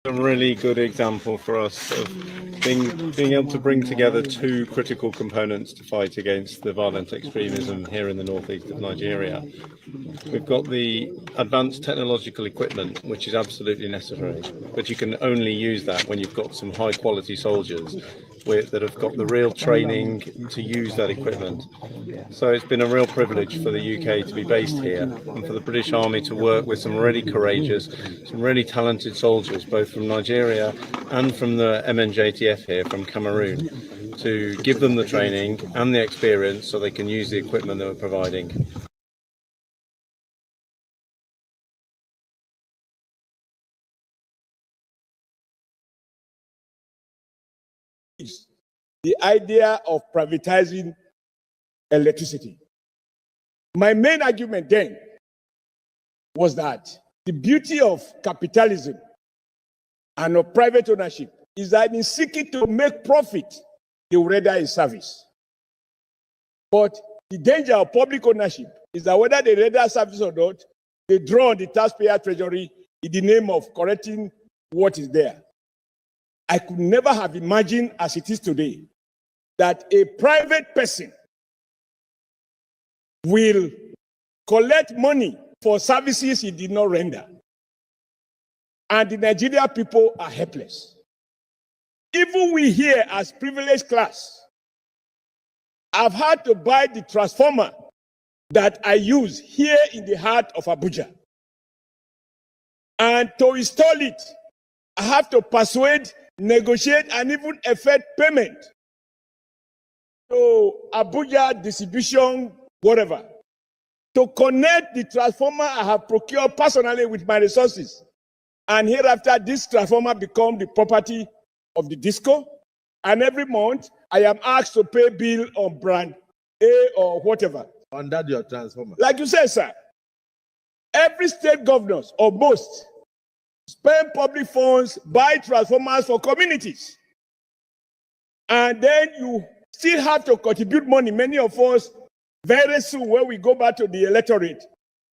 A really good example for us of being able to bring together two critical components to fight against the violent extremism here in the northeast of Nigeria. We've got the advanced technological equipment, which is absolutely necessary, but you can only use that when you've got some high quality soldiers that have got the real training to use that equipment. So it's been a real privilege for the UK to be based here and for the British Army to work with some really courageous, some really talented soldiers, both from Nigeria and from the MNJTF here from Cameroon, to give them the training and the experience so they can use the equipment that we're providing. The idea of privatizing electricity. My main argument then was that the beauty of capitalism and of private ownership is that in seeking to make profit, they will render a service. But the danger of public ownership is that whether they render a service or not, they draw on the taxpayer treasury in the name of correcting what is there. I could never have imagined, as it is today, that a private person will collect money for services he did not render. And the Nigerian people are helpless. Even we here as privileged class have had to buy the transformer that I use here in the heart of Abuja. And to install it, I have to persuade, negotiate, and even effect payment to Abuja distribution, whatever, to connect the transformer I have procured personally with my resources. And hereafter, this transformer becomes the property of the disco. And every month, I am asked to pay bill on brand A or whatever. Under your transformer. Like you said, sir, every state governors, or most, spend public funds, buy transformers for communities. And then you still have to contribute money. Many of us, very soon, when we go back to the electorate,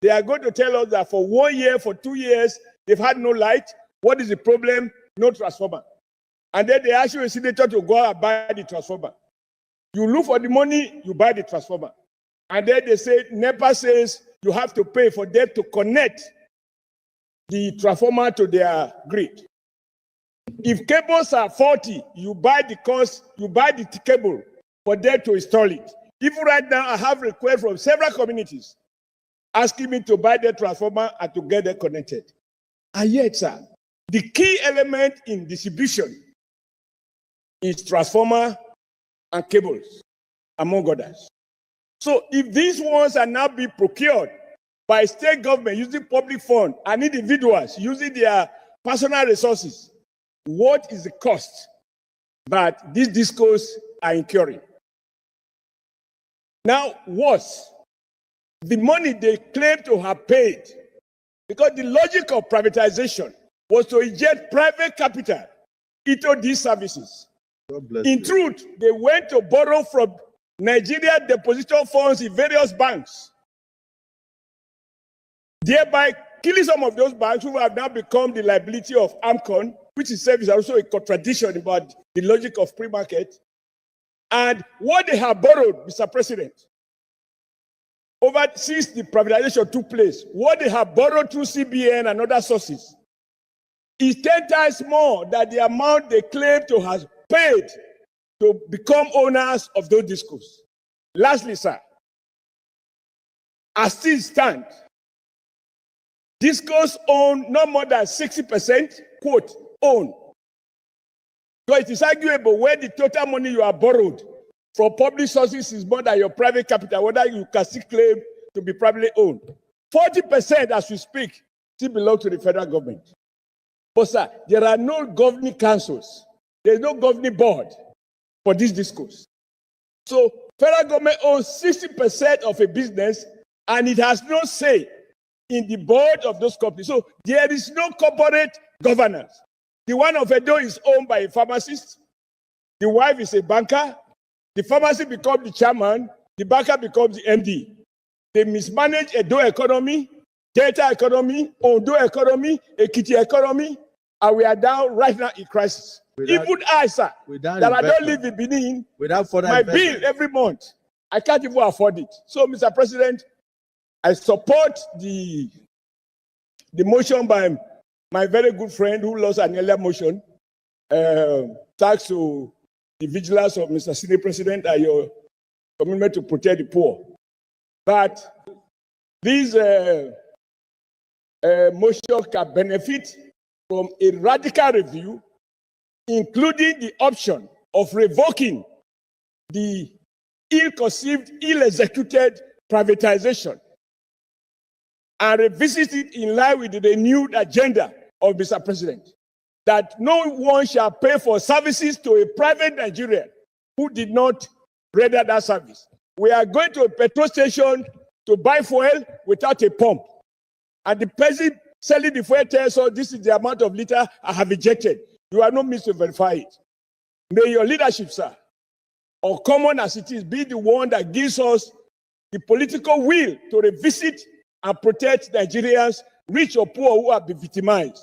they are going to tell us that for 1 year, for 2 years, they've had no light. What is the problem? No transformer. And then they ask you a senator to go out and buy the transformer. You look for the money, you buy the transformer. And then they say, NEPA says you have to pay for them to connect the transformer to their grid. If cables are 40, you buy the cost, you buy the cable for them to install it. Even right now, I have requests from several communities asking me to buy the transformer and to get them connected. And yet, sir, the key element in distribution is transformer and cables, among others. So if these ones are now being procured by state government using public funds and individuals using their personal resources, what is the cost that these discos are incurring? Now, worse, the money they claim to have paid, because the logic of privatization was to inject private capital into these services. In truth, they went to borrow from Nigeria depositor funds in various banks, thereby killing some of those banks who have now become the liability of AMCON, which itself is also a contradiction about the logic of free market. And what they have borrowed, Mr. President, since the privatization took place, what they have borrowed through CBN and other sources is 10 times more than the amount they claim to have paid to become owners of those discos. Lastly, sir, as things stand, discos own not more than 60%, quote, own. So it is arguable where the total money you have borrowed from public sources is more than your private capital, whether you can still claim to be privately owned. 40%, as we speak, still belong to the federal government. But sir, there are no governing councils. There is no governing board for this discourse. So federal government owns 60% of a business and it has no say in the board of those companies. So there is no corporate governance. The one of Edo is owned by a pharmacist. The wife is a banker. The pharmacy becomes the chairman. The banker becomes the MD. They mismanage Edo economy, Delta economy, Ondo economy, Ekiti economy. And we are down right now in crisis. Even I, sir, that I don't live in Benin, my bill every month, I can't even afford it. So, Mr. President, I support the motion by my very good friend who lost an earlier motion, thanks to the vigilance of Mr. Senate President and your commitment to protect the poor. But this motion can benefit from a radical review, including the option of revoking the ill-conceived, ill-executed privatization and revisit it in line with the renewed agenda of Mr. President, that no one shall pay for services to a private Nigerian who did not render that service. We are going to a petrol station to buy fuel without a pump. And the person selling the fuel tells us this is the amount of liter I have ejected. You are no means to verify it. May your leadership, sir, or common as it is, be the one that gives us the political will to revisit and protect Nigerians, rich or poor, who have been victimized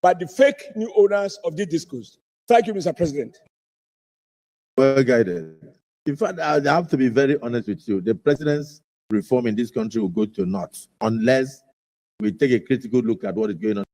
by the fake new owners of this discourse. Thank you, Mr. President. Well guided. In fact, I have to be very honest with you. The president's reform in this country will go to naught unless we take a critical look at what is going on.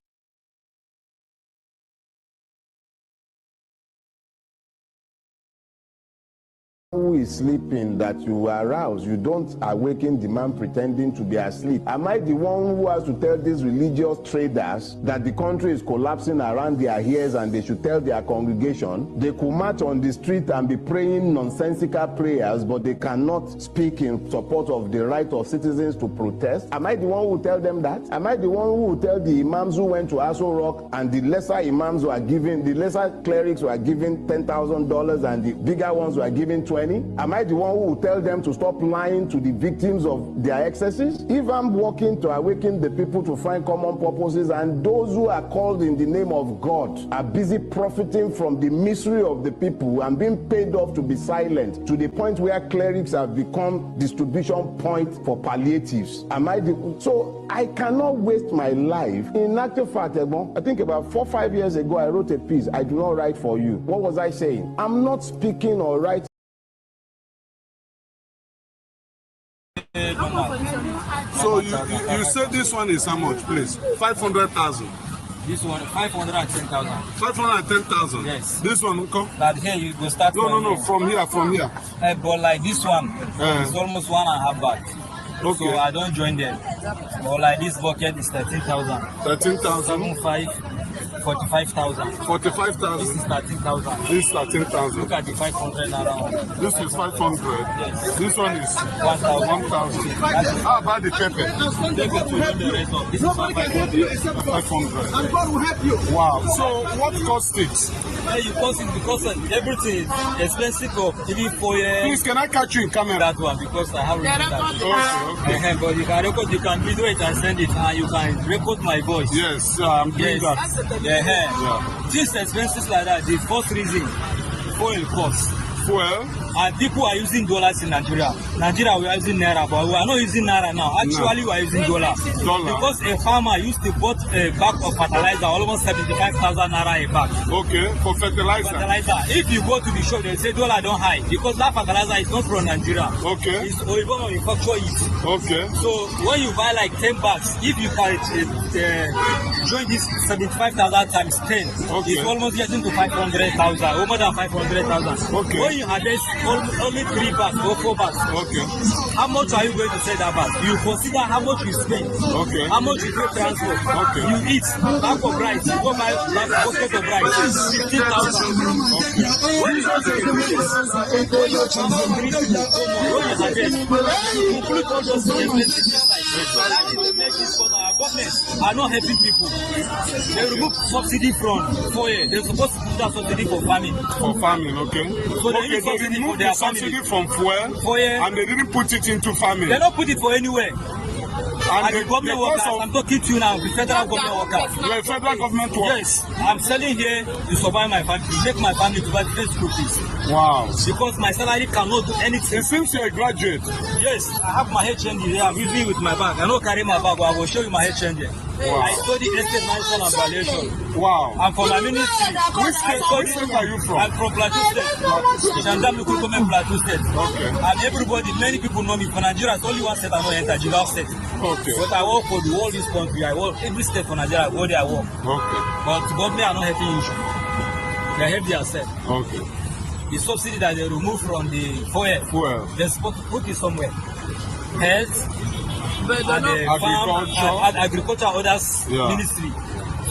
Who is sleeping that you arouse? You don't awaken the man pretending to be asleep. Am I the one who has to tell these religious traders that the country is collapsing around their ears and they should tell their congregation? They could march on the street and be praying nonsensical prayers, but they cannot speak in support of the right of citizens to protest. Am I the one who will tell them that? Am I the one who will tell the imams who went to Aso Rock and the lesser imams were given, the lesser clerics were given $10,000 and the bigger ones were given 20? Am I the one who will tell them to stop lying to the victims of their excesses? If I'm working to awaken the people to find common purposes and those who are called in the name of God are busy profiting from the misery of the people and being paid off to be silent to the point where clerics have become distribution point for palliatives, so I cannot waste my life. In actual fact, I think about 4 or 5 years ago, I wrote a piece, I do not write for you. What was I saying? I'm not speaking or writing. So you said this one is how much, please? 500,000. This one 510,000. 510,000. Yes. This one, come. But here you go start. No. From here. But like this one, it's almost 1.5 bags. Okay. So I don't join them. But like this bucket is 13,000. 13,000. 45,000. 45,000. This is 13,000. This is 13,000. Look at the 500 naira. This is 500. Yes. This one is 1,000. 1,000. How about the pepper? This is 500. 500. And God will help you. Wow. So what cost it? You cost it because everything is expensive of even for Please, can I catch you in camera? that one because I have that. Okay. But you can record, you can video it and send it, and you can record my voice. Yes, I'm doing that. These expenses like that, the first reason, fuel cost. Fuel? And people are using dollars in Nigeria. Nigeria, we are using naira, but we are not using naira now. Actually, we are using dollar. Because a farmer used to bought a bag of fertilizer, almost 75,000 naira a bag. Okay, for fertilizer. If you go to the shop, they say dollar don't high because that fertilizer is not from Nigeria. Okay. It's Oibo manufacture it. Okay. So when you buy like 10 bags, if you can join this 75,000 times 10, it's almost getting to 500,000, or more than 500,000. Okay. When you harvest only 3 bags or 4 bags, how much are you going to sell that bag? You consider how much you spend, how much you pay transport, you eat, bag of rice, you go buy bucket of rice, 15,000. When you harvest, you include all those expenses inside. Our government are not helping people. They remove subsidy from fuel. They're supposed to put that subsidy for farming. For farming, okay. So they removed the subsidy from fuel, and they didn't put it into farming. They don't put it for anywhere. And the government workers, I'm talking to you now, the federal government workers. You're a federal government worker? Yes, I'm selling here to survive my family, to make my family to buy the school fees. Wow. Because my salary cannot do anything. It seems you're a graduate. Yes, I have my HND here. I'm using it with my bag. I don't carry my bag, but I will show you my HND. I study estate management and valuation. Wow. And for my ministry, Which state are you from? I'm from Plateau State. Shandam Lukukumen, Plateau State. Okay. And everybody, many people know me. For Nigeria, it's only one state I don't enter, Jigawa State. Okay. But I work for the whole this country. I work every state for Nigeria. I go there, I work. Okay. But government are not helping you. They help themselves. Okay. The subsidy that they remove from the fuel, they're supposed to put it somewhere. Health, and the farm, and agriculture, others ministry.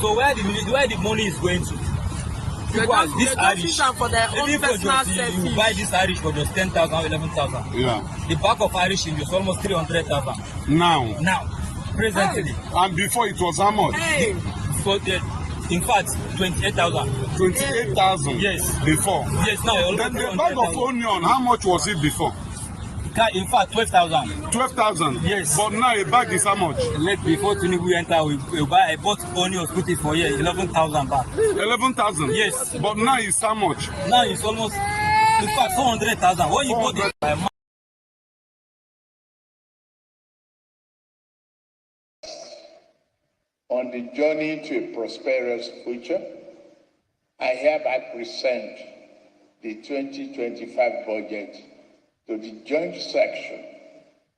So where the money is going to? People as this Irish, even for just you buy this Irish for just 10,000 or 11,000. Yeah. The back of Irish in is almost 300,000. Now, presently. And before it was how much? So in fact, 28,000. 28,000. Yes. Before. Yes. Now. Then the bag of onion, how much was it before? In fact, 12,000. 12,000. Yes. But now a bag is how much? Before Tinubu enter, we buy. I bought onions, put it for here, 11,000 back. 11,000. Yes. But now it's how much? Now it's almost, in fact, 400,000. When you bought it by on the journey to a prosperous future, I hereby present the 2025 budget to the joint section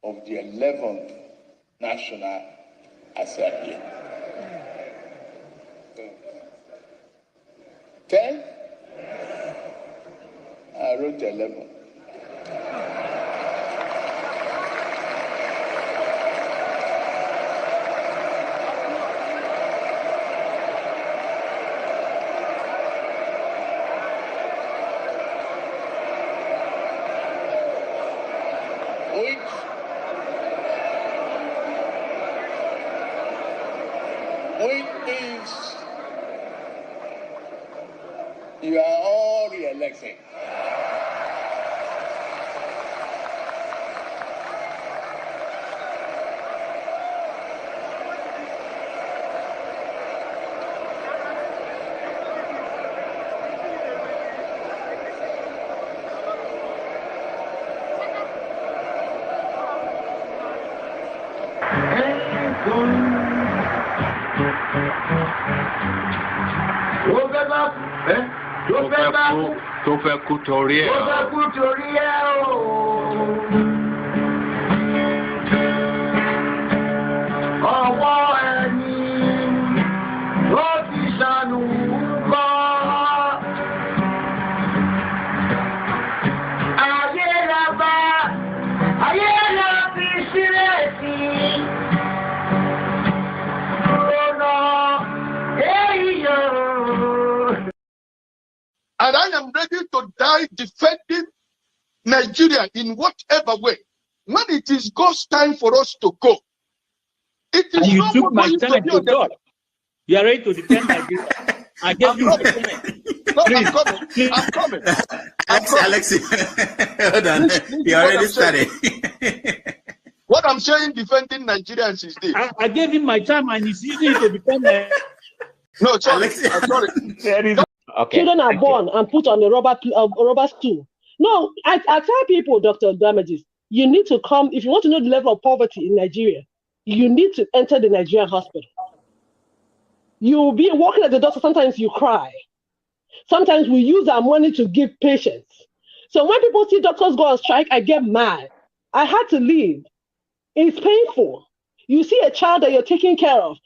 of the 11th National Assembly. 10? I wrote 11. Which means you are all re-elected. tó fẹ́ kú torí ẹ̀. Ọwọ́ ẹni ló ti ṣàánú kọ́. Ayé la bá, ayé la fi sílẹ̀ sí. And I am ready to die defending Nigeria in whatever way. When it is God's time for us to go, it is. And you took my time to God. You are ready to defend Nigeria. I gave you my time. No, please, I'm coming. Alexi, hold on. You already started. What I'm saying, defending Nigerians is this. I gave him my time and he's using it to defend me. No, sorry. Sorry. Okay. Children are born and put on a rubber stool. No, I tell people, Dr. Damages, you need to come, if you want to know the level of poverty in Nigeria, you need to enter the Nigerian hospital. You'll be walking at the doctor, sometimes you cry. Sometimes we use our money to give patients. So when people see doctors go on strike, I get mad. I had to leave. It's painful. You see a child that you're taking care of.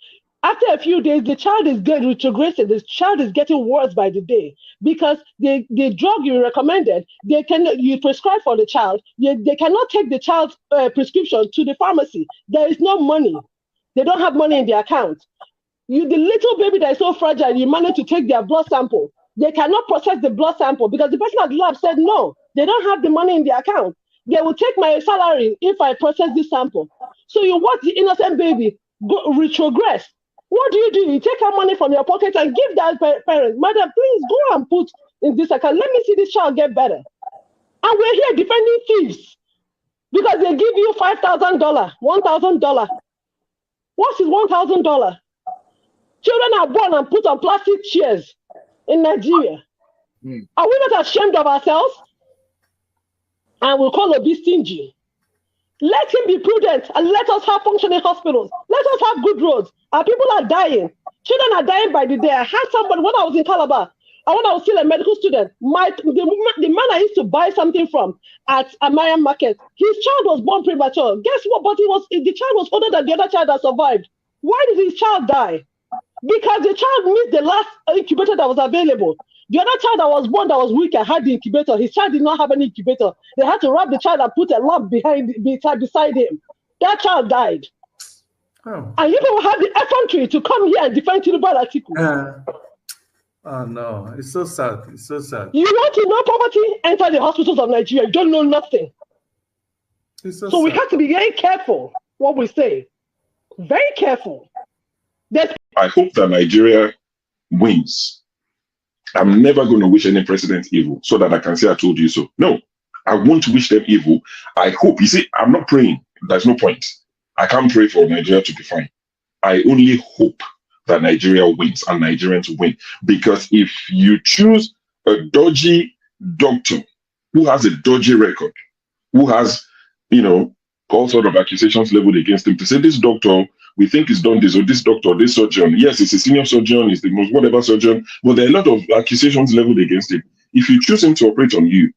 After a few days, the child is getting retrogressing. The child is getting worse by the day because the drug you recommended, you prescribe for the child, they cannot take the child's prescription to the pharmacy. There is no money. They don't have money in their account. The little baby that is so fragile, you manage to take their blood sample. They cannot process the blood sample because the person at the lab said no, they don't have the money in their account. They will take my salary if I process this sample. So you watch the innocent baby go retrogress. What do? You take our money from your pocket and give that parent, madam, please go and put in this account. Let me see this child get better. And we're here defending thieves because they give you $5,000, $1,000. What is $1,000? Children are born and put on plastic chairs in Nigeria. Are we not ashamed of ourselves? And we'll call Obi stingy. Let him be prudent and let us have functioning hospitals. Let us have good roads. Our people are dying. Children are dying by the day. I had somebody when I was in Calabar, and when I was still a medical student, the man I used to buy something from at Amaya Market, his child was born premature. Guess what? But the child was older than the other child that survived. Why did his child die? Because the child missed the last incubator that was available. The other child that was born that was weaker had the incubator. His child did not have any incubator. They had to wrap the child and put a lamp beside him. That child died. Oh. And you people have the effrontery to come here and defend Tinubu article. Oh no, it's so sad. It's so sad. You want to know poverty? Enter the hospitals of Nigeria. You don't know nothing. It's so So we sad. have to be very careful what we say. Very careful. I hope that Nigeria wins. I'm never going to wish any president evil so that I can say I told you so. No, I won't wish them evil. I hope. You see, I'm not praying. There's no point. I can't pray for Nigeria to be fine. I only hope that Nigeria wins and Nigerians win. Because if you choose a dodgy doctor who has a dodgy record, who has, all sort of accusations leveled against him to say, this doctor, we think he's done this, or this doctor, this surgeon. Yes, he's a senior surgeon, he's the most whatever surgeon, but there are a lot of accusations leveled against him. If you choose him to operate on you,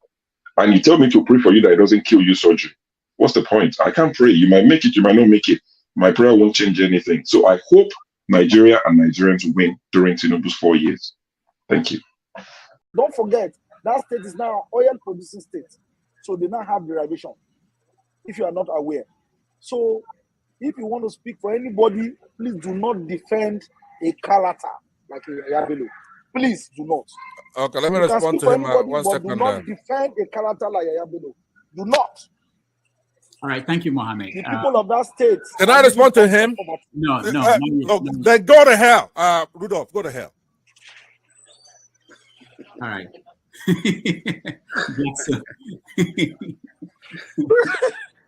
and you tell me to pray for you that it doesn't kill you surgery, what's the point? I can't pray. You might make it, you might not make it. My prayer won't change anything. So I hope Nigeria and Nigerians win during Tinubu's 4 years. Thank you. Don't forget, that state is now an oil producing state. So they now have derivation, if you are not aware. So if you want to speak for anybody, please do not defend a character like Yabelo. Please do not. Okay, let me You can respond speak to for him anybody, one but second do not then. defend a character like Yabelo. Do not. All right, thank you, Mohammed. The people of that state. Can I respond to him? No. Then go to hell. Rudolph, go to hell. All right.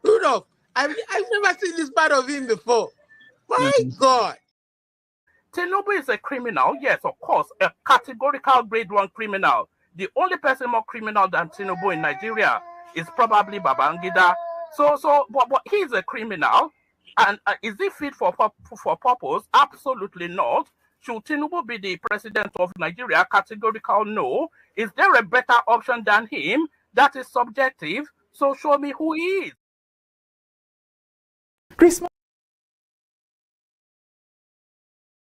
Rudolph, I've never seen this part of him before. My God. Tinubu is a criminal, yes, of course, a categorical grade 1 criminal. The only person more criminal than Tinubu in Nigeria is probably Babangida. But he's a criminal, and is he fit for purpose? Absolutely not. Should Tinubu be the president of Nigeria? Categorical no. Is there a better option than him? That is subjective. So show me who he is.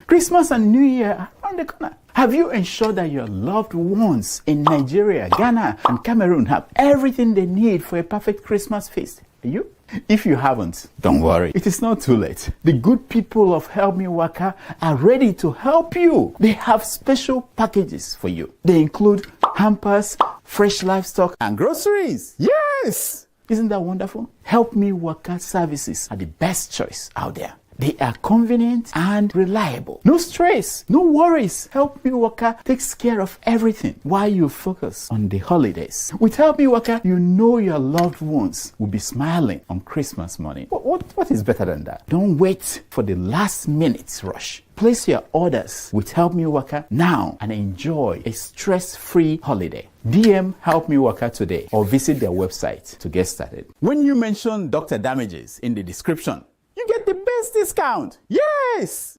Christmas and New Year are on the corner. Have you ensured that your loved ones in Nigeria, Ghana, and Cameroon have everything they need for a perfect Christmas feast? Are you? If you haven't, don't worry. It is not too late. The good people of Help Me Waka are ready to help you. They have special packages for you. They include hampers, fresh livestock, and groceries. Yes! Isn't that wonderful? Help Me Waka services are the best choice out there. They are convenient and reliable. No stress, no worries. Help Me Waka takes care of everything while you focus on the holidays. With Help Me Waka, you know your loved ones will be smiling on Christmas morning. What is better than that? Don't wait for the last minute rush. Place your orders with Help Me Waka now and enjoy a stress-free holiday. DM Help Me Waka today or visit their website to get started. When you mention Dr. Damages in the description, you get the best discount. Yes!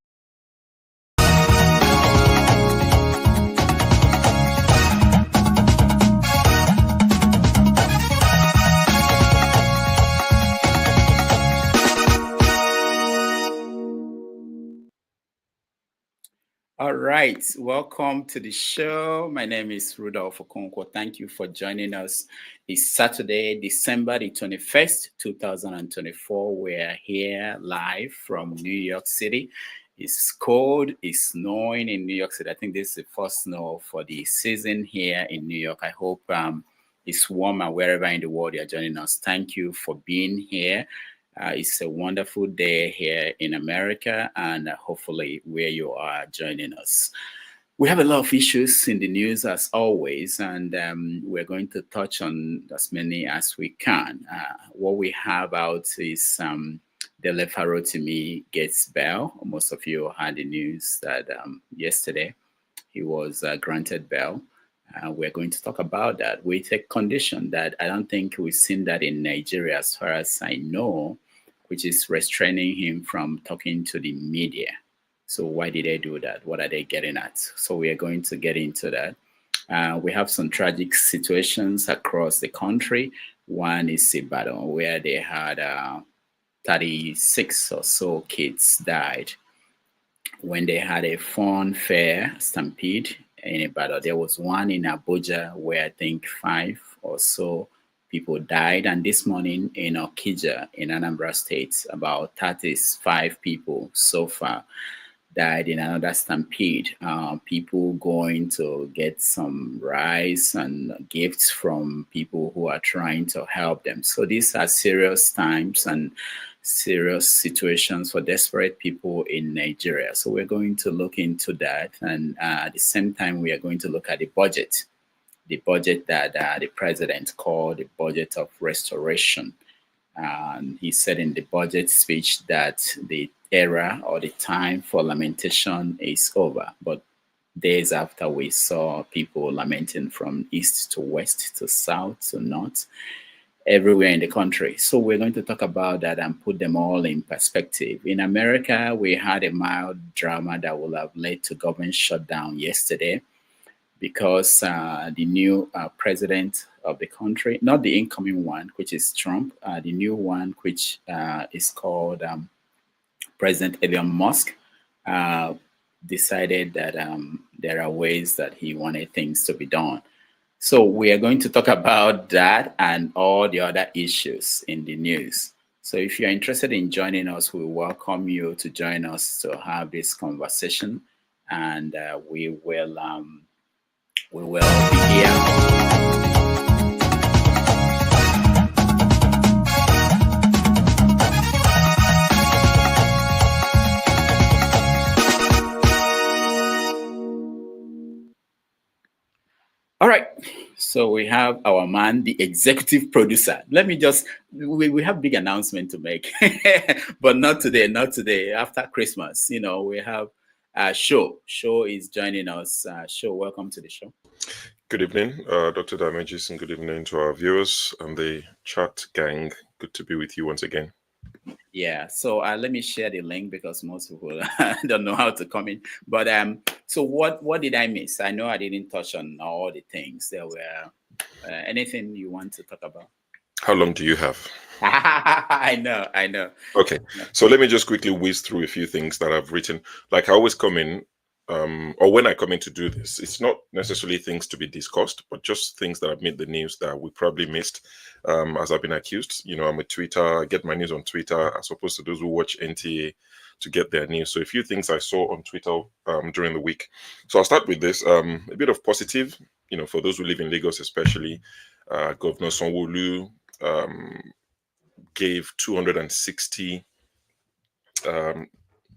All right, welcome to the show. My name is Rudolph Okonkwo. Thank you for joining us. It's Saturday, December the 21st, 2024. We're here live from New York City. It's cold, it's snowing in New York City. I think this is the first snow for the season here in New York. I hope it's warmer wherever in the world you're joining us. Thank you for being here. It's a wonderful day here in America, and hopefully where you are joining us. We have a lot of issues in the news as always, and we're going to touch on as many as we can. What we have out is Dele Farotimi gets bail. Most of you had the news that yesterday he was granted bail. We're going to talk about that with a condition that I don't think we've seen that in Nigeria, as far as I know, which is restraining him from talking to the media. So why did they do that? What are they getting at? So we are going to get into that. We have some tragic situations across the country. One is Ibadan, where they had 36 or so kids died when they had a funfair stampede in Ibadan. There was one in Abuja where I think 5 or so people died. And this morning in Okija in Anambra State, about 35 people so far died in another stampede. People going to get some rice and gifts from people who are trying to help them. So these are serious times and serious situations for desperate people in Nigeria. So we're going to look into that. And at the same time, we are going to look at the budget that the president called the budget of restoration. And he said in the budget speech that the era or the time for lamentation is over. But days after, we saw people lamenting from east to west to south to north, everywhere in the country. So we're going to talk about that and put them all in perspective. In America, we had a mild drama that will have led to government shutdown yesterday, because the new president of the country, not the incoming one, which is Trump, the new one, which is called President Elon Musk, decided that there are ways that he wanted things to be done. So we are going to talk about that and all the other issues in the news. So if you're interested in joining us, we welcome you to join us to have this conversation, and we will be here. All right, so we have our man, the executive producer. Let me just, we have big announcement to make, but not today, not today. After Christmas, you know, we have Show. Show is joining us. Show, welcome to the show. Good evening, Dr. Damages, and good evening to our viewers and the chat gang. Good to be with you once again. Yeah, so let me share the link because most people don't know how to come in. But so what did I miss? I know I didn't touch on all the things. There were anything you want to talk about? How long do you have? I know. Okay, so let me just quickly whiz through a few things that I've written. Like I always come in, or when I come in to do this, it's not necessarily things to be discussed, but just things that have made the news that we probably missed, as I've been accused. You know, I'm a Twitter, I get my news on Twitter, as opposed to those who watch NTA to get their news. So a few things I saw on Twitter during the week. So I'll start with this, a bit of positive, you know, for those who live in Lagos especially. Governor Sanwo-Olu gave 260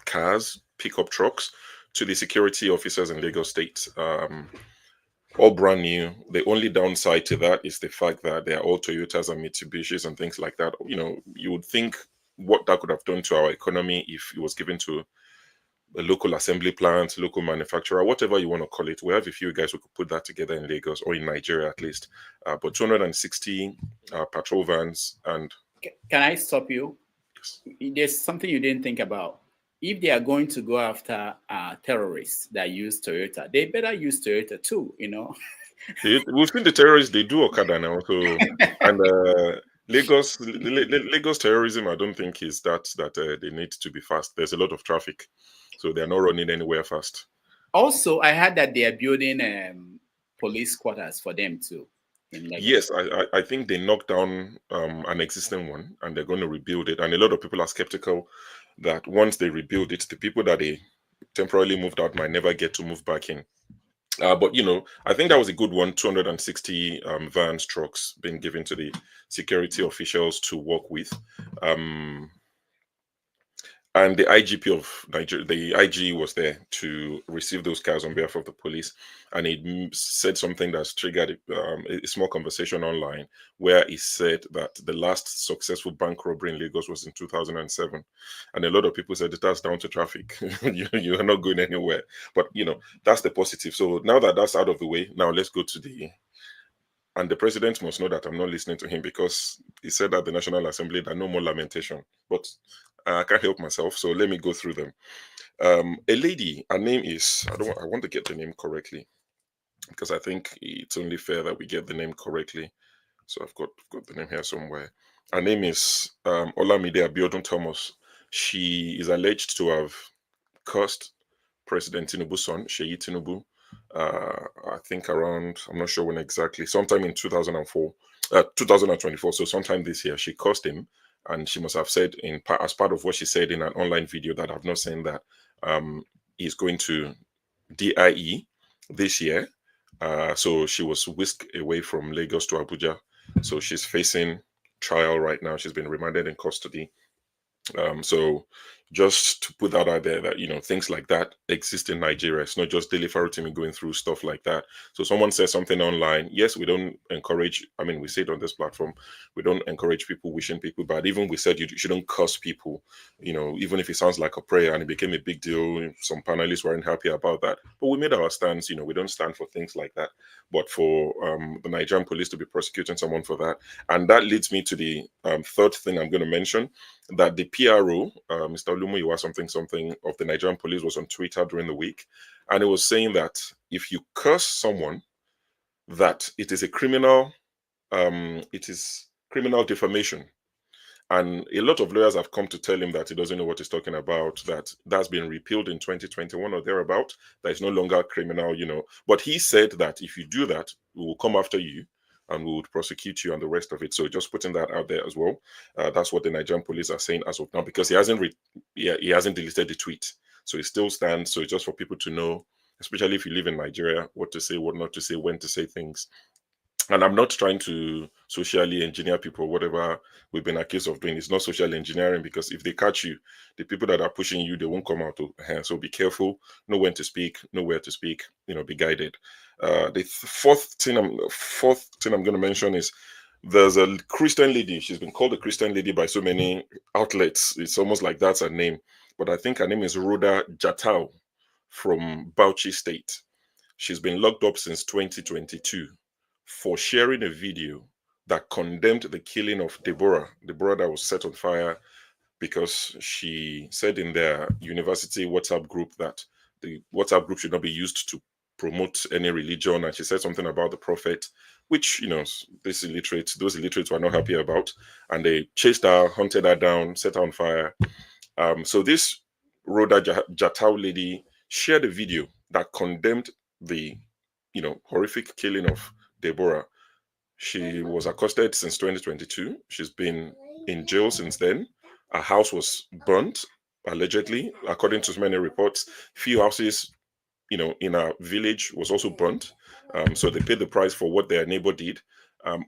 cars, pickup trucks, to the security officers in Lagos State. All brand new. The only downside to that is the fact that they are all Toyotas and Mitsubishis and things like that. You know, you would think what that could have done to our economy if it was given to a local assembly plant, local manufacturer, whatever you want to call it. We have a few guys who could put that together in Lagos or in Nigeria at least. But 260 patrol vans. And can I stop you? There's something you didn't think about. If they are going to go after terrorists that use Toyota, they better use Toyota too, you know. We've seen the terrorists, they do Okada now. So, and Lagos terrorism, I don't think is that they need to be fast. There's a lot of traffic, so they're not running anywhere fast. Also, I heard that they are building police quarters for them too. Yes, I think they knocked down an existing one and they're going to rebuild it. And a lot of people are skeptical that once they rebuild it, the people that they temporarily moved out might never get to move back in. But, you know, I think that was a good one. 260 vans, trucks being given to the security officials to work with. And the IGP of Nigeria, the IG was there to receive those cars on behalf of the police. And he said something that's triggered a small conversation online where he said that the last successful bank robbery in Lagos was in 2007. And a lot of people said that's down to traffic. You are not going anywhere. But, that's the positive. So now that that's out of the way, now let's go to and the president must know that I'm not listening to him, because he said at the National Assembly that no more lamentation. But I can't help myself, so let me go through them. A lady, her name is, I want to get the name correctly, because I think it's only fair that we get the name correctly. So I've got the name here somewhere. Her name is Olamide Abiodun Thomas. She is alleged to have cursed President Tinubu's son, Sheyi Tinubu, I think around, I'm not sure when exactly, sometime in 2024, so sometime this year, she cursed him, and she must have said as part of what she said in an online video that I've not seen, that he's going to DIE this year. So she was whisked away from Lagos to Abuja. So she's facing trial right now. She's been remanded in custody. So just to put that out there, that things like that exist in Nigeria. It's not just Dele Farotimi going through stuff like that. So someone says something online. Yes, we don't encourage, we say it on this platform, we don't encourage people wishing people bad. Even we said you shouldn't curse people, even if it sounds like a prayer, and it became a big deal. Some panelists weren't happy about that. But we made our stance, we don't stand for things like that. But for the Nigerian police to be prosecuting someone for that. And that leads me to the third thing I'm going to mention, that the PRO, Mr. Olumuyiwa something of the Nigerian police, was on Twitter during the week, and it was saying that if you curse someone, that it is a criminal, defamation. And a lot of lawyers have come to tell him that he doesn't know what he's talking about, that's been repealed in 2021 or thereabout, that is no longer criminal, But he said that if you do that, we will come after you and we would prosecute you and the rest of it. So just putting that out there as well. That's what the Nigerian police are saying as of now, because he hasn't deleted the tweet. So it still stands. So it's just for people to know, especially if you live in Nigeria, what to say, what not to say, when to say things. And I'm not trying to socially engineer people, whatever we've been accused of doing. It's not social engineering, because if they catch you, the people that are pushing you, they won't come out. So be careful, know when to speak, know where to speak, be guided. The fourth thing I'm going to mention is there's a Christian lady. She's been called a Christian lady by so many outlets. It's almost like that's her name. But I think her name is Rhoda Jatau from Bauchi State. She's been locked up since 2022 for sharing a video that condemned the killing of Deborah that was set on fire because she said in their university WhatsApp group that the WhatsApp group should not be used to promote any religion. And she said something about the prophet, which, those illiterates were not happy about. And they chased her, hunted her down, set her on fire. So this Rhoda Jatau lady shared a video that condemned the, horrific killing of Deborah. She was accosted since 2022. She's been in jail since then. Her house was burnt, allegedly, according to many reports. Few houses, in her village was also burnt. So they paid the price for what their neighbor did.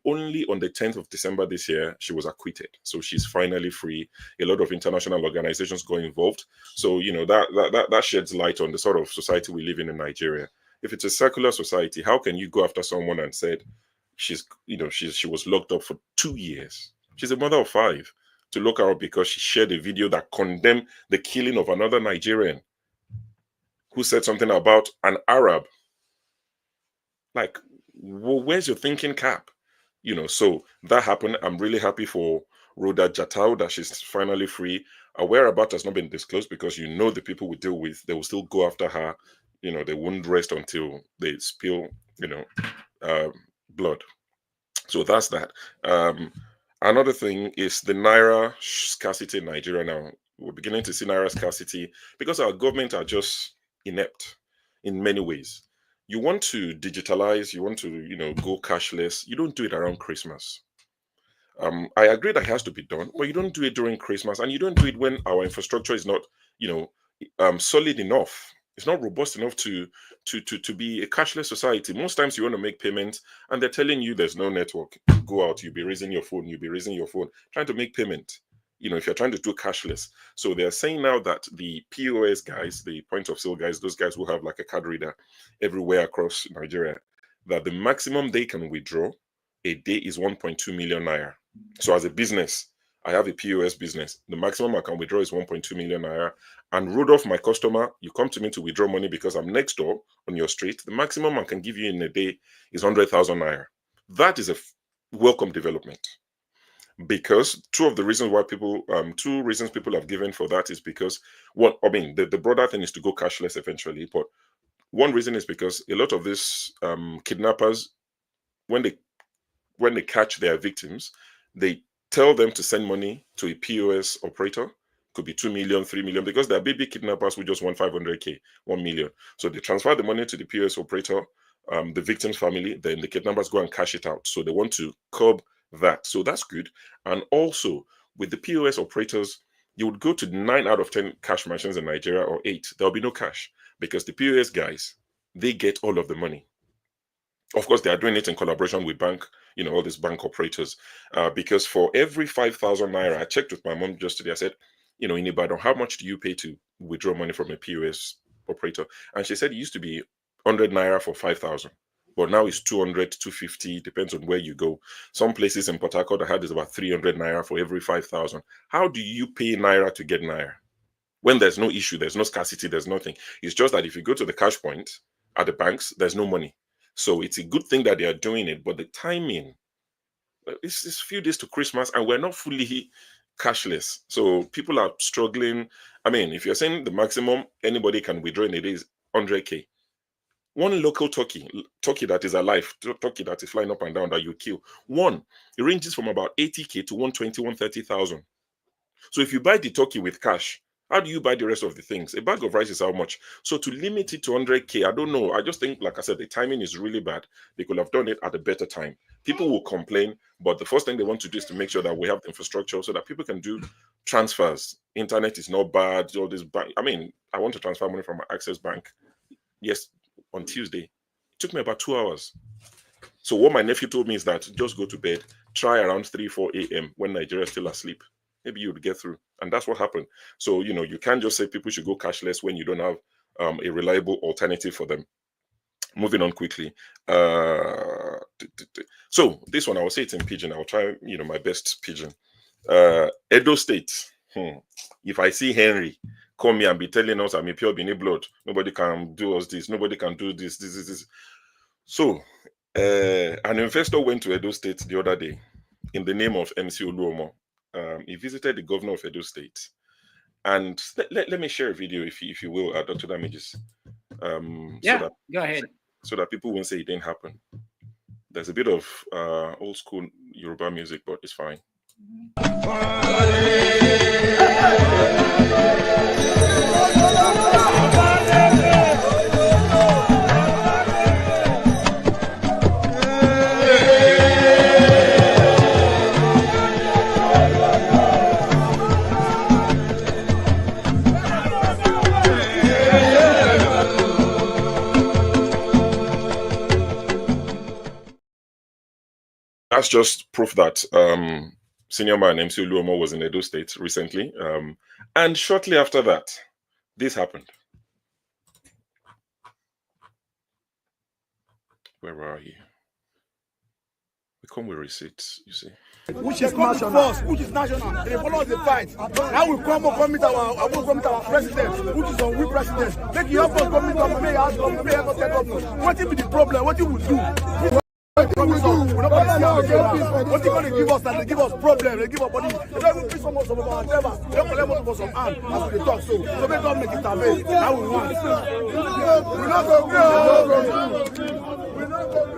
Only on the 10th of December this year, she was acquitted. So she's finally free. A lot of international organizations got involved. So, that sheds light on the sort of society we live in Nigeria. If it's a secular society, how can you go after someone and said she was locked up for 2 years? She's a mother of 5. To lock her up because she shared a video that condemned the killing of another Nigerian who said something about an Arab. Like, where's your thinking cap? So that happened. I'm really happy for Rhoda Jatau that she's finally free. Her whereabouts has not been disclosed because the people we deal with, they will still go after her. They won't rest until they spill, blood. So that's that. Another thing is the Naira scarcity in Nigeria now. We're beginning to see Naira scarcity because our government are just inept in many ways. You want to digitalize, you want to, go cashless. You don't do it around Christmas. I agree that it has to be done, but you don't do it during Christmas, and you don't do it when our infrastructure is not, solid enough. It's not robust enough to be a cashless society. Most times you want to make payments, and they're telling you there's no network. Go out, you'll be raising your phone, trying to make payment. if you're trying to do cashless. So they're saying now that the POS guys, the point of sale guys, those guys who have like a card reader everywhere across Nigeria, that the maximum they can withdraw a day is 1.2 million naira. So as a business, I have a POS business. The maximum I can withdraw is 1.2 million naira. And Rudolph, my customer, you come to me to withdraw money because I'm next door on your street. The maximum I can give you in a day is 100,000 naira. That is a welcome development. Because two reasons people have given for that is because the broader thing is to go cashless eventually. But one reason is because a lot of these kidnappers, when they catch their victims, they tell them to send money to a POS operator. Could be 2 million, 3 million, because there are baby kidnappers who just want 500K, 1 million. So they transfer the money to the POS operator, the victim's family, then the kidnappers go and cash it out. So they want to curb that. So that's good. And also with the POS operators, you would go to 9 out of 10 cash machines in Nigeria, or 8. There'll be no cash because the POS guys, they get all of the money. Of course, they are doing it in collaboration with all these bank operators. Because for every 5,000 naira, I checked with my mom just today. I said, in Ibadan, how much do you pay to withdraw money from a POS operator? And she said it used to be 100 naira for 5,000. But now it's 200, 250, depends on where you go. Some places in Port Harcourt, I had is about 300 naira for every 5,000. How do you pay naira to get naira? When there's no issue, there's no scarcity, there's nothing. It's just that if you go to the cash point at the banks, there's no money. So it's a good thing that they are doing it, but the timing, it's a few days to Christmas and we're not fully cashless. So people are struggling. I mean, if you're saying the maximum anybody can withdraw in a day is 100K, one local turkey that is alive, turkey that is flying up and down that you kill, it ranges from about 80K to 120, 130,000. So if you buy the turkey with cash, how do you buy the rest of the things? A bag of rice is how much? So to limit it to 100K, I don't know. I just think, like I said, the timing is really bad. They could have done it at a better time. People will complain, but the first thing they want to do is to make sure that we have the infrastructure so that people can do transfers. Internet is not bad. All this bank. I mean, I want to transfer money from my Access Bank. Yes, on Tuesday. It took me about 2 hours. So what my nephew told me is that just go to bed, try around 3, 4 a.m. when Nigeria is still asleep. Maybe you would get through. And that's what happened. So, you can't just say people should go cashless when you don't have a reliable alternative for them. Moving on quickly. So this one, I will say it in Pidgin. I'll try, my best Pidgin. Edo State. If I see Henry come here and be telling us I'm a pure Bini blood, nobody can do us this, nobody can do this. So, an investor went to Edo State the other day in the name of MC Oluomo. He visited the governor of Edo State. And let me share a video, if you will, Dr. Damages. Go ahead. So that people won't say it didn't happen. There's a bit of old school Yoruba music, but it's fine. That's just proof that senior man MC Oluomo was in Edo State recently. And shortly after that, this happened. Where are you? We come with receipts, you see. Which is national? Which is national? They follow the fight. Now we come meet our president, which is on we president. Make you help us come meet our mayor, what will be the problem? What you will do? What you going to give us? That they give us problem. They give us money. They don't even piss some of our endeavor. They don't collect money for some hand as we talk. So they don't make it avail. Now we want. We're not going to grow. We're not going to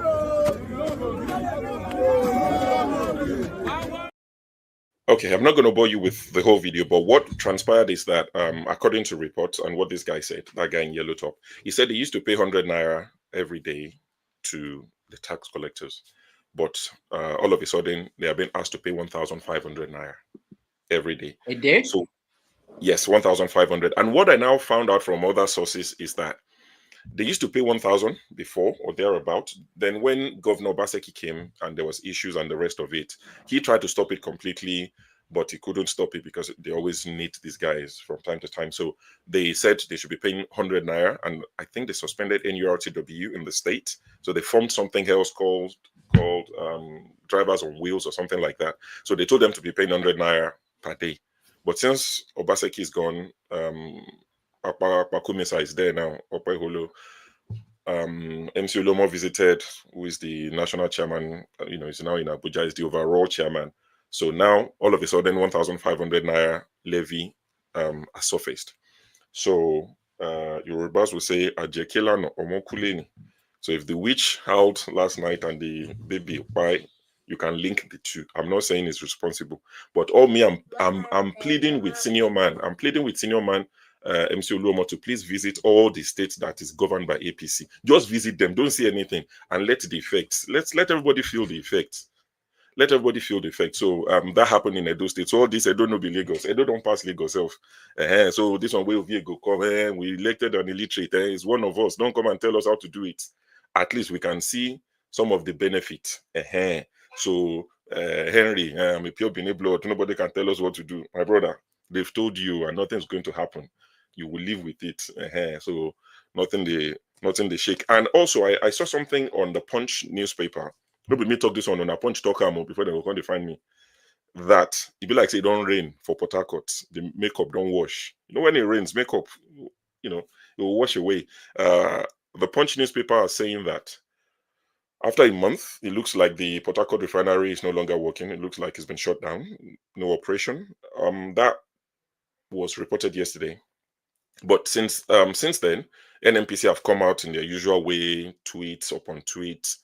Okay, I'm not going to bore you with the whole video, but what transpired is that, according to reports and what this guy said, that guy in yellow top, he said he used to pay 100 naira every day to the tax collectors, but all of a sudden they are being asked to pay 1,500 naira every day. A day? So yes, 1,500. And what I now found out from other sources is that they used to pay 1,000 before or thereabout. Then when Governor Baseki came and there was issues and the rest of it, he tried to stop it completely. but he couldn't stop it because they always need these guys from time to time. So they said they should be paying 100 naira, and I think they suspended NURTW in the state. So they formed something else called drivers on wheels or something like that. So they told them to be paying 100 naira per day. But since Obaseki is gone, Pakumisa is there now. MC Olomo visited, who is the national chairman, is now in Abuja, is the overall chairman. So now, all of a sudden, 1,500 naira levy has surfaced. So Yorubas will say, Ajekela no omokuleni. So if the witch howled last night and the baby, why? You can link the two. I'm not saying it's responsible, but I'm pleading with senior man. I'm pleading with senior man, MC Oluomo, to please visit all the states that is governed by APC. Just visit them. Don't see anything, and let the effects. Let everybody feel the effects. Let everybody feel the effect. So that happened in Edo State. So all this Edo no be Lagos. Edo don't pass Lagos self. So this one way go come. We elected an illiterate. It's one of us. Don't come and tell us how to do it. At least we can see some of the benefit. So Henry, I'm a pure Benin blood. Nobody can tell us what to do. My brother, they've told you, and nothing's going to happen. You will live with it. So nothing they shake. And also, I saw something on the Punch newspaper. Nobody me talk this one on a Punch talk before they will come to find me. That it be like say it don't rain for Port Harcourt. The makeup don't wash. When it rains, makeup, it will wash away. The Punch newspaper are saying that after a month, it looks like the Port Harcourt refinery is no longer working. It looks like it's been shut down. No operation. That was reported yesterday. But since then, NNPC have come out in their usual way, tweets upon tweets,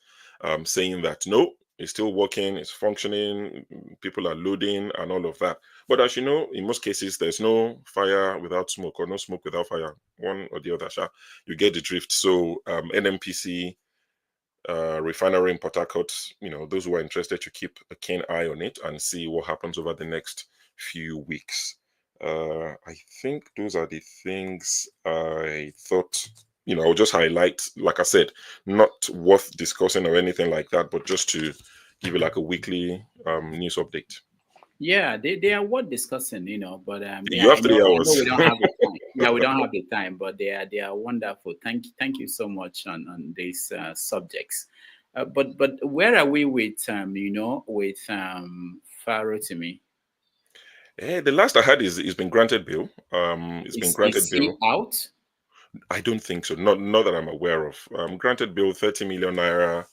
saying that no, it's still working, it's functioning, people are loading and all of that. But as you know, in most cases, there's no fire without smoke or no smoke without fire, one or the other. You get the drift. So NNPC, refinery in Port Harcourt, those who are interested to keep a keen eye on it and see what happens over the next few weeks. I think those are the things I thought, I'll just highlight, like I said, not worth discussing or anything like that, but just to give you like a weekly news update. Yeah, they are worth discussing, but you have 3 hours. I know we don't have the time. Yeah, we don't have the time, but they are wonderful. Thank you so much on these subjects. But where are we with Farotimi? The last I heard is it's been granted bail. Been granted is bail. He out? I don't think so. Not that I'm aware of. Granted bail, 30 million naira,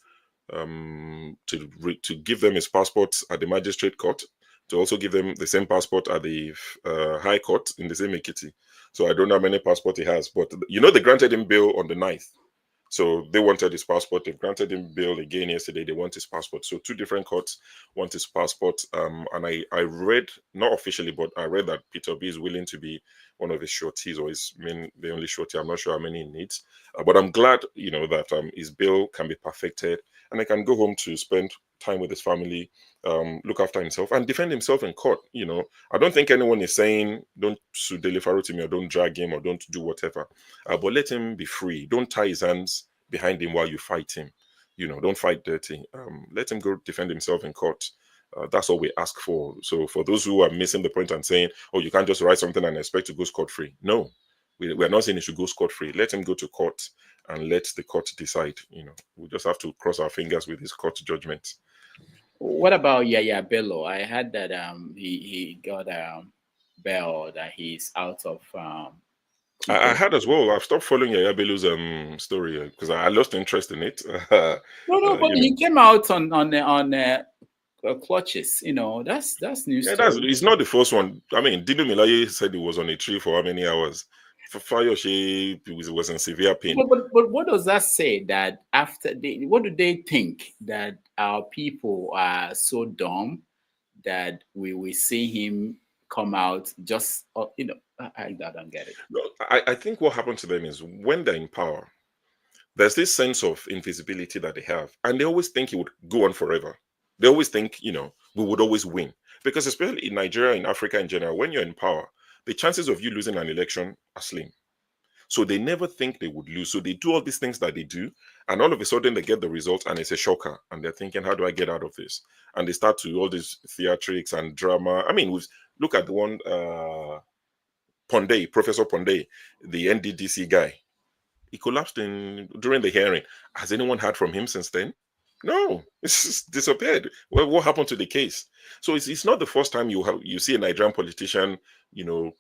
to give them his passport at the magistrate court, to also give them the same passport at the high court in the same Ekiti. So I don't know how many passports he has, but they granted him bail on the 9th. So they wanted his passport. They granted him bail again yesterday. They want his passport. So 2 different courts want his passport. And I read, not officially, but I read that Peter B is willing to be one of his shorties, or the only shorty. I'm not sure how many he needs. But I'm glad, that his bail can be perfected and he can go home to spend time with his family, look after himself and defend himself in court. I don't think anyone is saying don't sue Dele Farotimi or don't drag him or don't do whatever. But let him be free. Don't tie his hands behind him while you fight him. Don't fight dirty. Let him go defend himself in court. That's all we ask for. So for those who are missing the point and saying, oh, you can't just write something and expect to go scot-free. No, we're not saying he should go scot-free. Let him go to court and let the court decide. We just have to cross our fingers with his court judgment. What about Yaya Bello? I heard that he got bail, that he's out of. I had as well. I've stopped following Yaya Bello's story because I lost interest in it. No, but he came out on clutches. That's news. Yeah, it's not the first one. I mean, Dido Milaye said he was on a tree for how many hours? For Fayoshe, he was in severe pain. But what does that say? That after what do they think? That our people are so dumb that we will see him come out just, I don't get it. No, I think what happened to them is when they're in power, there's this sense of invisibility that they have. And they always think it would go on forever. They always think, we would always win. Because especially in Nigeria, in Africa in general, when you're in power, the chances of you losing an election are slim. So they never think they would lose. So they do all these things that they do, and all of a sudden they get the result, and it's a shocker. And they're thinking, how do I get out of this? And they start to do all these theatrics and drama. I mean, look at the one, Professor Pondé, the NDDC guy. He collapsed during the hearing. Has anyone heard from him since then? No, it's just disappeared. Well, what happened to the case? So it's not the first time you see a Nigerian politician,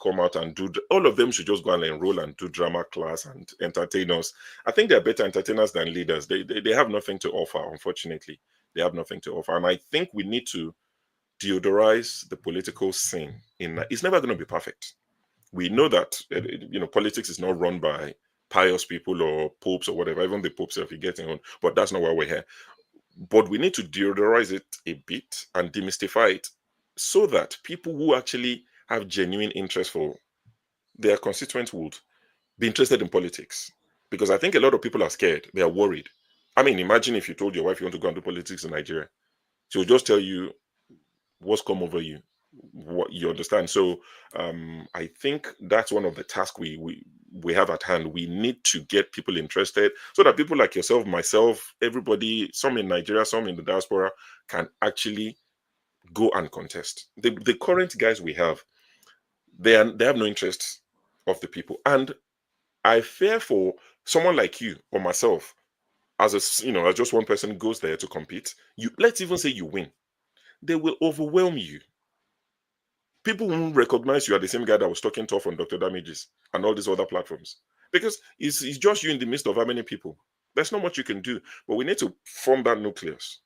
come out and do. All of them should just go and enroll and do drama class and entertain us. I think they're better entertainers than leaders. They have nothing to offer, unfortunately. They have nothing to offer, and I think we need to deodorize the political scene. It's never going to be perfect. We know that politics is not run by pious people or popes or whatever. Even the popes, if you're getting on, but that's not why we're here. But we need to deodorize it a bit and demystify it so that people who actually have genuine interest for their constituents would be interested in politics. Because I think a lot of people are scared. They are worried. I mean, imagine if you told your wife you want to go and do politics in Nigeria. She'll just tell you what's come over you. What you understand. So I think that's one of the tasks we have at hand. We need to get people interested so that people like yourself, myself, everybody, some in Nigeria, some in the diaspora, can actually go and contest. The current guys we have, they have no interest of the people. And I fear for someone like you or myself, as just one person goes there to compete, let's even say you win. They will overwhelm you. People won't recognize you are the same guy that was talking tough on Dr. Damages and all these other platforms. Because it's just you in the midst of how many people. There's not much you can do. But we need to form that nucleus.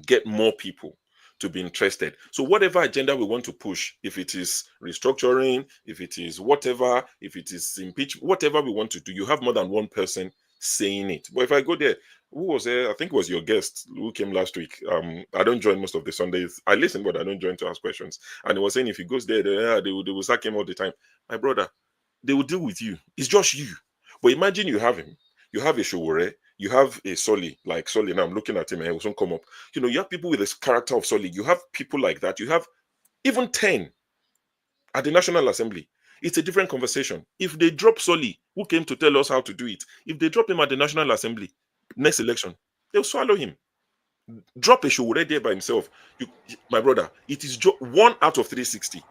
Get more people to be interested. So whatever agenda we want to push, if it is restructuring, if it is whatever, if it is impeachment, whatever we want to do, you have more than one person saying it. But if I go there, who was there? I think it was your guest who came last week. I don't join most of the Sundays. I listen, but I don't join to ask questions. And he was saying if he goes there, they will sack him all the time. My brother, they will deal with you. It's just you. But imagine you have him. You have a Showore. You have a Soli, like Soli. Now I'm looking at him and he will come up. You have people with this character of Soli. You have people like that. You have even 10 at the National Assembly. It's a different conversation. If they drop Soli, who came to tell us how to do it, if they drop him at the National Assembly, next election, they'll swallow him. Drop a show right there by himself. My brother, it is 1 out of 360.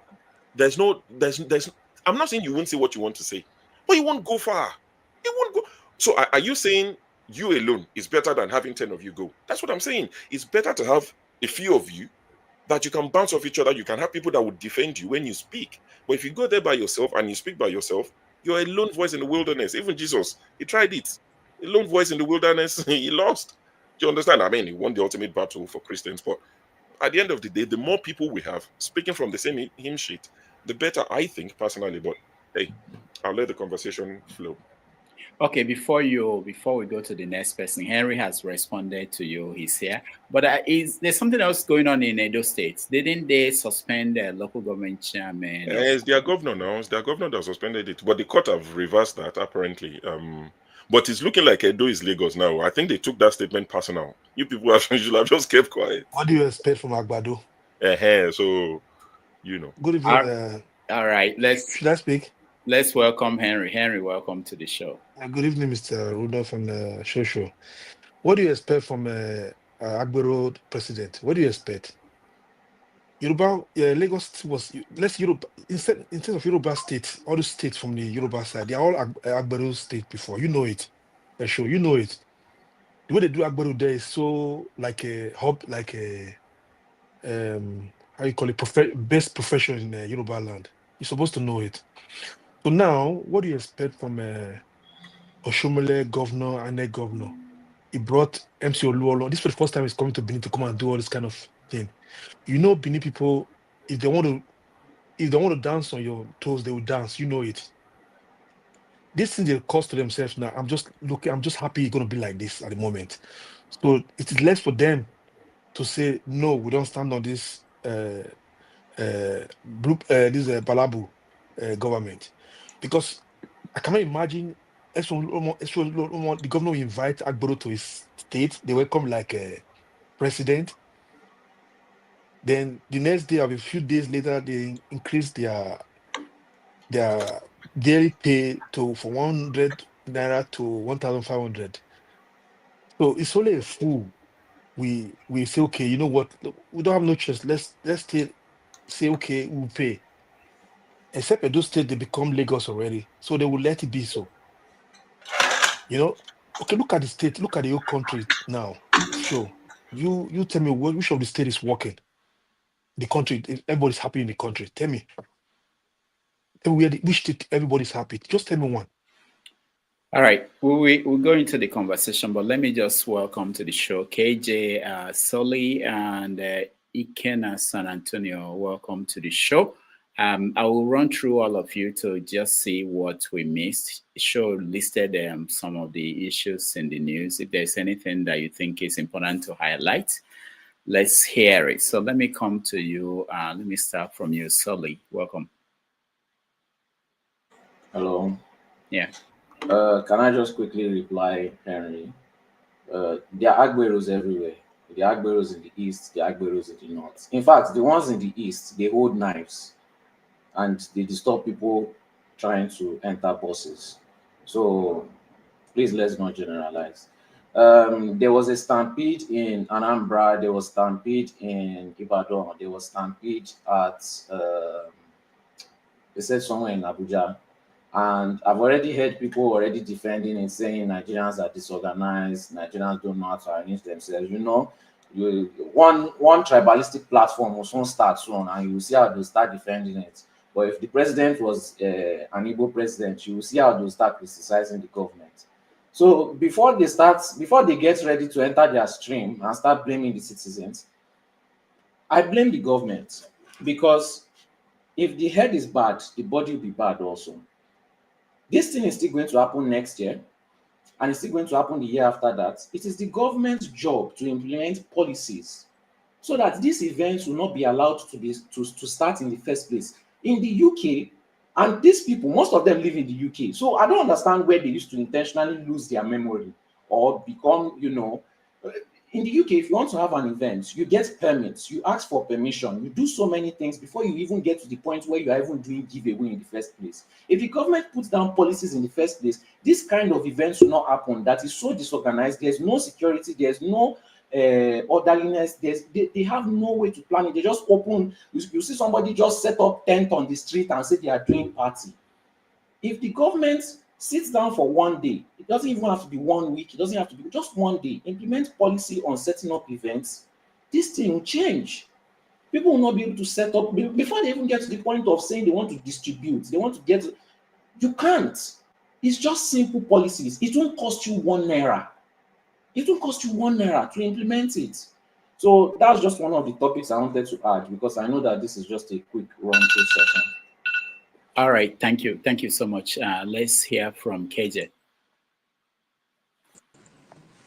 There's I'm not saying you won't say what you want to say, but you won't go far. You won't go. So are you saying you alone is better than having 10 of you go? That's what I'm saying. It's better to have a few of you that you can bounce off each other. You can have people that would defend you when you speak. But if you go there by yourself and you speak by yourself, you're a lone voice in the wilderness. Even Jesus, he tried it. A lone voice in the wilderness, he lost. Do you understand? I mean, he won the ultimate battle for Christians. But at the end of the day, the more people we have speaking from the same hymn sheet, the better, I think, personally. But hey, I'll let the conversation flow. Okay, before we go to the next person, Henry has responded to you. He's here. But there's something else going on in Edo State. Didn't they suspend the local government chairman? It's their governor now. It's their governor that suspended it. But the court have reversed that, apparently. But it's looking like Edo is Lagos now. I think they took that statement personal. You people should have just kept quiet. What do you expect from Agbado? So, Good evening. All right. Should I speak? Let's welcome Henry. Henry, welcome to the show. Good evening, Mr. Rudolph and Shosho. What do you expect from Agbero president? What do you expect? Lagos was Europe instead of Yoruba state, all the states from the Yoruba side, they are all Agbero state before. You know it. Sure, you know it. The way they do Agbero there is so like a hub, like a how you call it, best profession in Yoruba land. You're supposed to know it. So now, what do you expect from Oshomole governor and a governor? He brought MC Oluolo. This was the first time he's coming to Benin to come and do all this kind of thing. Benin people, if they want to dance on your toes, they will dance. You know it. This thing they cost to themselves now. I'm just happy it's gonna be like this at the moment. So it is less for them to say no, we don't stand on this Balabu government. Because I cannot imagine the governor will invite Agboro to his state. They welcome like a president. Then the next day, or a few days later, they increase their daily pay to from 100 naira to 1,500. So it's only a fool. We say, okay, you know what? We don't have no choice. Let's say, okay, we'll pay. Except at those states, they become Lagos already. So they will let it be so. You know, okay, look at the state, look at the whole country now. Sure. You tell me which of the state is working. The country, if everybody's happy in the country. Tell me. Tell me which state everybody's happy. Just tell me one. All right, we'll go into the conversation, but let me just welcome to the show KJ Soli and Ikena San Antonio. Welcome to the show. I will run through all of you to just see what we missed. The show listed some of the issues in the news. If there's anything that you think is important to highlight, let's hear it. So let me come to you. Let me start from you, Soli. Welcome. Hello. Yeah. Can I just quickly reply, Henry? There are Agberos everywhere. The Agberos in the east, the Agberos in the north. In fact, the ones in the east, they hold knives and they disturb people trying to enter buses. So please let's not generalize. There was a stampede in Anambra, there was stampede in Ibadan, there was stampede at they said somewhere in Abuja. And I've already heard people already defending and saying Nigerians are disorganized, Nigerians don't know how to arrange themselves. You know, one tribalistic platform will soon start soon, and you will see how they'll start defending it. But if the president was an Igbo president, you will see how they'll start criticizing the government. So before they get ready to enter their stream and start blaming the citizens, I blame the government, because if the head is bad, the body will be bad also. This thing is still going to happen next year, and it's still going to happen the year after that. It is the government's job to implement policies so that these events will not be allowed to start in the first place. In the UK, and these people, most of them live in the UK, so I don't understand where they used to intentionally lose their memory or become, in the UK, if you want to have an event, you get permits, you ask for permission, you do so many things before you even get to the point where you are even doing giveaway in the first place. If the government puts down policies in the first place, this kind of events will not happen. That is so disorganized. There's no security, there's no orderliness, they have no way to plan it. They just open, you see somebody just set up tent on the street and say they are doing party. If the government sits down for one day, it doesn't even have to be 1 week, it doesn't have to be just one day, implement policy on setting up events, this thing will change. People will not be able to set up before they even get to the point of saying they want to distribute, they want to get, you can't. It's just simple policies. It won't cost you 1 naira. It won't cost you 1 naira to implement it. So that's just one of the topics I wanted to add, because I know that this is just a quick run-through session. All right, thank you. Thank you so much. Let's hear from KJ.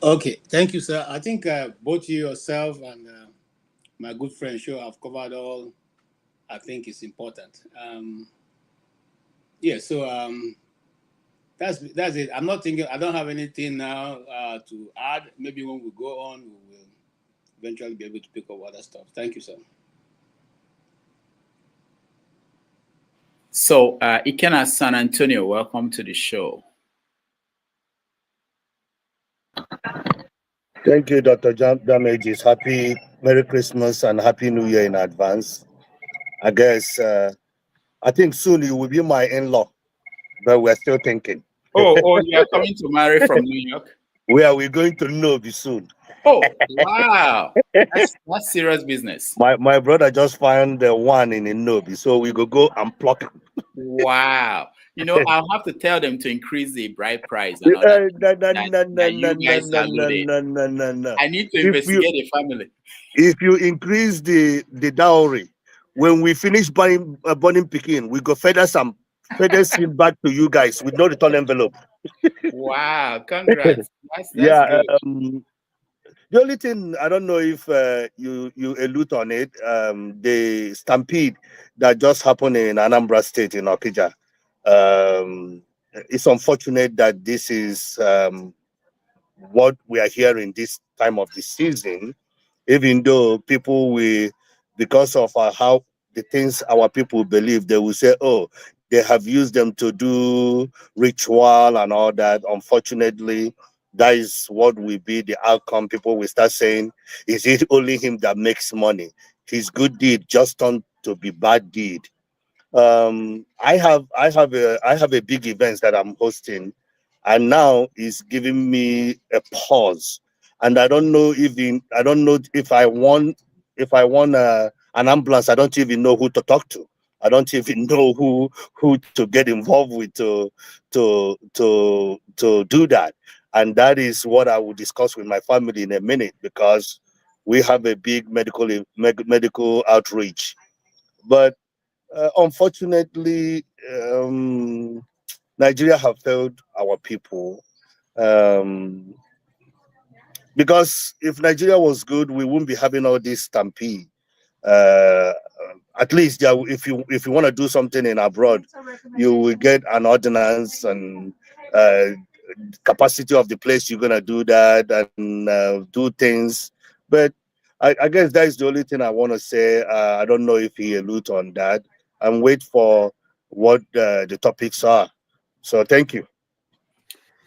Okay, thank you, sir. I think both you yourself and my good friend Sho have covered all I think is important. That's it. I'm not thinking, I don't have anything now to add. Maybe when we go on, we will eventually be able to pick up other stuff. Thank you, sir. So, Ikena San Antonio, welcome to the show. Thank you, Dr. Damages. Happy Merry Christmas and Happy New Year in advance. I guess, I think soon you will be my in-law, but we're still thinking. Oh, you are coming to marry from New York? Where are we going to Nobi soon? Oh, wow. That's serious business. My brother just found the one in Nobi, so we go and pluck. Wow. I'll have to tell them to increase the bride price. And all that. I need to investigate the family. If you increase the dowry, when we finish burning Pekin, we go feather seed back to you guys with no return envelope. Wow, congrats. That's yeah. Good. The only thing, I don't know if you allude on it, the stampede that just happened in Anambra State in Okija. It's unfortunate that this is what we are hearing this time of the season, even though people will, because of how the things our people believe, they will say, oh, They have used them to do ritual and all that. Unfortunately, that is what will be the outcome. People will start saying, is it only him that makes money? His good deed just turned to be bad deed. I have a big event that I'm hosting, and now it's giving me a pause. And I don't know if I want an ambulance. I don't even know who to talk to. I don't even know who to get involved with to do that. And that is what I will discuss with my family in a minute, because we have a big medical outreach. But unfortunately, Nigeria have failed our people. Because if Nigeria was good, we wouldn't be having all this stampede. Uh, at least, yeah, if you want to do something in abroad, you will get an ordinance and uh, capacity of the place you're gonna do that and do things. But I guess that is the only thing I want to say. I don't know if he allude on that, and wait for what the topics are. So thank you.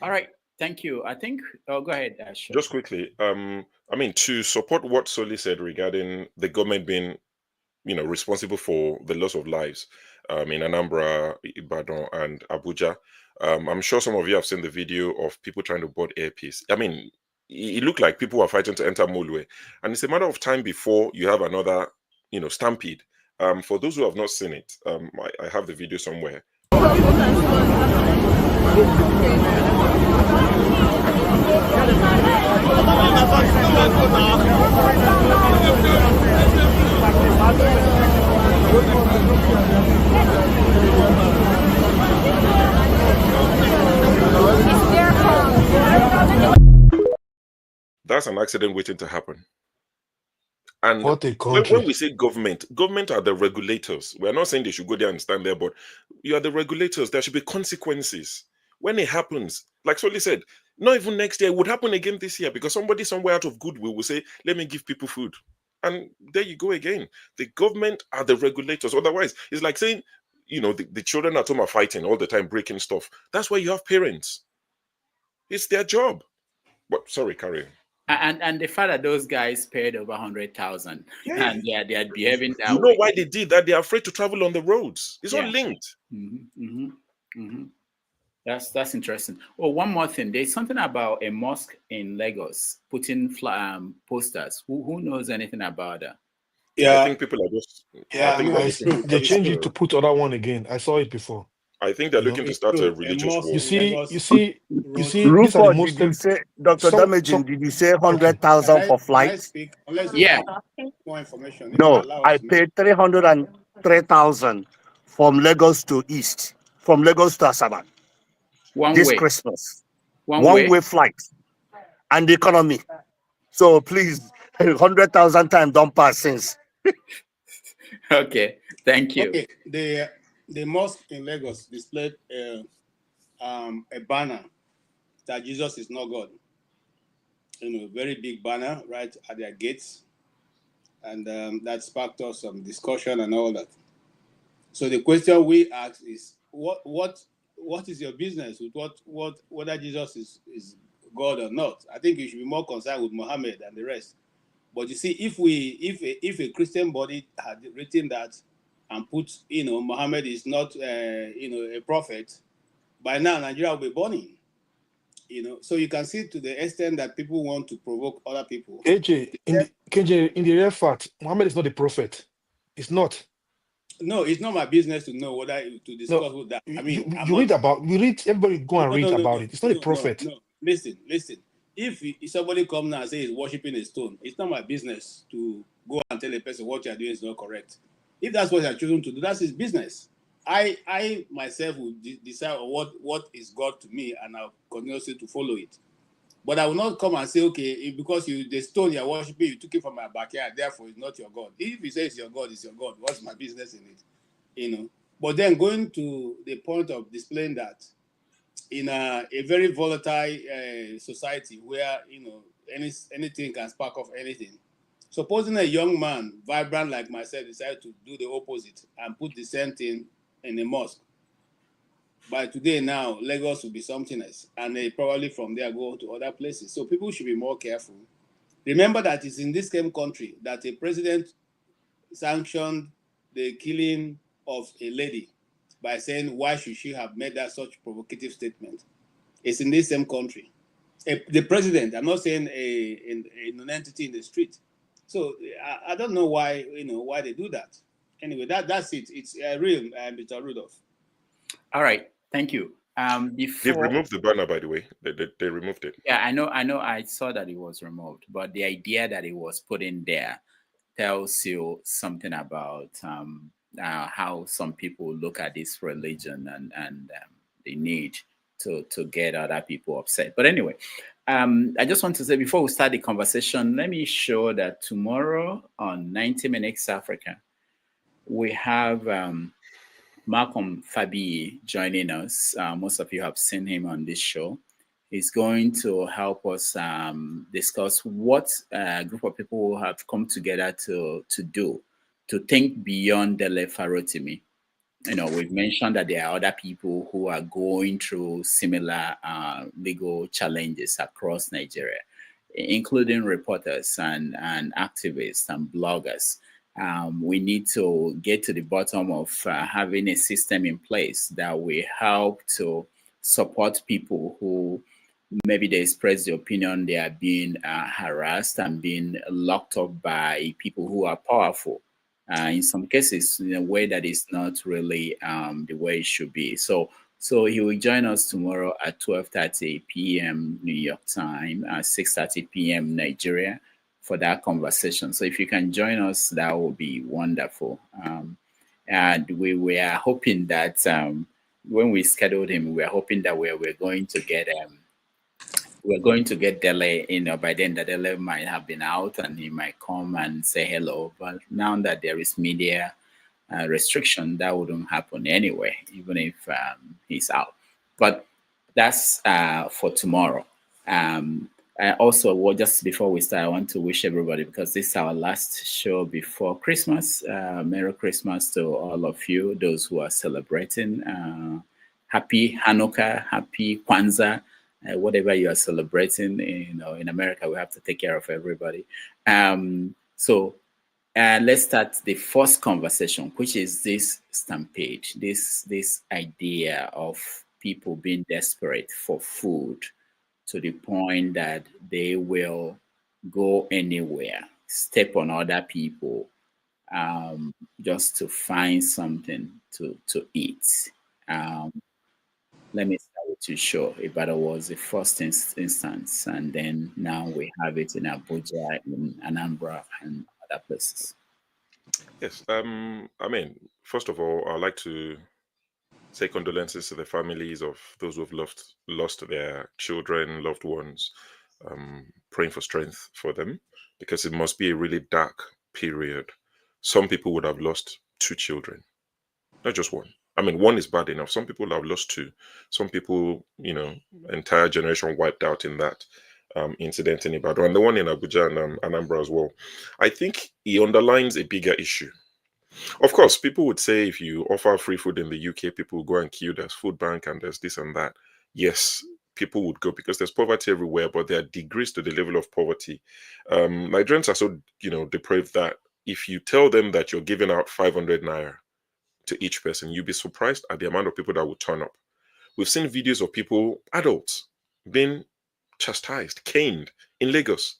All right, thank you. I think. Oh, go ahead, Ash. Just quickly, I mean, to support what Soli said regarding the government being, responsible for the loss of lives in Anambra, Ibadan, and Abuja. I'm sure some of you have seen the video of people trying to board airpiece. I mean, it looked like people were fighting to enter Mulwe, and it's a matter of time before you have another, stampede. For those who have not seen it, I have the video somewhere. That's an accident waiting to happen. And when we say government are the regulators. We're not saying they should go there and stand there, but you are the regulators. There should be consequences. When it happens, like Soli said, not even next year, it would happen again this year, because somebody somewhere out of goodwill will say, let me give people food. And there you go again. The government are the regulators. Otherwise, it's like saying, the children at home are fighting all the time, breaking stuff. That's why you have parents. It's their job. But sorry, carry on. And the fact that those guys paid over 100,000 and they are behaving that way. You know why they did that? They are afraid to travel on the roads. It's all linked. That's interesting. Oh, one more thing. There's something about a mosque in Lagos putting posters. Who knows anything about that? Yeah, I think people are just. They changed it to put other one again. I saw it before. I think they're looking to start a religious war. You see. These are the Muslims. Did you say, Dr. Damaging, did you say 100,000 for flights? Yeah. More information. No, I paid 303,000 from Lagos to East, from Lagos to Asaba. This Christmas. One way flight. And the economy. So please, 100,000 times don't pass since. Okay, thank you. Okay, the mosque in Lagos displayed a banner that Jesus is not God. Very big banner right at their gates, and that sparked us some discussion and all that. So the question we asked is, what is your business with whether Jesus is God or not? I think you should be more concerned with Muhammad and the rest. But you see, if a Christian body had written that and put, Muhammad is not, a prophet, by now Nigeria will be burning. So you can see to the extent that people want to provoke other people. KJ, in the real fact, Muhammad is not a prophet. It's not. No, it's not my business to know whether to discuss with that. I mean, everybody go and read about it. It's not a prophet. No. Listen. If somebody come now and say he's worshiping a stone, it's not my business to go and tell a person what you are doing is not correct. If that's what you are choosing to do, that's his business. I myself will decide what is God to me, and I'll continuously to follow it. But I will not come and say, okay, because the stone you are worshiping, you took it from my backyard, therefore it's not your God. If you say it's your God, it's your God. What's my business in it? But then going to the point of displaying that in a very volatile society where anything can spark off anything. Supposing a young man, vibrant like myself, decided to do the opposite and put the same thing in a mosque, by today now, Lagos will be something else, and they probably from there go to other places. So people should be more careful. Remember that it's in this same country that a president sanctioned the killing of a lady by saying, why should she have made that such provocative statement? It's in this same country. The president, I'm not saying a non-entity in the street. So I don't know why, why they do that. Anyway, that's it. It's real, Mr. Rudolph. All right, thank you. They've Before removed the banner, by the way. They removed it. Yeah, I know. I saw that it was removed, but the idea that it was put in there tells you something about how some people look at this religion and the need to get other people upset. But anyway, I just want to say before we start the conversation, let me show that tomorrow on 90 Minutes Africa, we have Malcolm Fabi joining us. Most of you have seen him on this show. He's going to help us discuss what a group of people have come together to do, to think beyond Dele Farotimi. We've mentioned that there are other people who are going through similar legal challenges across Nigeria, including reporters and activists and bloggers. We need to get to the bottom of having a system in place that will help to support people who maybe they express the opinion they are being harassed and being locked up by people who are powerful. In some cases, in a way that is not really the way it should be. So he will join us tomorrow at 12:30 p.m. New York time, 6:30 p.m. Nigeria, for that conversation. So if you can join us, that would be wonderful. And we were hoping that when we scheduled him, we were hoping that we're going to get Dele, by then that Dele might have been out and he might come and say hello. But now that there is media restriction, that wouldn't happen anyway, even if he's out. But that's for tomorrow. Also, just before we start, I want to wish everybody, because this is our last show before Christmas, Merry Christmas to all of you, those who are celebrating. Happy Hanukkah, Happy Kwanzaa. Whatever you are celebrating, in America, we have to take care of everybody. So let's start the first conversation, which is this stampede, this idea of people being desperate for food to the point that they will go anywhere, step on other people, just to find something to eat. Let me start with you, sure. Ibadan was the first instance, and then now we have it in Abuja, in Anambra, and other places. Yes. First of all, I'd like to say condolences to the families of those who have lost their children, loved ones. Praying for strength for them, because it must be a really dark period. Some people would have lost 2 children, not just one. One is bad enough. Some people have lost 2. Some people, entire generation wiped out in that incident in Ibadan, and the one in Abuja and Anambra as well. I think it underlines a bigger issue. Of course, people would say if you offer free food in the UK, people will go and queue. There's food bank and there's this and that. Yes, people would go because there's poverty everywhere, but there are degrees to the level of poverty. Nigerians are so, depraved that if you tell them that you're giving out 500 naira to each person, you'll be surprised at the amount of people that will turn up. We've seen videos of people, adults, being chastised, caned in Lagos.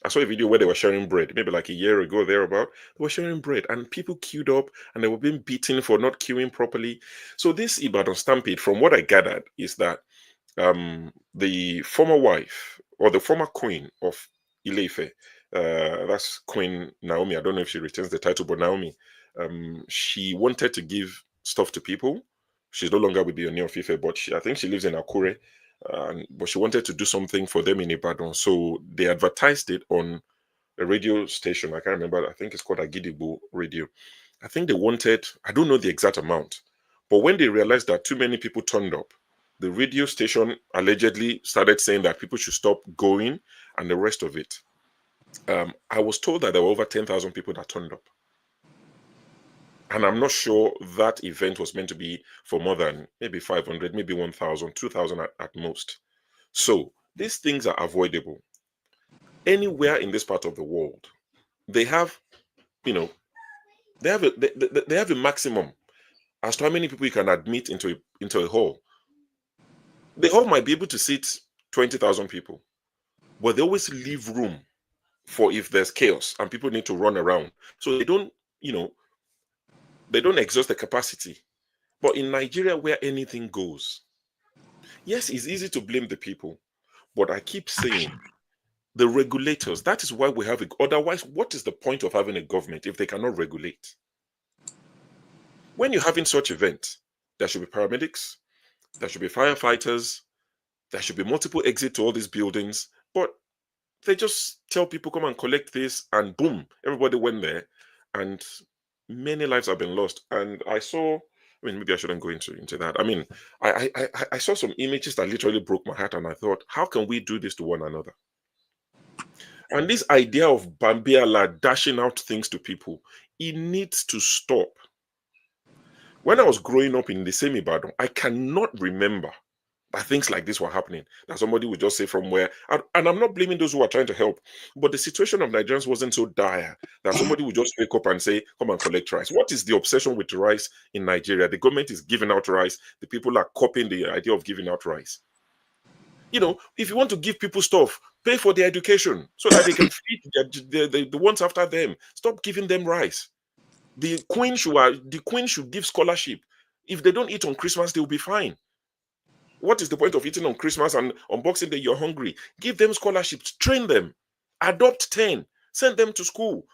I saw a video where they were sharing bread, maybe like a year ago, thereabout. They were sharing bread and people queued up and they were being beaten for not queuing properly. So this Ibadan stampede, from what I gathered, is that the former wife or the former queen of Ile-Ife, that's Queen Naomi. I don't know if she retains the title, but Naomi, she wanted to give stuff to people. She's no longer with the Oni of Ife, but I think she lives in Akure. But she wanted to do something for them in Ibadan. So they advertised it on a radio station. I can't remember. I think it's called Agidigbo Radio. I think they wanted, I don't know the exact amount. But when they realized that too many people turned up, the radio station allegedly started saying that people should stop going and the rest of it. I was told that there were over 10,000 people that turned up. And I'm not sure that event was meant to be for more than maybe 500, maybe 1,000, 2,000 at most. So these things are avoidable. Anywhere in this part of the world, they have, you know, they have a maximum as to how many people you can admit into a hall. The hall might be able to seat 20,000 people, but they always leave room for if there's chaos and people need to run around. So they don't, they don't exhaust the capacity. But in Nigeria, where anything goes, yes, it's easy to blame the people, but I keep saying the regulators, that is why we have it. Otherwise, what is the point of having a government if they cannot regulate? When you're having such events, there should be paramedics, there should be firefighters, there should be multiple exits to all these buildings, but they just tell people come and collect this, and boom, everybody went there, and many lives have been lost. And I saw, I mean, maybe I shouldn't go into that. I mean, I saw some images that literally broke my heart, and I thought, how can we do this to one another? And this idea of Bambiala dashing out things to people, it needs to stop. When I was growing up in the same Ibadan, I cannot remember that things like this were happening. That somebody would just say from where, and I'm not blaming those who are trying to help, but the situation of Nigerians wasn't so dire that somebody would just wake up and say, come and collect rice. What is the obsession with rice in Nigeria? The government is giving out rice. The people are copying the idea of giving out rice. If you want to give people stuff, pay for their education so that they can feed the ones after them. Stop giving them rice. The queen should give scholarship. If they don't eat on Christmas, they will be fine. What is the point of eating on Christmas and on Boxing Day you're hungry? Give them scholarships, train them, adopt 10, send them to school.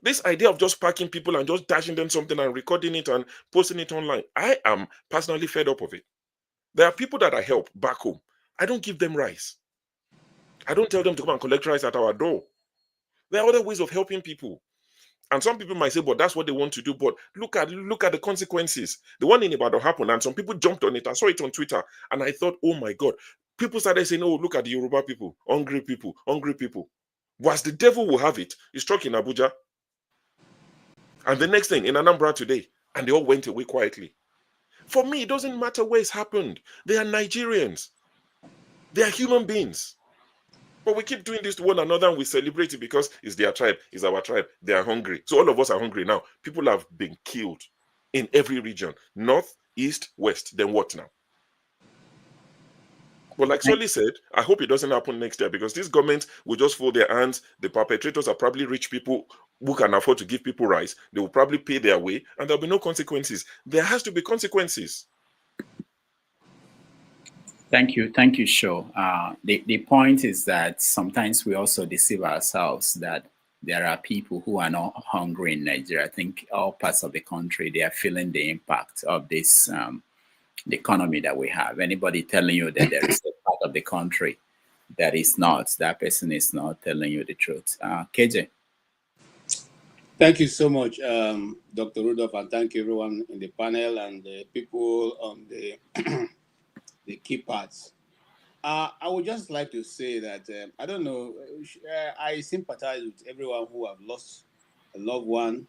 This idea of just packing people and just dashing them something and recording it and posting it online, I am personally fed up of it. There are people that I help back home. I don't give them rice. I don't tell them to come and collect rice at our door. There are other ways of helping people. And some people might say, but that's what they want to do. But look at the consequences. The one in Ibadan happened, and some people jumped on it. I saw it on Twitter, and I thought, oh my God. People started saying, oh, look at the Yoruba people, hungry people, hungry people. Was the devil will have it, he struck in Abuja. And the next thing, in Anambra today, and they all went away quietly. For me, it doesn't matter where it's happened. They are Nigerians. They are human beings. But we keep doing this to one another and we celebrate it because it's their tribe, it's our tribe. They are hungry. So all of us are hungry now. People have been killed in every region, north, east, west. Then what now? But like Solly said, I hope it doesn't happen next year because this government will just fold their hands. The perpetrators are probably rich people who can afford to give people rice. They will probably pay their way and there'll be no consequences. There has to be consequences. Thank you, Sho. The point is that sometimes we also deceive ourselves that there are people who are not hungry in Nigeria. I think all parts of the country, they are feeling the impact of this the economy that we have. Anybody telling you that there is a part of the country that is not, that person is not telling you the truth. KJ. Thank you so much, Dr. Rudolph, and thank you everyone in the panel and the people on the the key parts. I would just like to say that I don't know. I sympathize with everyone who have lost a loved one.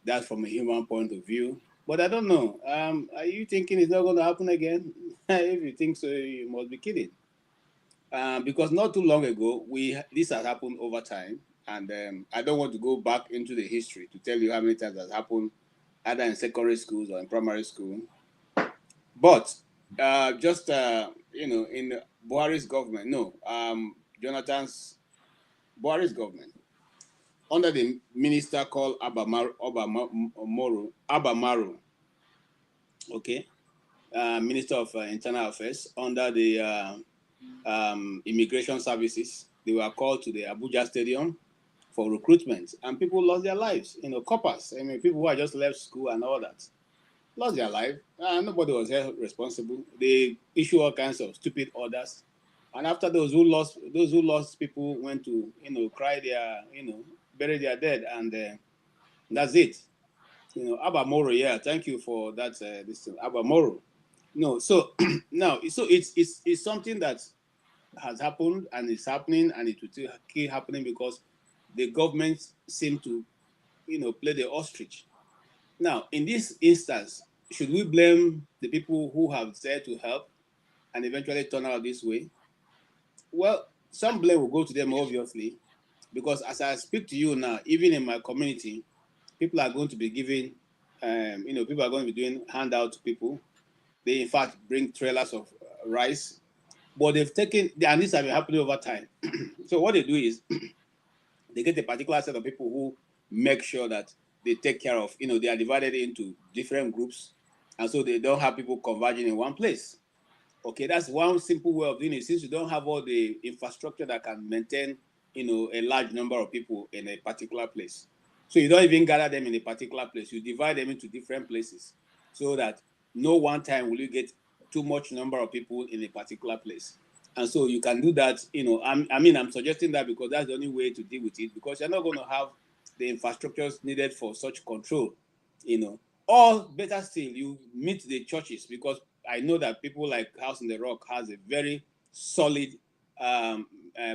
That's from a human point of view. But I don't know. Are you thinking it's not going to happen again? If you think so, you must be kidding. Because not too long ago, this has happened over time, and I don't want to go back into the history to tell you how many times that's happened, either in secondary schools or in primary school. But in Buhari's government, Buhari's government, under the minister called Abamaru, okay, Minister of Internal Affairs, under the Immigration Services, they were called to the Abuja Stadium for recruitment, and people lost their lives. Coppers, people who had just left school and all that, lost their life. Nobody was held responsible. They issue all kinds of stupid orders, and after those who lost people went to cry their bury their dead, and that's it. Abamoro, yeah, thank you for that. This thing, Abamoro. No, so now, so it's something that has happened and is happening, and it will keep happening because the government seem to play the ostrich. Now, in this instance, should we blame the people who have said to help and eventually turn out this way? Well, some blame will go to them, obviously, because as I speak to you now, even in my community, people are going to be giving, people are going to be doing handout to people. They, in fact, bring trailers of rice, but they've taken, and this has been happening over time. So what they do is they get a particular set of people who make sure that they take care of, they are divided into different groups, and so they don't have people converging in one place. Okay, that's one simple way of doing it. Since you don't have all the infrastructure that can maintain, a large number of people in a particular place, so you don't even gather them in a particular place. You divide them into different places, so that no one time will you get too much number of people in a particular place. And so you can do that. I'm suggesting that because that's the only way to deal with it. Because you're not going to have the infrastructures needed for such control. Or better still, you meet the churches, because I know that people like House in the Rock has a very solid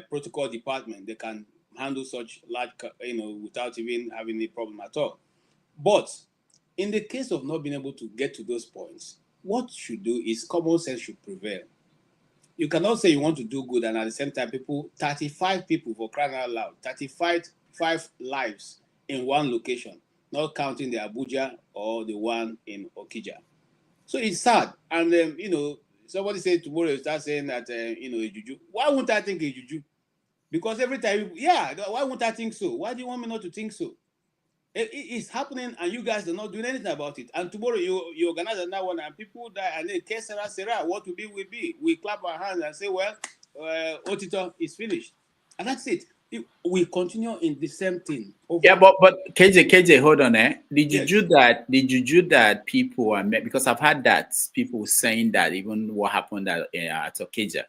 protocol department. They can handle such large, without even having any problem at all. But in the case of not being able to get to those points, what you should do is common sense should prevail. You cannot say you want to do good and at the same time 35 people, for crying out loud, 35 lives in one location, not counting the Abuja or the one in Okija. So it's sad. And somebody said tomorrow you start saying that a juju. Why won't I think a juju? Because every time, why won't I think so? Why do you want me not to think so? It's happening, and you guys are not doing anything about it. And tomorrow you organize another one, and people die, and then Sarah, what will be will be. We clap our hands and say, well, Otito is finished, and that's it. We continue in the same thing. Yeah, but KJ, hold on, The juju that people are because I've had that people saying that even what happened at Okija.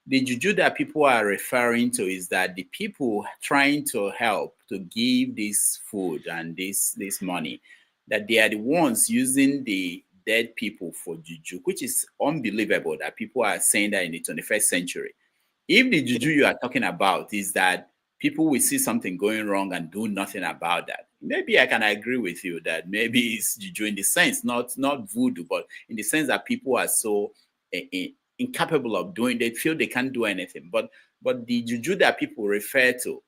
The juju that people are referring to is that the people trying to help to give this food and this money, that they are the ones using the dead people for juju, which is unbelievable that people are saying that in the 21st century. If the juju you are talking about is that people will see something going wrong and do nothing about that, maybe I can agree with you that maybe it's juju in the sense, not voodoo, but in the sense that people are so incapable of doing, they feel they can't do anything. But the juju that people refer to,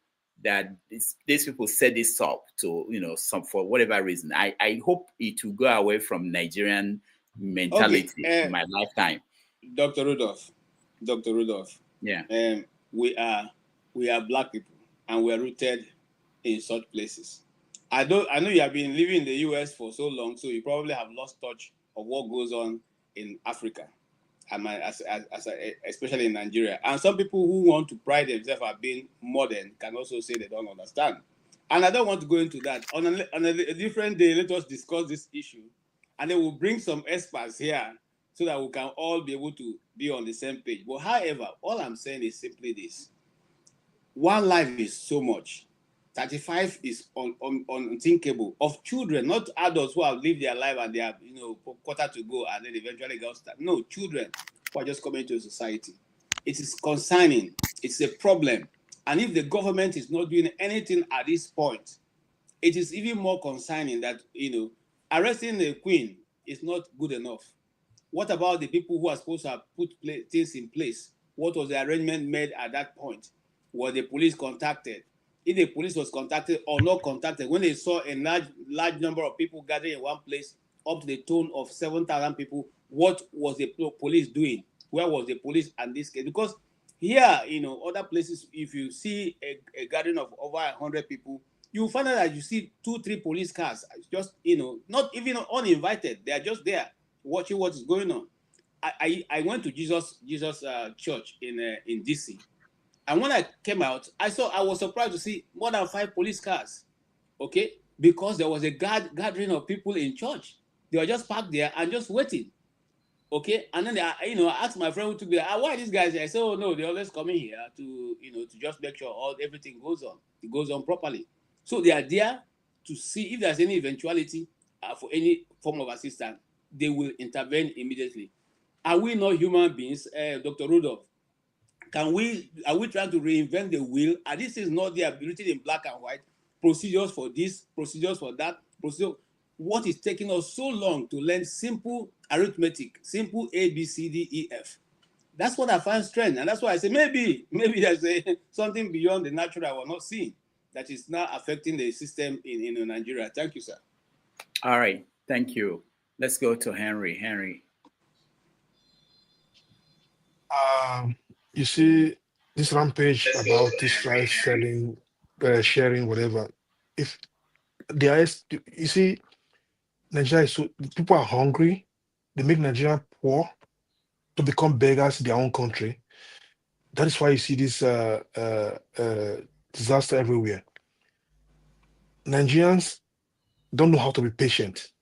that these people set this up to, some for whatever reason, I hope it will go away from Nigerian mentality in my lifetime. Dr. Rudolph. Yeah. We are black people, and we are rooted in such places. I know you have been living in the US for so long, so you probably have lost touch of what goes on in Africa, especially in Nigeria. And some people who want to pride themselves as being modern can also say they don't understand. And I don't want to go into that. On a different day, let us discuss this issue, and then we'll bring some experts here so that we can all be able to be on the same page. But however, all I'm saying is simply this. One life is so much. 35 is unthinkable. Of children, not adults who have lived their life and they have, quarter to go and then eventually got started. No, children who are just coming to society. It is concerning. It's a problem. And if the government is not doing anything at this point, it is even more concerning that, arresting the queen is not good enough. What about the people who are supposed to have put things in place? What was the arrangement made at that point? Were the police contacted? If the police was contacted or not contacted, when they saw a large number of people gathering in one place, up to the tune of 7,000 people, what was the police doing? Where was the police in this case? Because here, other places, if you see a gathering of over 100 people, you find out that you see 2-3 police cars, just, not even uninvited. They are just there watching what is going on. I went to Jesus Church in DC. And when I came out, I was surprised to see more than 5 police cars, okay? Because there was a gathering of people in church. They were just parked there and just waiting, okay? And then I asked my friend who took me, why are these guys here? I said, oh no, they always coming here to just make sure everything goes on. It goes on properly. So they are there to see if there's any eventuality for any form of assistance. They will intervene immediately. Are we not human beings, Dr. Rudolph? Are we trying to reinvent the wheel? And this is not there written in black and white. Procedures for this, procedures for that, procedure. what is taking us so long to learn simple arithmetic, simple A, B, C, D, E, F. That's what I find strange. And that's why I say maybe there's something beyond the natural we're not seeing that is now affecting the system in Nigeria. Thank you, sir. All right. Thank you. Let's go to Henry. Henry. You see this rampage about this rice selling, sharing, whatever. If there is, you see, Nigeria is so people are hungry. They make Nigeria poor to become beggars in their own country. That is why you see this disaster everywhere. Nigerians don't know how to be patient.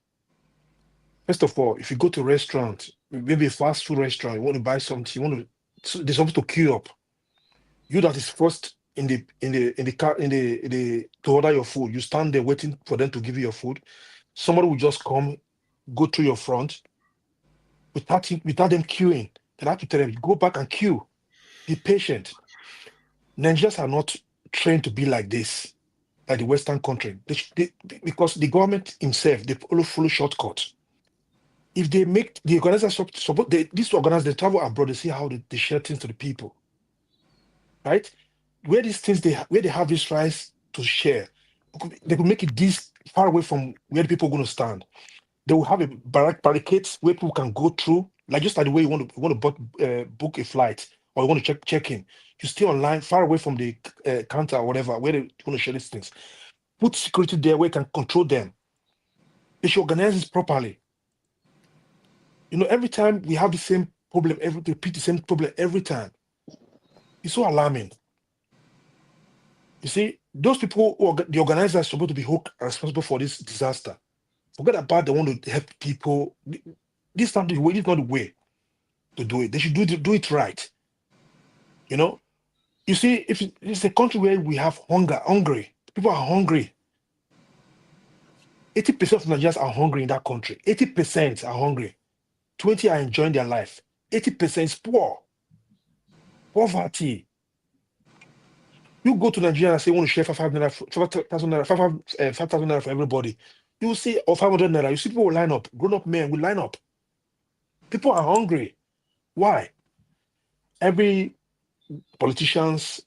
First of all, if you go to a restaurant, maybe a fast food restaurant, you want to buy something, they're supposed to queue up. You that is first in the car to order your food. You stand there waiting for them to give you your food. Somebody will just come, go through your front without them queuing. Then I have to tell them, go back and queue. Be patient. Nigerians are not trained to be like this, like the Western country. Because the government himself, they follow shortcuts. If they make the organizers support, these organizers, they travel abroad, they see how they share things to the people. Right? Where these things where they have this rice to share, they could make it this far away from where the people are going to stand. They will have a barricades where people can go through, like just like the way you want to book a flight or you want to check in. You stay online, far away from the counter or whatever, where they want to share these things. Put security there where you can control them. They should organize this properly. You know, every time we have the same problem, repeat the same problem every time. It's so alarming. You see, those people the organizers are supposed to be responsible for this disaster. Forget about they want to help people. This is not the way to do it. They should do it right. You know, you see, if it's a country where we have hungry, people are hungry. 80% of Nigerians are hungry in that country. 80% are hungry. 20% are enjoying their life. 80% is poor. Poverty. You go to Nigeria and say you want to share 5,000 naira for everybody. You will see, or 500 naira. You see people will line up. Grown-up men will line up. People are hungry. Why? Every politicians,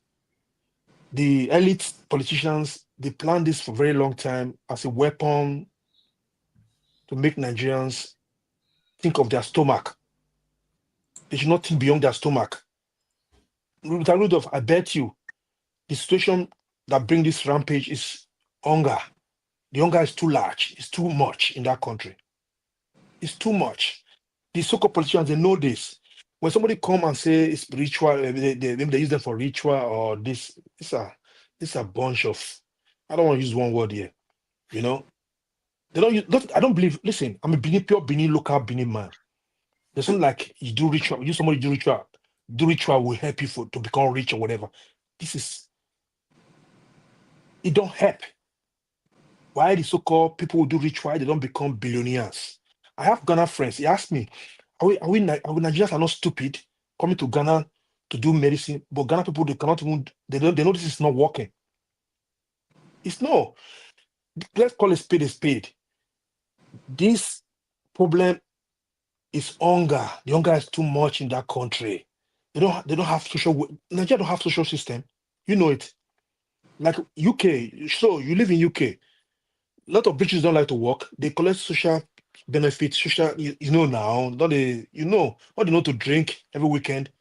the elite politicians, they plan this for a very long time as a weapon to make Nigerians think of their stomach. They should not think beyond their stomach. Rudolph, I bet you, the situation that brings this rampage is hunger. The hunger is too large. It's too much in that country. It's too much. The so-called politicians, they know this. When somebody come and say it's ritual, maybe they use them for ritual or this. It's a bunch of. I don't want to use one word here. You know, they don't use. I don't believe. Listen, I'm a pure Benin local Benin man. There's something like you do ritual. Somebody do ritual. Do ritual will help you to become rich or whatever. It don't help. Why the so-called people who do ritual, they don't become billionaires? I have Ghana friends. He asked me, are we Nigerians are not stupid coming to Ghana to do medicine, but Ghana people, they cannot even, they know this is not working. It's no. Let's call a spade a spade. This problem is hunger. The hunger is too much in that country. They don't have Nigeria don't have social system. You know it. Like UK, so you live in UK. A lot of British don't like to work. They collect social benefits, you know now. Not they know to drink every weekend.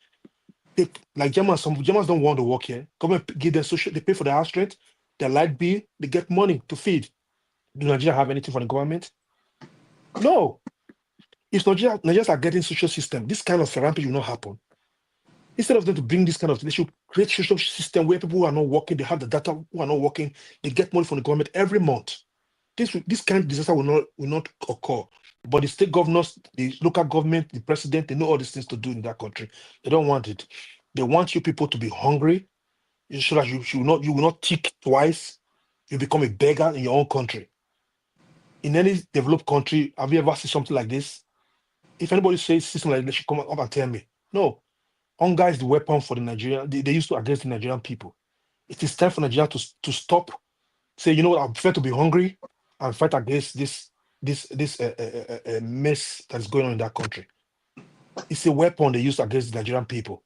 Like Germans, some Germans don't want to work here. Government give them social, they pay for their house rent, their light bill, they get money to feed. Do Nigeria have anything from the government? No. If Nigerians are getting social system, this kind of rampage will not happen. Instead of them to bring this kind of, they should create social system where people who are not working, they have the data who are not working, they get money from the government every month. This kind of disaster will not occur. But the state governors, the local government, the president, they know all these things to do in that country. They don't want it. They want you people to be hungry, so that you will not think twice. You become a beggar in your own country. In any developed country, have you ever seen something like this? If anybody says something like this, they should come up and tell me. No. Hunger is the weapon for the Nigerian. They used to against the Nigerian people. It is time for Nigeria to stop. Say, you know what, I prefer to be hungry and fight against this this mess that's going on in that country. It's a weapon they use against the Nigerian people.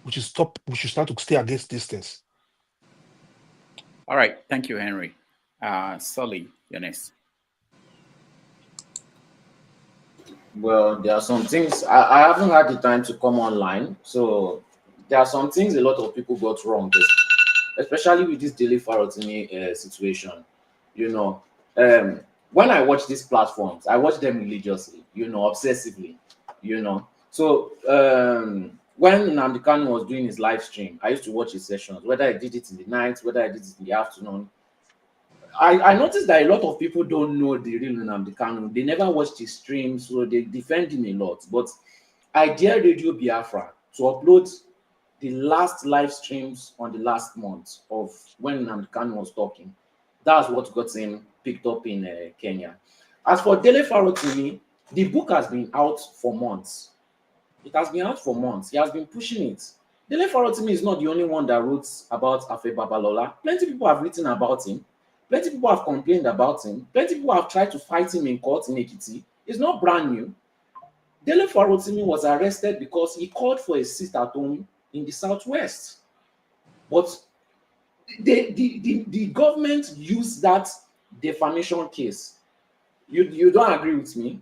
We should stop. We should start to stay against these things. All right, thank you, Henry. Sully, you're next. Well, there are some things I haven't had the time to come online, so there are some things a lot of people got wrong, especially with this Dele Farotimi situation. You know, when I watch these platforms, I watch them religiously, obsessively, So when Nnamdi Kanu was doing his live stream, I used to watch his sessions, whether I did it in the night, whether I did it in the afternoon. I noticed that a lot of people don't know the real Nnamdi Kanu. They never watched his streams, so they defend him a lot. But I dare Radio Biafra to upload the last live streams on the last month of when Nnamdi Kanu was talking. That's what got him picked up in Kenya. As for Dele Farotimi, the book has been out for months. It has been out for months. He has been pushing it. Dele Farotimi is not the only one that wrote about Afe Babalola. Plenty of people have written about him. Plenty of people have complained about him. Plenty of people have tried to fight him in court in Ekiti. It's not brand new. Dele Farotimi was arrested because he called for a sit at home in the southwest. But the government used that defamation case. You don't agree with me?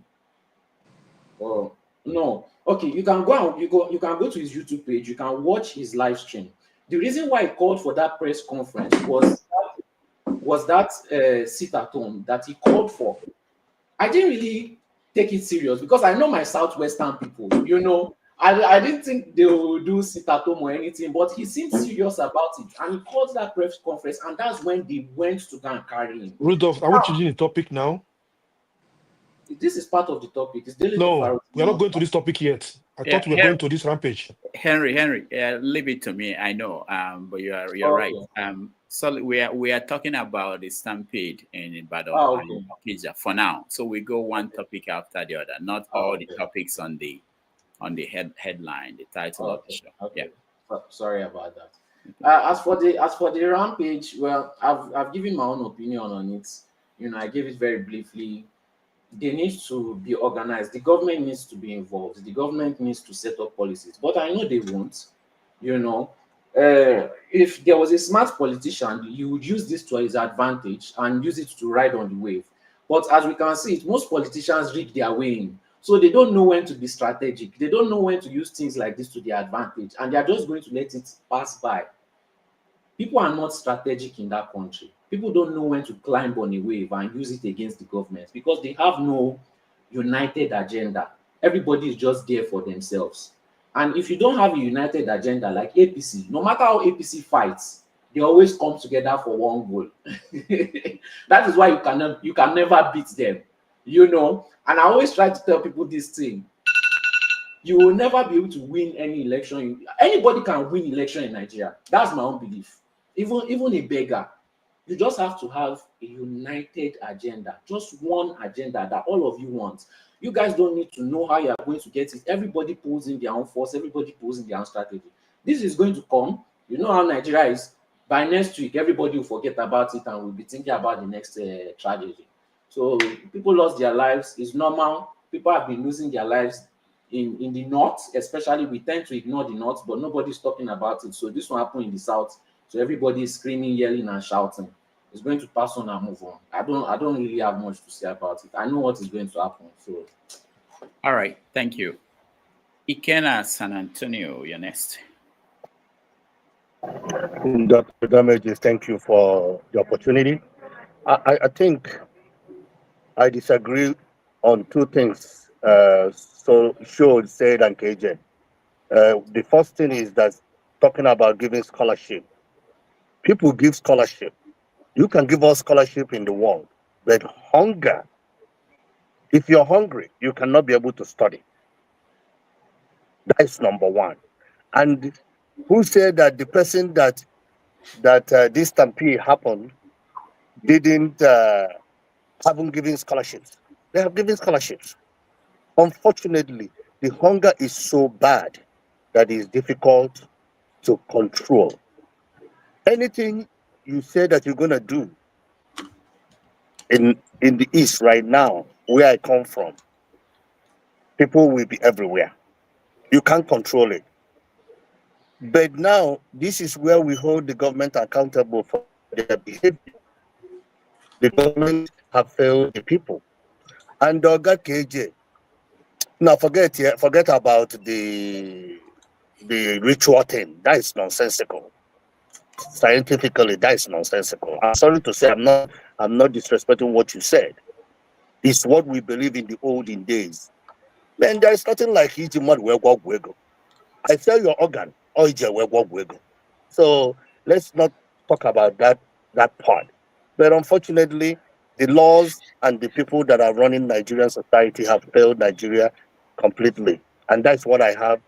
Oh no. Okay, you can go to his YouTube page, you can watch his live stream. The reason why he called for that press conference was that sit at home that he called for. I didn't really take it serious because I know my southwestern people, I didn't think they would do sit at home or anything, but he seemed serious about it and he called that press conference, and that's when they went to go and carry him. Rudolph, are we changing the topic now? This is part of the topic. No, we are not going to this topic yet. I thought we were going to this rampage. Henry, leave it to me. I know, but you're right. So we are talking about the stampede in Ibadan and Okija for now. So we go one topic after the other, not all the topics on the headline, the title of the show. Okay. Yeah. Sorry about that. As for the rampage, well, I've given my own opinion on it. I gave it very briefly. They need to be organized. The government needs to be involved. The government needs to set up policies. But I know they won't. If there was a smart politician, you would use this to his advantage and use it to ride on the wave. But as we can see, most politicians rig their way in. So they don't know when to be strategic. They don't know when to use things like this to their advantage. And they are just going to let it pass by. People are not strategic in that country. People don't know when to climb on a wave and use it against the government because they have no united agenda. Everybody is just there for themselves. And if you don't have a united agenda like APC, no matter how APC fights, they always come together for one goal. That is why you can never beat them. And I always try to tell people this thing. You will never be able to win any election. Anybody can win election in Nigeria. That's my own belief. Even a beggar. You just have to have a united agenda, just one agenda that all of you want. You guys don't need to know how you are going to get it. Everybody pulls in their own force, everybody pulls in their own strategy. This is going to come. You know how Nigeria is. By next week, everybody will forget about it and will be thinking about the next tragedy. So people lost their lives. It's normal. People have been losing their lives in the north, especially. We tend to ignore the north, but nobody's talking about it. So this will happen in the south. So everybody is screaming, yelling, and shouting. It's going to pass on and move on. I don't really have much to say about it. I know what is going to happen. So, all right, thank you. Ikena San Antonio, you're next. Dr. Damages, thank you for the opportunity. I think I disagree on two things. So Shaw said and KJ. The first thing is that talking about giving scholarship. People give scholarship. You can give us scholarship in the world, but hunger, if you're hungry, you cannot be able to study. That's number one. And who said that the person that this stampede happened didn't haven't given scholarships? They have given scholarships. Unfortunately, the hunger is so bad that it's difficult to control. Anything you say that you're gonna do in the East right now, where I come from, people will be everywhere. You can't control it. But now, this is where we hold the government accountable for their behavior. The government have failed the people. And Oga KJ, now forget about the ritual thing. That is nonsensical. Scientifically, that is nonsensical. I'm sorry to say, I'm not disrespecting what you said. It's what we believe in the olden days. Man, there is nothing like I sell your organ, so let's not talk about that part. But unfortunately, the laws and the people that are running Nigerian society have failed Nigeria completely. And that's what I have.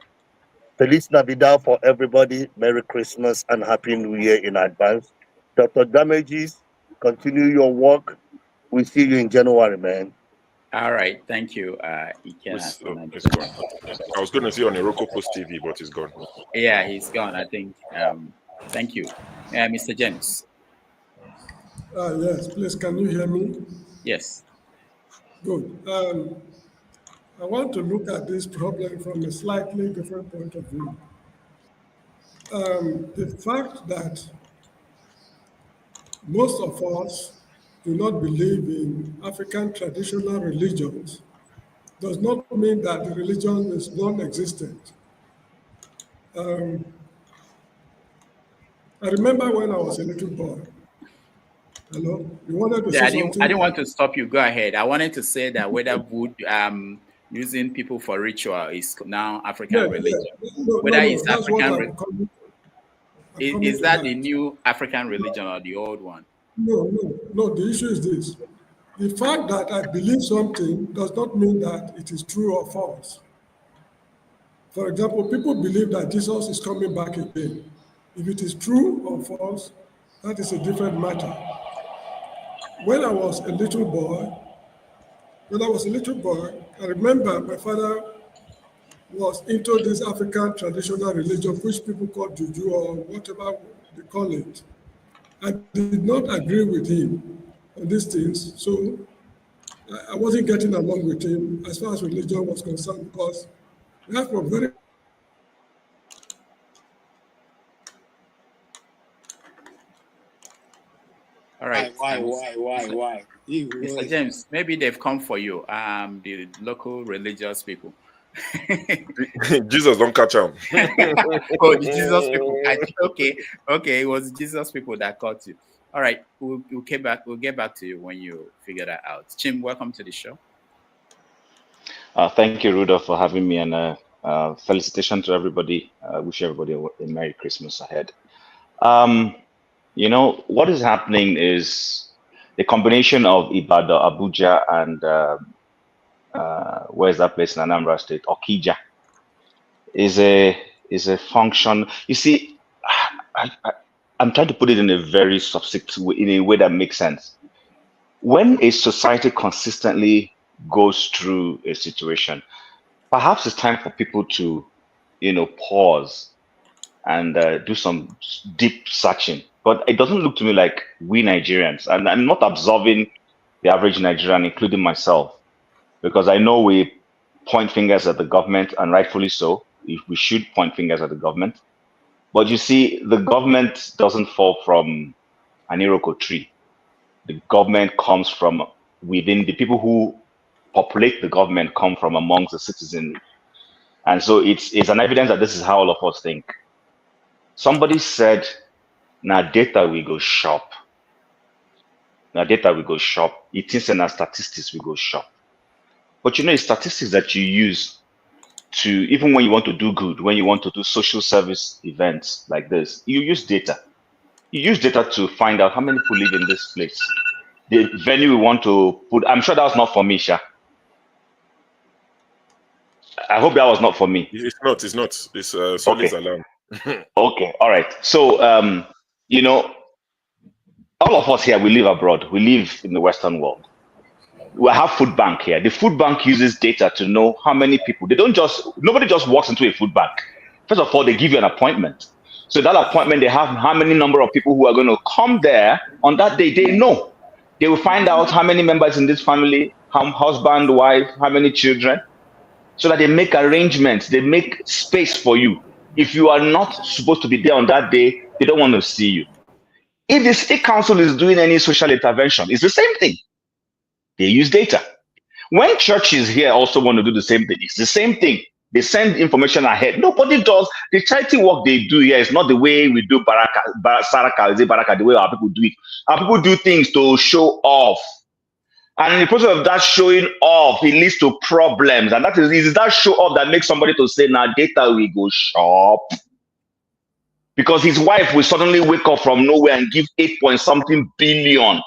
Feliz Navidad for everybody. Merry Christmas and Happy New Year in advance. Dr. Damages, continue your work. We'll see you in January, man. All right, thank you. It's gone. I was going to see on Iroko Post TV, but it's gone. Yeah, he's gone, I think. Thank you. Mr. James. Yes, please, can you hear me? Yes. Good. I want to look at this problem from a slightly different point of view. The fact that most of us do not believe in African traditional religions does not mean that the religion is non-existent. I remember when I was a little boy. Hello? You wanted to say something? I didn't want to stop you. Go ahead. I wanted to say that whether using people for ritual is now African religion. Whether it's African, is that the new African religion or the old one? No. The issue is this. The fact that I believe something does not mean that it is true or false. For example, people believe that Jesus is coming back again. If it is true or false, that is a different matter. When I was a little boy, I remember my father was into this African traditional religion, which people call Juju or whatever they call it. I did not agree with him on these things, so I wasn't getting along with him as far as religion was concerned, because we have a very All right. Why? Mr. James, maybe they've come for you, the local religious people. Jesus don't catch him. Oh, the Jesus people catch you. Okay, it was Jesus people that caught you. All right, we'll get back to you when you figure that out. Chim, welcome to the show. Thank you, Rudolph, for having me, and felicitation to everybody. Wish everybody a Merry Christmas ahead. What is happening is the combination of Ibadan, Abuja, and where's that place in Anambra State, Okija, is a function. You see, I'm trying to put it in a very succinct way, in a way that makes sense. When a society consistently goes through a situation, perhaps it's time for people to, pause and do some deep searching. But it doesn't look to me like we Nigerians, and I'm not absolving the average Nigerian, including myself, because I know we point fingers at the government, and rightfully so. If we should point fingers at the government. But you see, the government doesn't fall from an Iroko tree. The government comes from within. The people who populate the government come from amongst the citizenry. And so it's an evidence that this is how all of us think. Somebody said, now data we go shop. Now data we go shop. It is in our statistics we go shop. But it's statistics that you use to, even when you want to do good, when you want to do social service events like this, you use data. You use data to find out how many people live in this place. The venue we want to put, I'm sure that was not for me, Sha. I hope that was not for me. It's not. It's Solly's alarm. Okay, all right. So, all of us here, we live abroad. We live in the Western world. We have food bank here. The food bank uses data to know how many people. Nobody just walks into a food bank. First of all, they give you an appointment. So that appointment, they have how many number of people who are going to come there on that day. They know. They will find out how many members in this family husband, wife, how many children, so that they make arrangements, they make space for you. If you are not supposed to be there on that day, they don't want to see you. If the state council is doing any social intervention, it's the same thing. They use data. When churches here also want to do the same thing, it's the same thing. They send information ahead. Nobody does. The charity work they do here is not the way we do Saraka, the way our people do it. Our people do things to show off. And in the process of that showing off, it leads to problems. And that is that show off that makes somebody to say, now data we go shop. Because his wife will suddenly wake up from nowhere and give 8-point-something billion.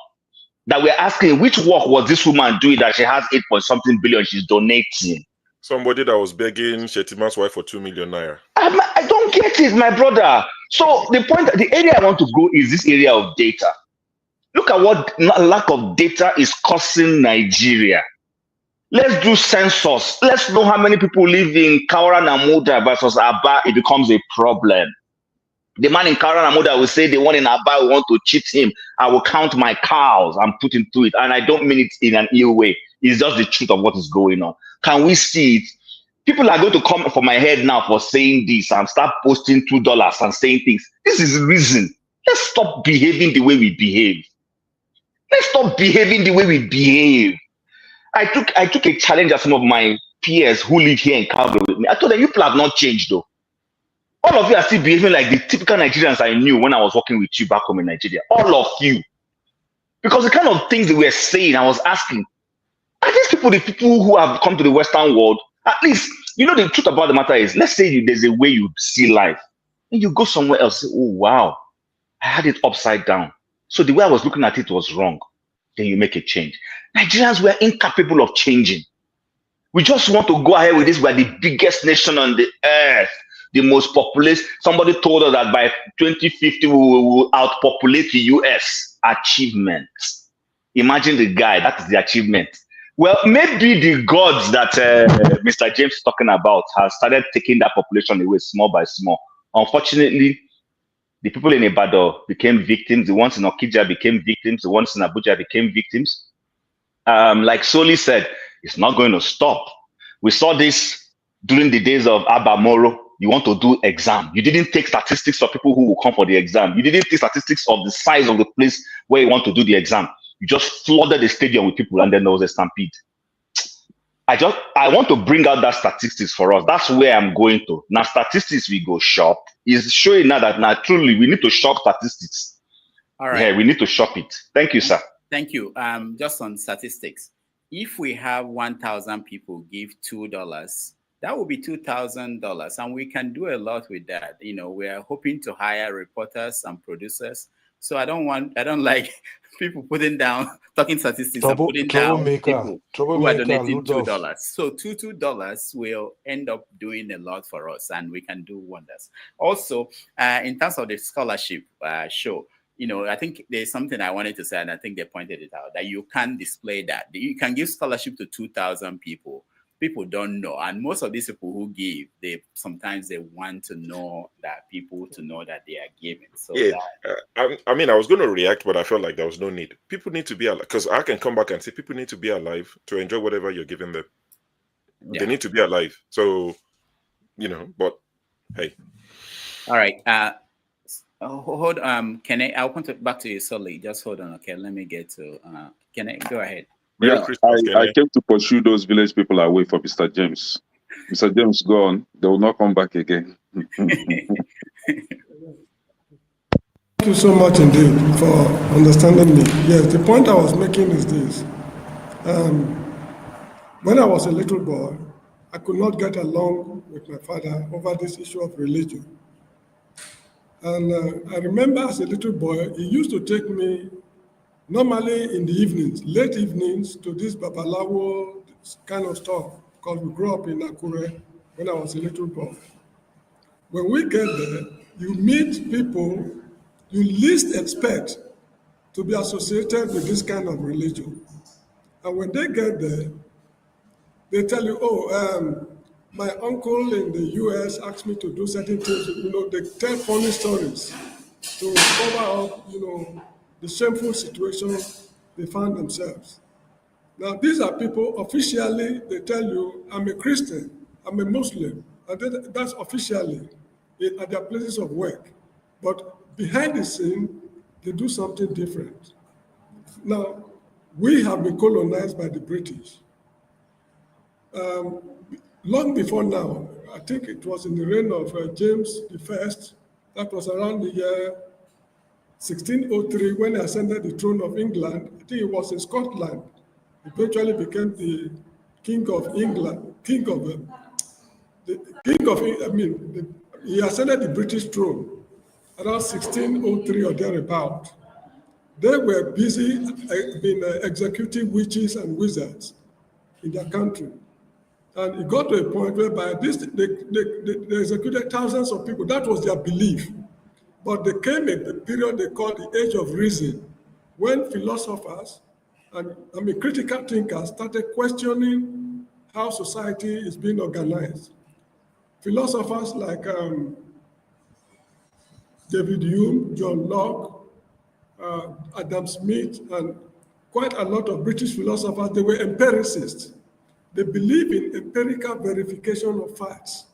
That we're asking, which work was this woman doing that she has 8-point-something billion she's donating? Somebody that was begging Shetima's wife for 2 million naira. I don't get it, my brother. So the area I want to go is this area of data. Look at what lack of data is costing Nigeria. Let's do census. Let's know how many people live in Kaura Namuda versus Aba. It becomes a problem. The man in Kaura Namuda will say the one in Aba will want to cheat him. I will count my cows and put him through it. And I don't mean it in an ill way. It's just the truth of what is going on. Can we see it? People are going to come for my head now for saying this and start posting $2 and saying things. This is the reason. Let's stop behaving the way we behave. Let's stop behaving the way we behave. I took a challenge at some of my peers who live here in Calgary with me. I told them, you people have not changed though. All of you are still behaving like the typical Nigerians I knew when I was working with you back home in Nigeria. All of you. Because the kind of things they were saying, I was asking, are these people the people who have come to the Western world? At least, the truth about the matter is, let's say there's a way you see life. And you go somewhere else, say, oh, wow, I had it upside down. So the way I was looking at it was wrong. Then you make a change. Nigerians were incapable of changing. We just want to go ahead with this. We're the biggest nation on the earth, the most populous. Somebody told us that by 2050, we will outpopulate the US. Achievement. Imagine the guy, that is the achievement. Well, maybe the gods that Mr. James is talking about have started taking that population away small by small. Unfortunately, the people in Ibadan became victims. The ones in Okija became victims. The ones in Abuja became victims. Like Soli said, it's not going to stop. We saw this during the days of Abba Moro. You want to do exam. You didn't take statistics of people who will come for the exam. You didn't take statistics of the size of the place where you want to do the exam. You just flooded the stadium with people and then there was a stampede. I want to bring out that statistics for us. That's where I'm going to. Now, statistics we go shop is showing now that now truly we need to shop statistics. All right. Yeah, we need to shop it. Thank you, sir. Thank you. Just on statistics, if we have 1,000 people give $2, that will be $2,000, and we can do a lot with that. We are hoping to hire reporters and producers. So I don't like people talking statistics and putting down people who are donating $2. So $2 will end up doing a lot for us, and we can do wonders. Also, in terms of the scholarship show, I think there's something I wanted to say, and I think they pointed it out, that you can display that. You can give scholarship to 2,000 people. People don't know, and most of these people who give, sometimes they want to know that people to know that they are giving. So yeah, I was going to react, but I felt like there was no need. People need to be alive, because I can come back and say people need to be alive to enjoy whatever you're giving them. Yeah. They need to be alive. So, but hey. All right. Hold can I'll come back to you, Sully. Just hold on. Okay, let me get to can I go ahead? Yeah, I came to pursue those village people away from Mr. James. Mr. James gone. They will not come back again. Thank you so much indeed for understanding me. Yes, the point I was making is this. When I was a little boy, I could not get along with my father over this issue of religion. And I remember as a little boy, he used to take me normally in the evenings, late evenings, to this Babalawo kind of stuff, because we grew up in Akure when I was a little boy. When we get there, you meet people you least expect to be associated with this kind of religion. And when they get there, they tell you, my uncle in the US asked me to do certain things. They tell funny stories to cover up, the shameful situation they found themselves. Now, these are people officially, they tell you, I'm a Christian, I'm a Muslim, and that's officially at their places of work. But behind the scene, they do something different. Now, we have been colonized by the British. Long before now, I think it was in the reign of James I, that was around the year 1603 when he ascended the throne of England. I think it was in Scotland. Eventually became the King of England, he ascended the British throne around 1603 or thereabout. They were busy executing witches and wizards in their country. And it got to a point whereby they executed thousands of people. That was their belief. But there came a period they called the Age of Reason, when philosophers and critical thinkers started questioning how society is being organized. Philosophers like David Hume, John Locke, Adam Smith, and quite a lot of British philosophers, they were empiricists. They believe in empirical verification of facts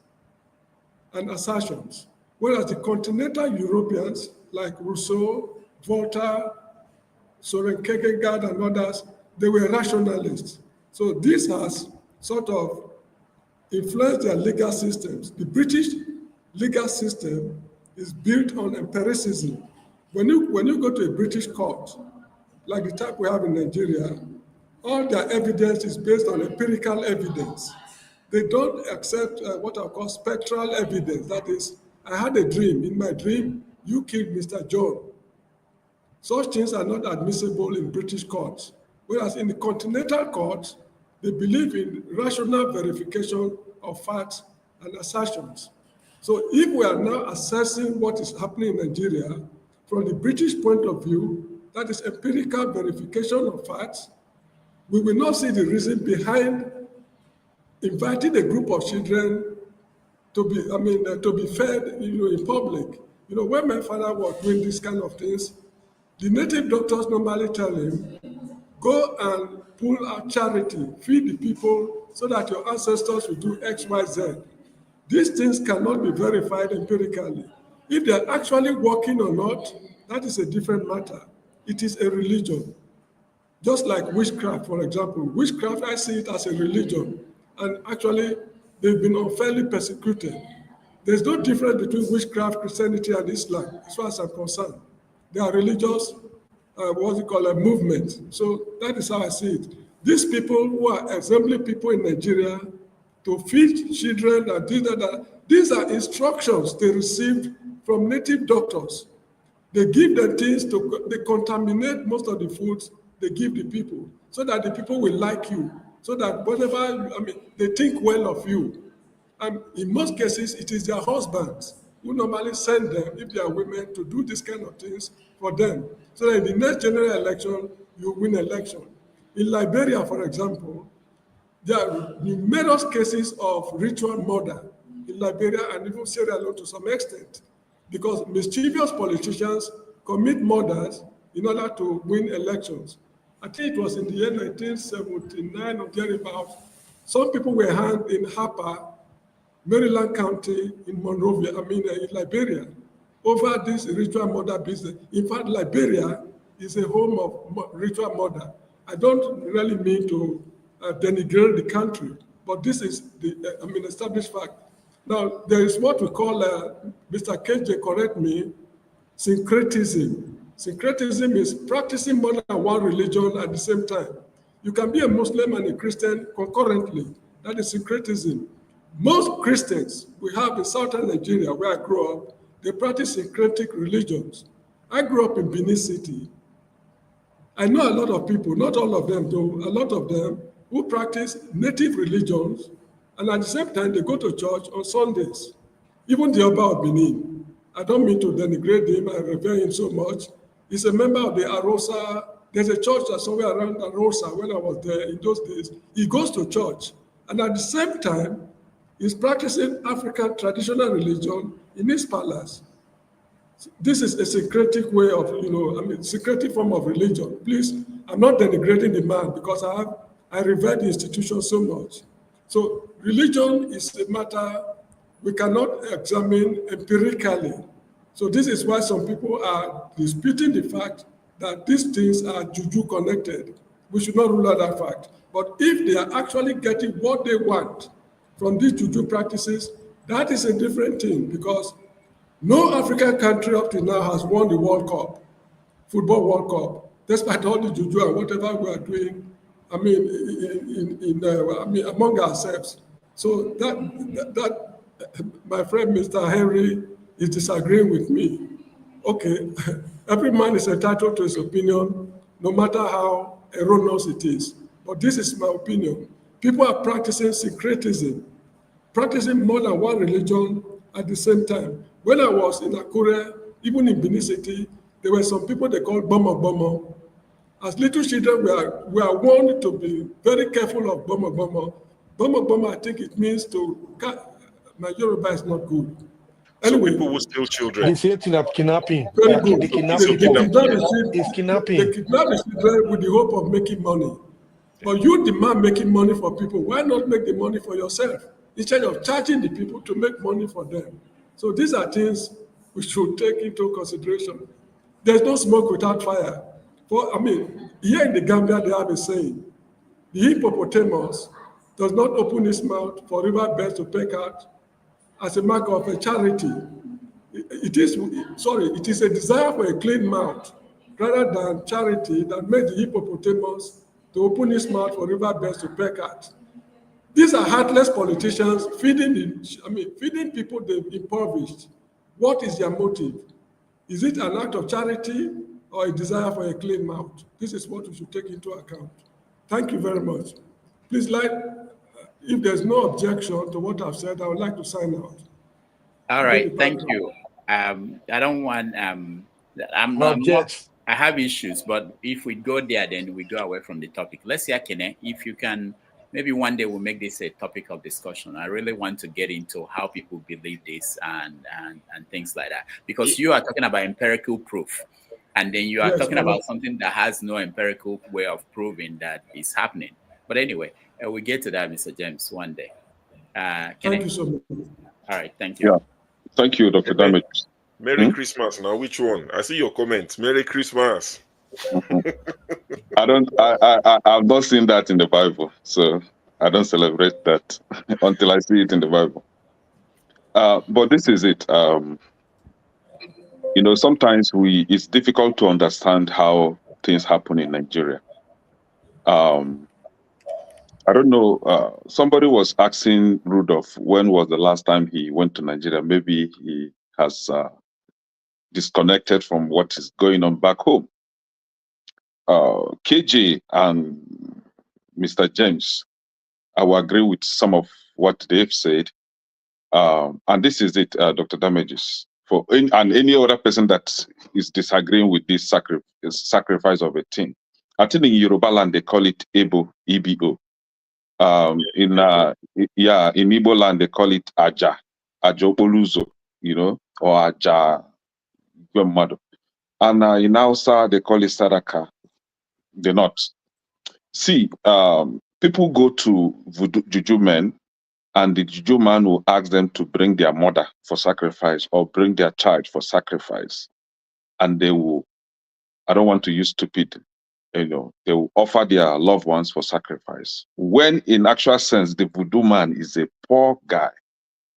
and assertions, whereas the continental Europeans like Rousseau, Voltaire, Soren Kierkegaard, and others, they were rationalists. So this has sort of influenced their legal systems. The British legal system is built on empiricism. When you go to a British court, like the type we have in Nigeria, all their evidence is based on empirical evidence. They don't accept what I call spectral evidence. That is, I had a dream. In my dream, you killed Mr. John. Such things are not admissible in British courts. Whereas in the continental courts, they believe in rational verification of facts and assertions. So if we are now assessing what is happening in Nigeria, from the British point of view, that is empirical verification of facts, we will not see the reason behind inviting a group of children to be fed, in public. When my father was doing this kind of things, the native doctors normally tell him, go and pull out charity, feed the people so that your ancestors will do X, Y, Z. These things cannot be verified empirically. If they're actually working or not, that is a different matter. It is a religion. Just like witchcraft, for example. Witchcraft, I see it as a religion. And actually, they've been unfairly persecuted. There's no difference between witchcraft, Christianity, and Islam, as far as I'm concerned. They are religious, a movement. So that is how I see it. These people who are assembling people in Nigeria to feed children and these are instructions they received from native doctors. They give them things they contaminate most of the foods they give the people so that the people will like you, so that they think well of you. And in most cases, it is their husbands who normally send them, if they are women, to do this kind of things for them. So that in the next general election, you win election. In Liberia, for example, there are numerous cases of ritual murder in Liberia and even Sierra Leone to some extent, because mischievous politicians commit murders in order to win elections. I think it was in the year 1979 or thereabouts. Some people were hanged in Harper, Maryland County, in Monrovia, in Liberia, over this ritual murder business. In fact, Liberia is a home of ritual murder. I don't really mean to denigrate the country, but this is the established fact. Now, there is what we call, Mr. KJ, correct me, syncretism. Syncretism is practicing more than one religion at the same time. You can be a Muslim and a Christian concurrently. That is syncretism. Most Christians we have in southern Nigeria, where I grew up, they practice syncretic religions. I grew up in Benin City. I know a lot of people, not all of them though, a lot of them who practice native religions, and at the same time they go to church on Sundays. Even the Oba of Benin, I don't mean to denigrate him, I revere him so much. He's a member of the Arosa. There's a church that's somewhere around Arosa when I was there in those days. He goes to church, and at the same time, he's practicing African traditional religion in his palace. This is a syncretic way of, syncretic form of religion. Please, I'm not denigrating the man because I have I revere the institution so much. So religion is a matter we cannot examine empirically. So this is why some people are disputing the fact that these things are juju connected. We should not rule out that fact. But if they are actually getting what they want from these juju practices, that is a different thing, because no African country up to now has won the World Cup, Football World Cup, despite all the juju and whatever we are doing. I mean, among ourselves. So that my friend Mr. Henry is disagreeing with me. Okay, every man is entitled to his opinion, no matter how erroneous it is. But this is my opinion. People are practicing syncretism, practicing more than one religion at the same time. When I was in Akure, even in Benin City, there were some people they called Bomo Bomo. As little children, we are warned to be very careful of Bomo Bomo. Bomo Bomo, I think it means my Yoruba is not good. Anyway, so people will steal children. The same thing of kidnapping. Very good. They kidnap They people. kidnap the It's kidnapping. They kidnap the children with the hope of making money. But you demand making money for people. Why not make the money for yourself instead of charging the people to make money for them? So these are things we should take into consideration. There's no smoke without fire. Here in the Gambia, they have a saying: the hippopotamus does not open its mouth for riverbeds to peck at as a mark of a charity. It is a desire for a clean mouth rather than charity that made the hippopotamus to open its mouth for riverbeds to peck at. These are heartless politicians feeding people they've impoverished. What is their motive? Is it an act of charity or a desire for a clean mouth? This is what we should take into account. Thank you very much. Please, if there's no objection to what I've said, I would like to sign out. All right, thank you. I don't want I have issues, but if we go there, then we go away from the topic. Let's see, Akene, if you can, maybe one day we'll make this a topic of discussion. I really want to get into how people believe this and things like that, because you are talking about empirical proof, and then you are talking about something that has no empirical way of proving that is happening. But anyway, we'll get to that, Mr. James, one day. Thank you so much. All right, thank you. Yeah, thank you, Dr. Damage. Merry Christmas. Now, which one? I see your comment. Merry Christmas. I've not seen that in the Bible, so I don't celebrate that until I see it in the Bible. But this is it. Sometimes it's difficult to understand how things happen in Nigeria. I don't know. Somebody was asking Rudolph when was the last time he went to Nigeria. Maybe he has disconnected from what is going on back home. KJ and Mr. James, I will agree with some of what they've said. And this is it, Dr. Damages. And any other person that is disagreeing with this sacrifice of a thing. I think in Yoruba land, they call it Ebo, EBO. In Igbo land, they call it Aja, Ajopoluzo, or Aja Gwemmadu. And in Hausa, they call it Sadaka. They're not. See, people go to juju men, and the juju man will ask them to bring their mother for sacrifice or bring their child for sacrifice. And they will, I don't want to use stupid, they will offer their loved ones for sacrifice. When in actual sense, the voodoo man is a poor guy.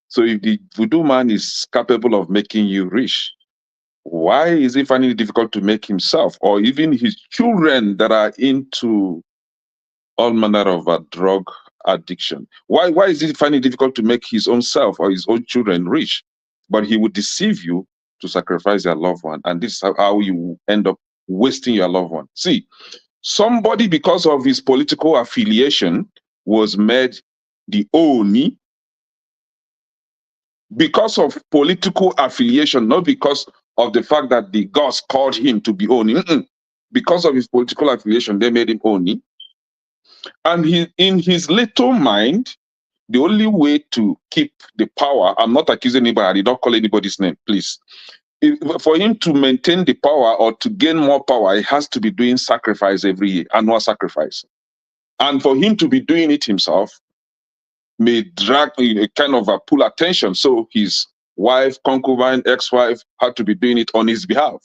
So if the voodoo man is capable of making you rich, why is he finding it difficult to make himself or even his children that are into all manner of drug addiction? Why is he finding it difficult to make his own self or his own children rich? But he would deceive you to sacrifice your loved one. And this is how you end up wasting your loved one. See, somebody, because of his political affiliation, was made the Oni because of political affiliation, not because of the fact that the gods called him to be Oni. Because of his political affiliation, they made him Oni. And in his little mind, the only way to keep the power, I'm not accusing anybody, I did not call anybody's name, please. For him to maintain the power or to gain more power, he has to be doing sacrifice every year, annual sacrifice. And for him to be doing it himself may drag kind of pull attention. So his wife, concubine, ex-wife had to be doing it on his behalf.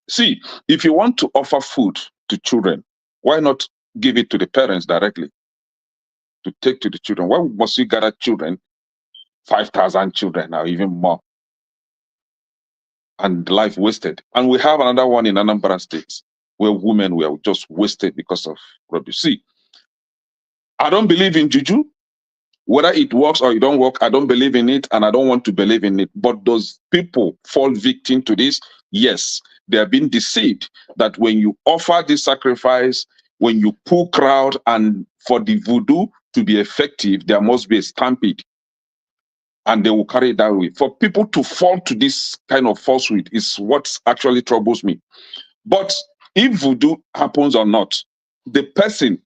See, if you want to offer food to children, why not give it to the parents directly to take to the children? Why must you gather children, 5,000 children or even more, and life wasted? And we have another one in Anambra State where women were just wasted because of rubbish. See, I don't believe in juju. Whether it works or it don't work, I don't believe in it, and I don't want to believe in it. But those people fall victim to this? Yes, they are being deceived that when you offer this sacrifice, when you pull crowd, and for the voodoo to be effective, there must be a stampede, and they will carry it that way. For people to fall to this kind of falsehood is what actually troubles me. But if voodoo happens or not, the person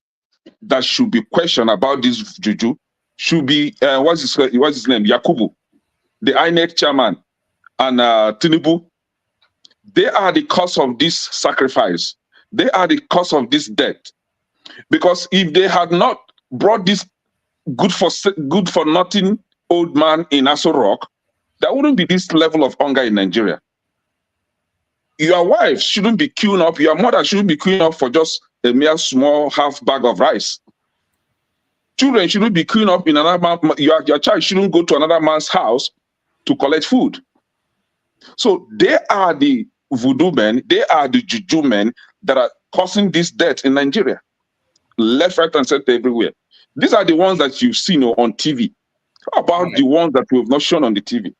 that should be questioned about this juju should be what's his name? Yakubu, the INEC chairman, and Tinubu. They are the cause of this sacrifice. They are the cause of this death. Because if they had not brought this good for nothing old man in Aso Rock, there wouldn't be this level of hunger in Nigeria. Your wife shouldn't be queuing up. Your mother shouldn't be queuing up for just a mere small half bag of rice. Children shouldn't be queuing up in another man. Your child shouldn't go to another man's house to collect food. So they are the voodoo men, they are the juju men that are causing this death in Nigeria. Left, right, and center everywhere. These are the ones that you've seen on TV. How about the ones that we have not shown on the TV?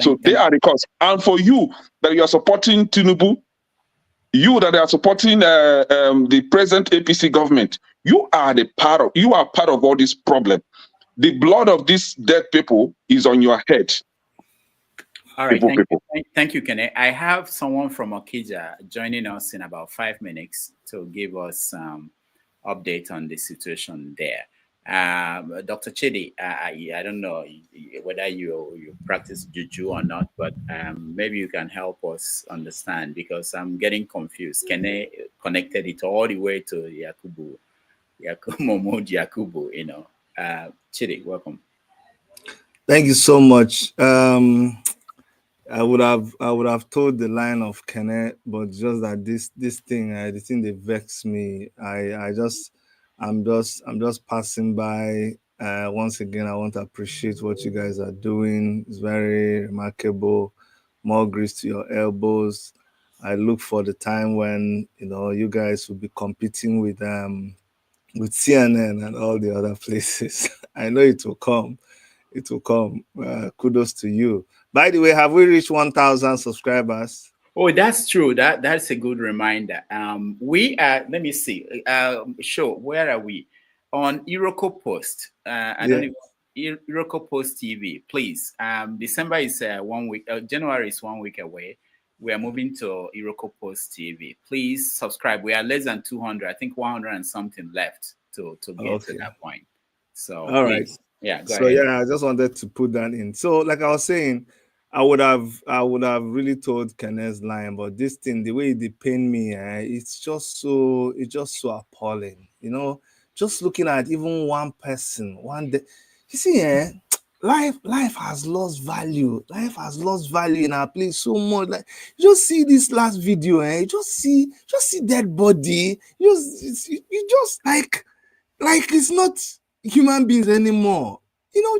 So they are the cause. And for you that you are supporting Tinubu, you that are supporting the present APC government, you are part of all this problem. The blood of these dead people is on your head. All right, thank you, Kene. I have someone from Okija joining us in about 5 minutes to give us some update on the situation there. Dr. Chidi, I don't know whether you practice juju or not, but maybe you can help us understand, because I'm getting confused. Kene connected it all the way to Mahmoud Yakubu, you know. Chidi, welcome. Thank you so much. I would have told the line of Kenneth, but just that this thing, the thing that vexed me. I'm just passing by. Once again, I want to appreciate what you guys are doing. It's very remarkable. More grease to your elbows. I look for the time when you guys will be competing with CNN and all the other places. I know it will come. It will come. Kudos to you. By the way, have we reached 1,000 subscribers? Oh, that's true. That's a good reminder. We are. Let me see. Sure. Where are we? On Iroko Post. I don't know. Iroko Post TV. Please. December is 1 week. January is 1 week away. We are moving to Iroko Post TV. Please subscribe. We are less than 200. I think 100 and something left to get to that point. So all right. Yeah, go so ahead. Yeah, I just wanted to put that in. So like I was saying, I would have really told Kenneth's line, but this thing, the way they pain me, it's just so appalling. Just looking at even one person, one day, you see, life has lost value. Life has lost value in our place so much. Like, you just see this last video, you just see dead body. You just like it's not human beings anymore.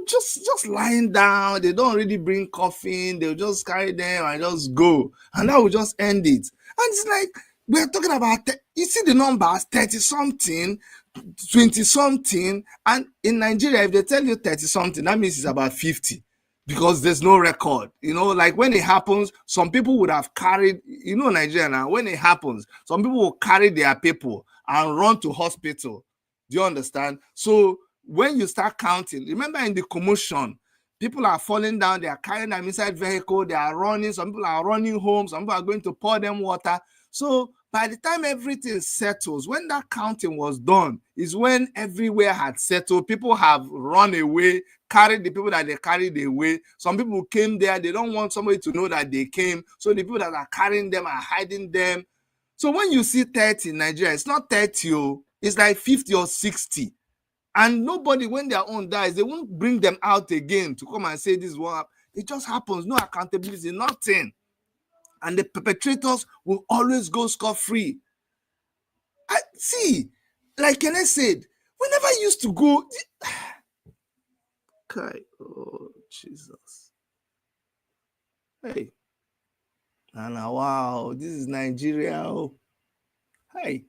Just lying down. They don't really bring coffin. They'll just carry them and just go, and that will just end it. And it's like we're talking about. You see the numbers: 30-something, 20-something, and in Nigeria, if they tell you 30-something, that means it's about 50, because there's no record. Like when it happens, some people would have carried. Nigeria now. When it happens, some people will carry their people and run to hospital. Do you understand? So when you start counting, remember in the commotion, people are falling down, they are carrying them inside vehicle, they are running, some people are running home, some people are going to pour them water. So by the time everything settles, when that counting was done, is when everywhere had settled. People have run away, carried the people that they carried away. Some people came there, they don't want somebody to know that they came. So the people that are carrying them are hiding them. So when you see 30 in Nigeria, it's not 30, is like 50 or 60. And nobody, when their own dies, they won't bring them out again to come and say this is what happened. It just happens. No accountability, nothing. And the perpetrators will always go scot-free. I see, like Kenneth said, we never used to go. Okay. Oh, Jesus. Hey. And wow, this is Nigeria. Oh. Hey.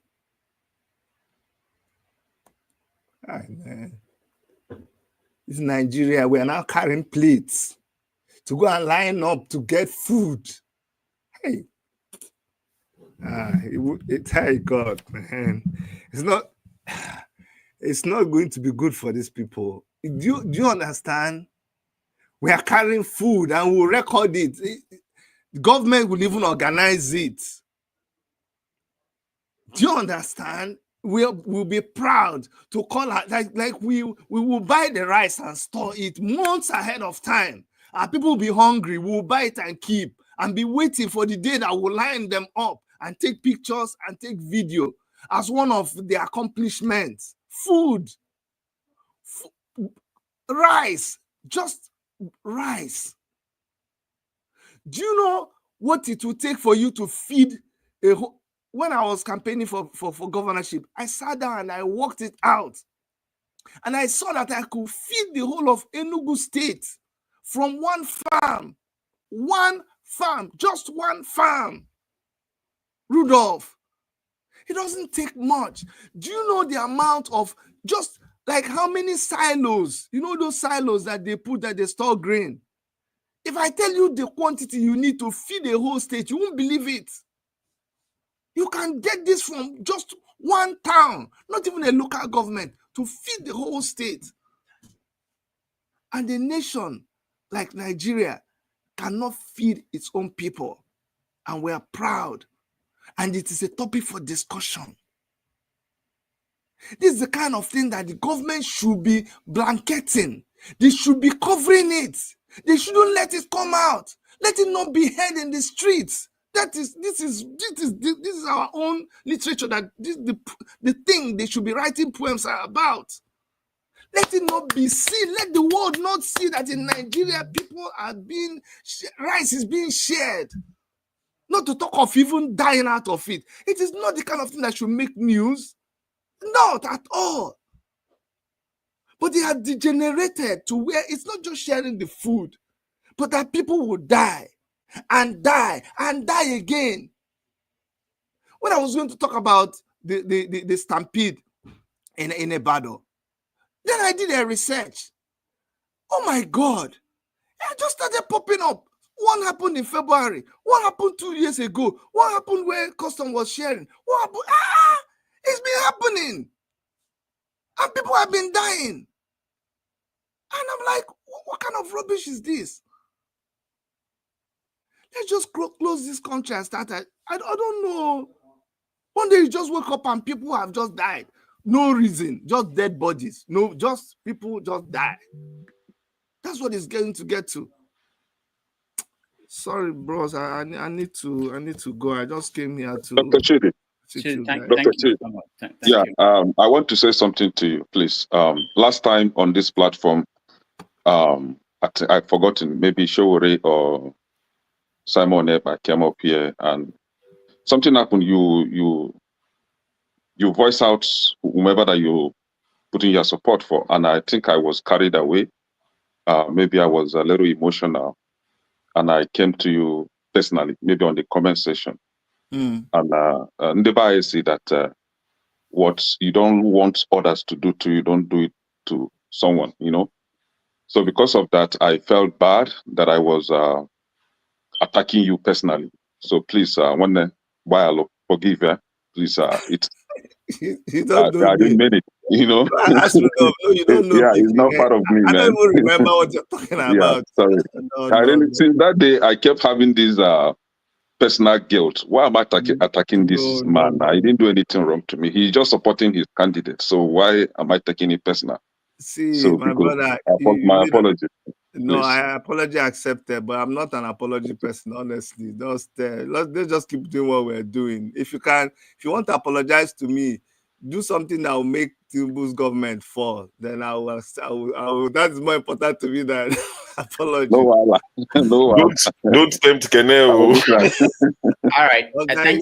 Hi, man. This is Nigeria. We are now carrying plates to go and line up to get food. Hey. Hey, God, man. It's not going to be good for these people. Do you understand? We are carrying food and we'll record it. The government will even organize it. Do you understand? We'll be proud to call it like we will buy the rice and store it months ahead of time. Our people will be hungry. We'll buy it and keep and be waiting for the day that we'll line them up and take pictures and take video as one of the accomplishments. Food, rice, just rice. Do you know what it will take for you to feed a whole? When I was campaigning for governorship, I sat down and I worked it out. And I saw that I could feed the whole of Enugu State from one farm, just one farm. Rudolph, it doesn't take much. Do you know the amount of, just like how many silos, you know those silos that they put that they store grain? If I tell you the quantity you need to feed a whole state, you won't believe it. You can get this from just one town, not even a local government, to feed the whole state. And a nation like Nigeria cannot feed its own people. And we are proud. And it is a topic for discussion. This is the kind of thing that the government should be blanketing. They should be covering it. They shouldn't let it come out. Let it not be heard in the streets. This is our own literature. That this the thing they should be writing poems about. Let it not be seen. Let the world not see that in Nigeria people are being rice is being shared. Not to talk of even dying out of it. It is not the kind of thing that should make news. Not at all. But they have degenerated to where it's not just sharing the food, but that people will die and die and die again. When I was going to talk about the stampede in Ibadan, then I did a research. Oh my God. I just started popping up. One happened in February. What happened 2 years ago? What happened where custom was sharing? What happened? It's been happening. And people have been dying. And I'm like, what kind of rubbish is this? Let's just close this country and start. I don't know. One day you just wake up and people have just died. No reason, just dead bodies. No, just people just die. That's what it's going to get to. Sorry, bros. I need to go. I just came here to Dr. Chidi. Thank you so much. Thank you. I want to say something to you, please. Last time on this platform, I've forgotten, maybe Showore or Simon Eba came up here and something happened. You voice out whomever that you putting your support for, and I think I was carried away. Maybe I was a little emotional, and I came to you personally, maybe on the comment section. And Ndeba, I see that what you don't want others to do to you, don't do it to someone, you know. So because of that, I felt bad that I was attacking you personally. So please, while forgive, please, it's you don't know I didn't me. mean it, you know. No, you don't know Yeah, me. it's not part of me, I man. don't even remember what you're talking Yeah, about. sorry. No. Since that day, I kept having this personal guilt. Why am I attacking this man? No. He didn't do anything wrong to me. He's just supporting his candidate. So why am I taking it personal? See, So my because brother, my apology. No, Please. I apology accepted, but I'm not an apology person, honestly. Let's just keep doing what we're doing. If you want to apologize to me, do something that will make Tinubu's government fall, then I will. That's more important to me than apology. No, Allah. No, don't tempt Kenel. All right. Okay.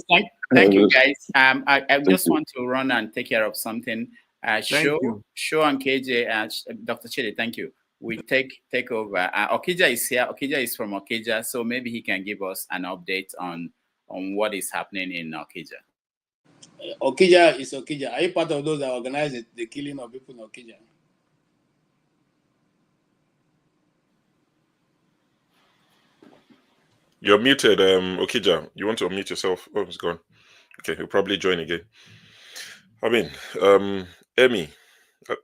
Thank you, guys. I just want to run and take care of something. Show and KJ and Dr. Chidi, thank you. We take over. Okija is here. Okija is from Okija, so maybe he can give us an update on what is happening in Okija. Okija is Okija. Are you part of those that organize the killing of people in Okija? You're muted, Okija. You want to unmute yourself? Oh, it's gone. Okay, he'll probably join again. I mean, Emmy.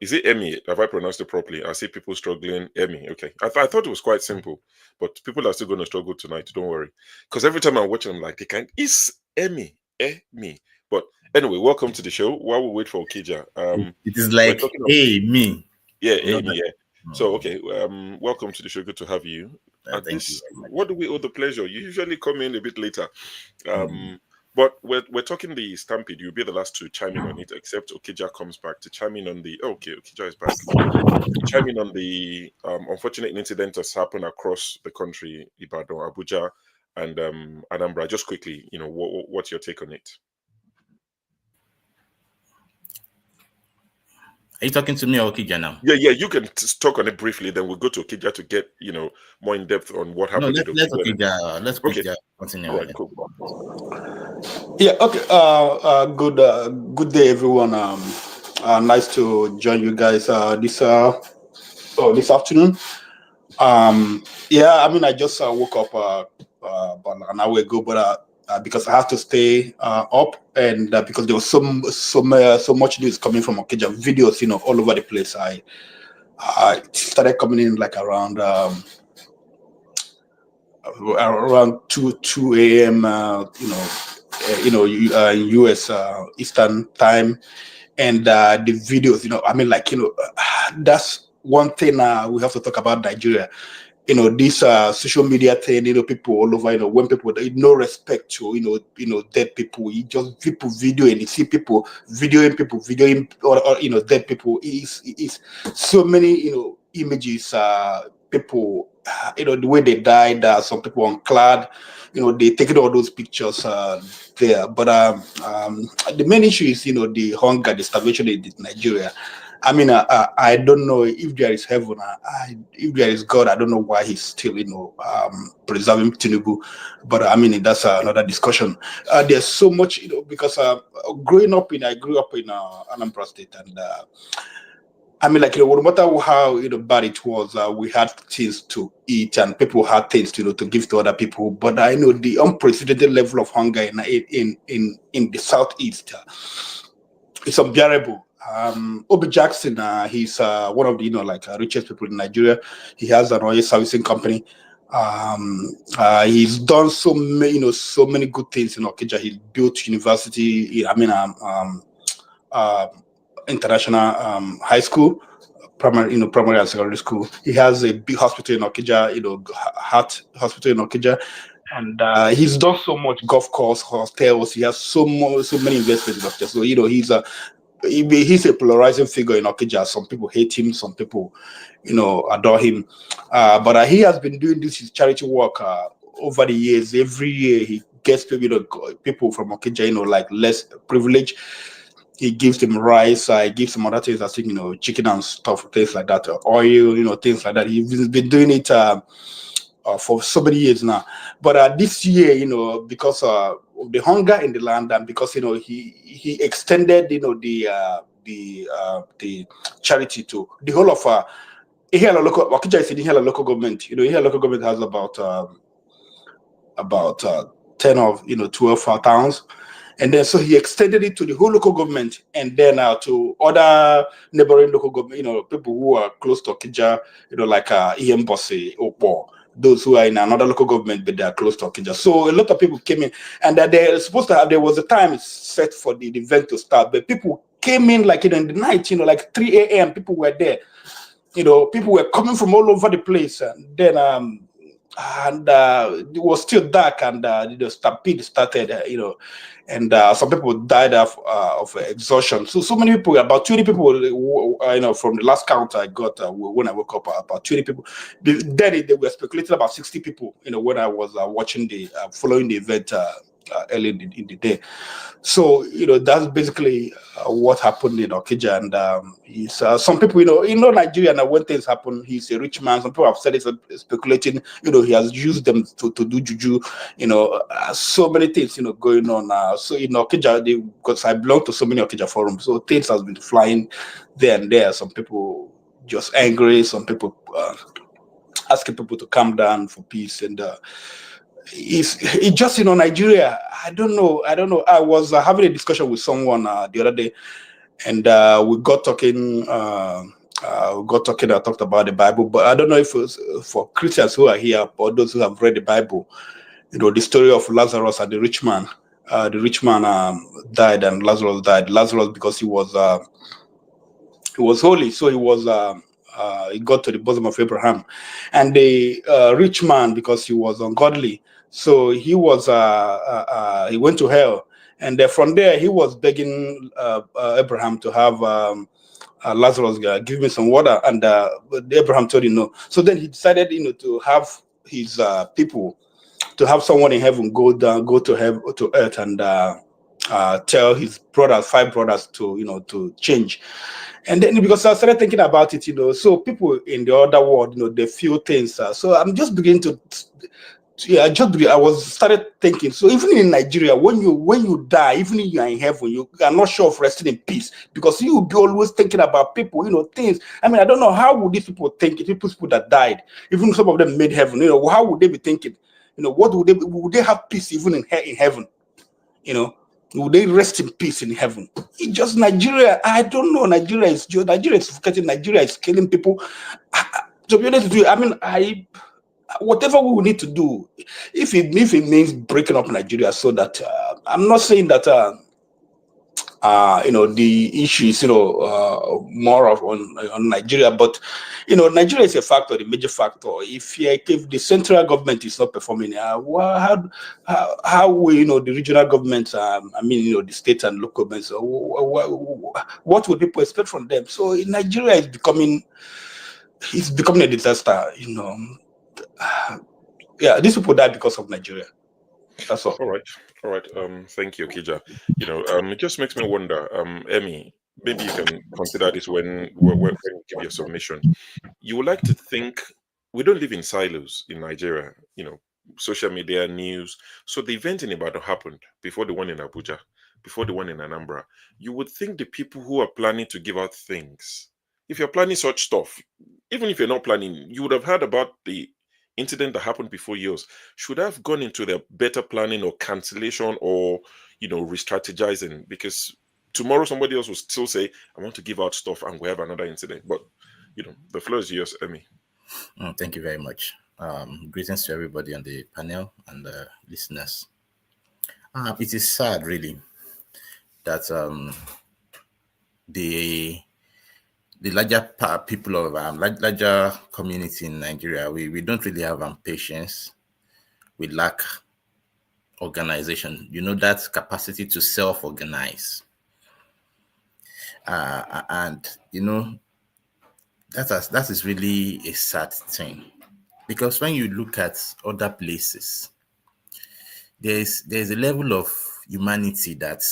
Is it Emmy? Have I pronounced it properly? I see people struggling. Emmy. Okay. I thought it was quite simple, but people are still going to struggle tonight. Don't worry. Because every time I'm watching, I'm like, it's Emmy. Emmy. But anyway, welcome to the show. While we wait for Okija. It is like, hey, me. Yeah, Amy, yeah. So, okay, welcome to the show. Good to have you. Thank you. What do we owe the pleasure? You usually come in a bit later. But we're talking the stampede. You'll be the last to chime in on it, except Okija comes back to chime in on the... okay, Okija is back. Chime in on the unfortunate incident that's happened across the country, Ibadan, Abuja, and Anambra. Just quickly, what's your take on it? Are you talking to me or Okija now? Yeah, you can talk on it briefly, then we'll go to Okija to get, more in depth on what happened. No, let's Okija continue. All right, cool. Yeah, okay. Good day, everyone. Nice to join you guys this afternoon. Yeah, I mean, I just woke up about an hour ago, but because I have to stay up, and because there was so much news coming from Okija, videos, all over the place. I started coming in like around 2 a.m. US Eastern time, and the videos, I mean, that's one thing we have to talk about Nigeria. This social media thing, people all over, when people, no respect to, dead people, just people videoing, you see people videoing, or dead people. Is so many, images, people, the way they died, some people unclad, they taking all those pictures there. But the main issue is, the hunger, the starvation in Nigeria. I mean, I don't know if there is heaven. If there is God, I don't know why he's still, preserving Tinubu. But I mean, that's another discussion. There's so much, because I grew up in Anambra State, and I mean, no matter how bad it was, we had things to eat, and people had things to give to other people. But I know the unprecedented level of hunger in the southeast, it's unbearable. Obi Jackson, he's one of the richest people in Nigeria. He has an oil servicing company. He's done so many good things in Okija. He built university. International high school, primary and secondary school. He has a big hospital in Okija, heart hospital in Okija, and he's done so much. Golf course, hotels. He has so many investments in Okija. So he's a polarizing figure in Okija. Some people hate him, some people, adore him. But he has been doing this charity work over the years. Every year he gets people from Okija, less privileged. He gives them rice. He gives them other things. I think chicken and stuff, things like that. Oil, things like that. He's been doing it for so many years now. But this year, because of the hunger in the land, and because he extended the charity to the whole of Ihiala local. Okija is in Ihiala local government. Ihiala local government has about 10 of 12 towns. And then so he extended it to the whole local government, and then to other neighboring local government, people who are close to Okija, like Iyembosi, Opo, those who are in another local government, but they are close to Okija. So a lot of people came in, and they're supposed to have, there was a time set for the event to start, but people came in in the night, like 3 a.m. People were there. People were coming from all over the place, and then and it was still dark, and the stampede started, and some people died of exhaustion. So many people, about 20 people, from the last count I got when I woke up, about 20 people. Then they were speculating about 60 people, when I was watching following the event early in the day. So that's basically what happened in Okija, and some people, Nigeria. Now, when things happen, he's a rich man. Some people have said it's speculating. He has used them to do juju. So many things, going on. So in Okija, because I belong to so many Okija forums, so things has been flying there and there. Some people just angry. Some people asking people to calm down for peace, and it's just Nigeria. I don't know. I was having a discussion with someone the other day, and we got talking. I talked about the Bible, but I don't know if it was for Christians who are here or those who have read the Bible. The story of Lazarus and the rich man. The rich man died, and Lazarus died. Lazarus, because he was holy, so he got to the bosom of Abraham, and the rich man, because he was ungodly, so he he went to hell, and from there he was begging Abraham to have Lazarus give me some water, and but Abraham told him no. So then he decided, to have his people, to have someone in heaven go to heaven, to earth, and tell his brothers, 5 brothers, to to change. And then, because I started thinking about it, so people in the other world, they feel things. So I'm just beginning to, I was started thinking. So even in Nigeria, when you die, even if you are in heaven, you are not sure of resting in peace, because you will be always thinking about people, things. I mean, I don't know, how would these people think? People that died, even some of them made heaven, how would they be thinking? What would they have peace even in heaven? Will they rest in peace in heaven? It's just Nigeria. I don't know. Nigeria is suffocating. Nigeria is killing people. To be honest with you, I mean, whatever we will need to do, if it means breaking up Nigeria, so that I'm not saying that the issue is more of on Nigeria, but Nigeria is a factor, the major factor. If the central government is not performing, how will the regional governments, the state and local governments, what would people expect from them? So in Nigeria is becoming a disaster. Yeah, these people die because of Nigeria. That's all. All right. Thank you, Kija. It just makes me wonder, Emmy, maybe you can consider this when you give your submission. You would like to think we don't live in silos in Nigeria, social media, news. So the event in Ibadan happened before the one in Abuja, before the one in Anambra. You would think the people who are planning to give out things, if you're planning such stuff, even if you're not planning, you would have heard about the incident that happened before yours, should have gone into the better planning or cancellation or re-strategizing, because tomorrow somebody else will still say, I want to give out stuff, and we have another incident. But the floor is yours, Emmy. Thank you very much. Greetings to everybody on the panel and the listeners. It is sad, really, that the larger people of larger community in Nigeria, we don't really have patience. We lack organization. That capacity to self-organize, and that is really a sad thing, because when you look at other places, there's a level of humanity that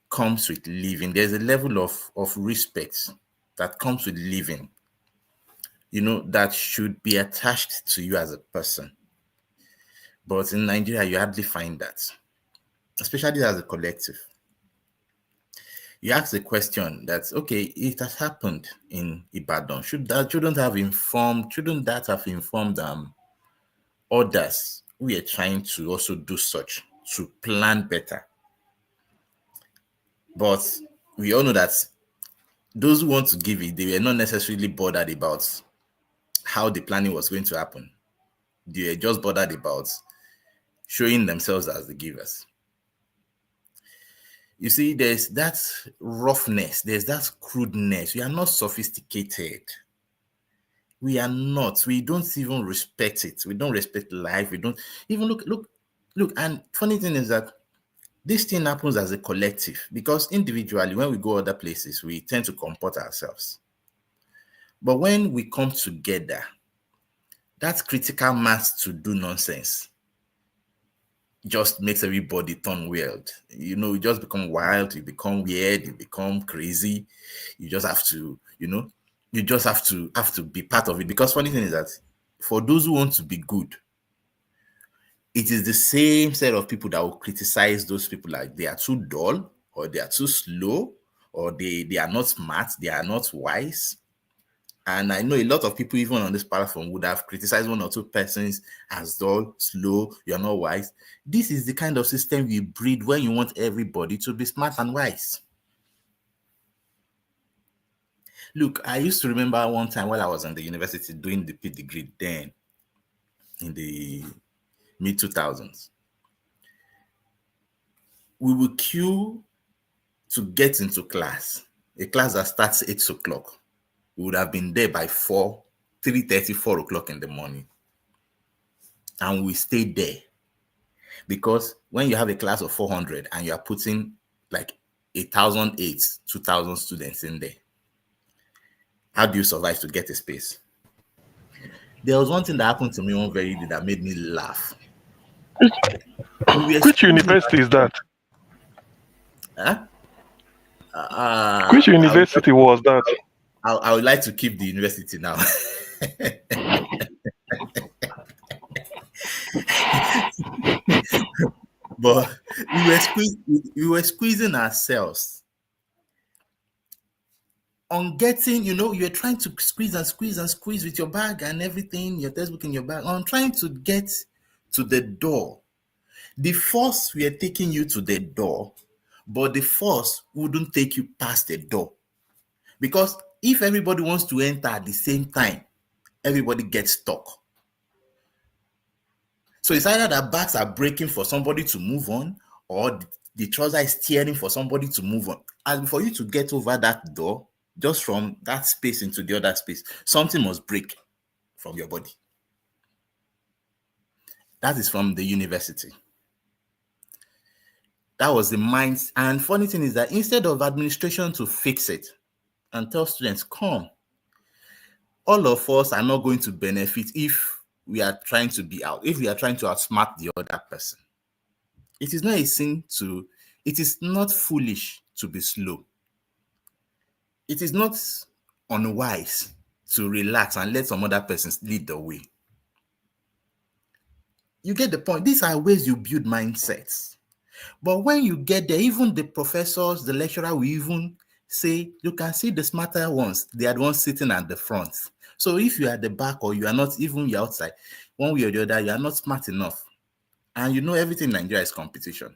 comes with living. There's a level of respect that comes with living, that should be attached to you as a person. But in Nigeria, you hardly find that, especially as a collective. You ask the question that, okay, it has happened in Ibadan. Shouldn't that have informed others who are trying to also do such, to plan better? But we all know that those who want to give it, they were not necessarily bothered about how the planning was going to happen. They were just bothered about showing themselves as the givers. You see, there's that roughness, there's that crudeness. We are not sophisticated. We are not. We don't even respect it. We don't respect life. We don't even look. And funny thing is that this thing happens as a collective, because individually, when we go other places, we tend to comport ourselves. But when we come together, that critical mass to do nonsense just makes everybody turn weird. You just become wild, you become weird, you become crazy. You just have to, you just have to be part of it. Because funny thing is that for those who want to be good, it is the same set of people that will criticize those people like they are too dull, or they are too slow, or they are not smart, they are not wise. And I know a lot of people, even on this platform, would have criticized one or two persons as dull, slow, you're not wise. This is the kind of system you breed when you want everybody to be smart and wise. Look, I used to remember one time while I was in the university doing the P degree then, in the mid-2000s. We would queue to get into class, a class that starts 8 o'clock. We would have been there by 3:30, 4 o'clock in the morning. And we stayed there. Because when you have a class of 400 and you are putting like 1,008, 2,000 students in there, how do you survive to get a space? There was one thing that happened to me one very day that made me laugh. Which university is that? Huh? Which university was that? I would like to keep the university now. But we were squeezing ourselves on getting, you're trying to squeeze and squeeze and squeeze with your bag and everything, your textbook in your bag, on trying to get to the door. The force we are taking you to the door, but the force wouldn't take you past the door. Because if everybody wants to enter at the same time, everybody gets stuck. So it's either that backs are breaking for somebody to move on, or the trouser is tearing for somebody to move on. And for you to get over that door, just from that space into the other space, something must break from your body. That is from the university. That was the mind. And funny thing is that instead of administration to fix it and tell students, come, all of us are not going to benefit if we are trying to be out, if we are trying to outsmart the other person. It is not a sin to, it is not foolish to be slow. It is not unwise to relax and let some other persons lead the way. You get the point. These are ways you build mindsets. But when you get there, even the professors, the lecturer will even say, you can see the smarter ones. They are the ones sitting at the front. So if you are at the back, or you are not, even you're outside, one way or the other, you are not smart enough. And everything in Nigeria is competition.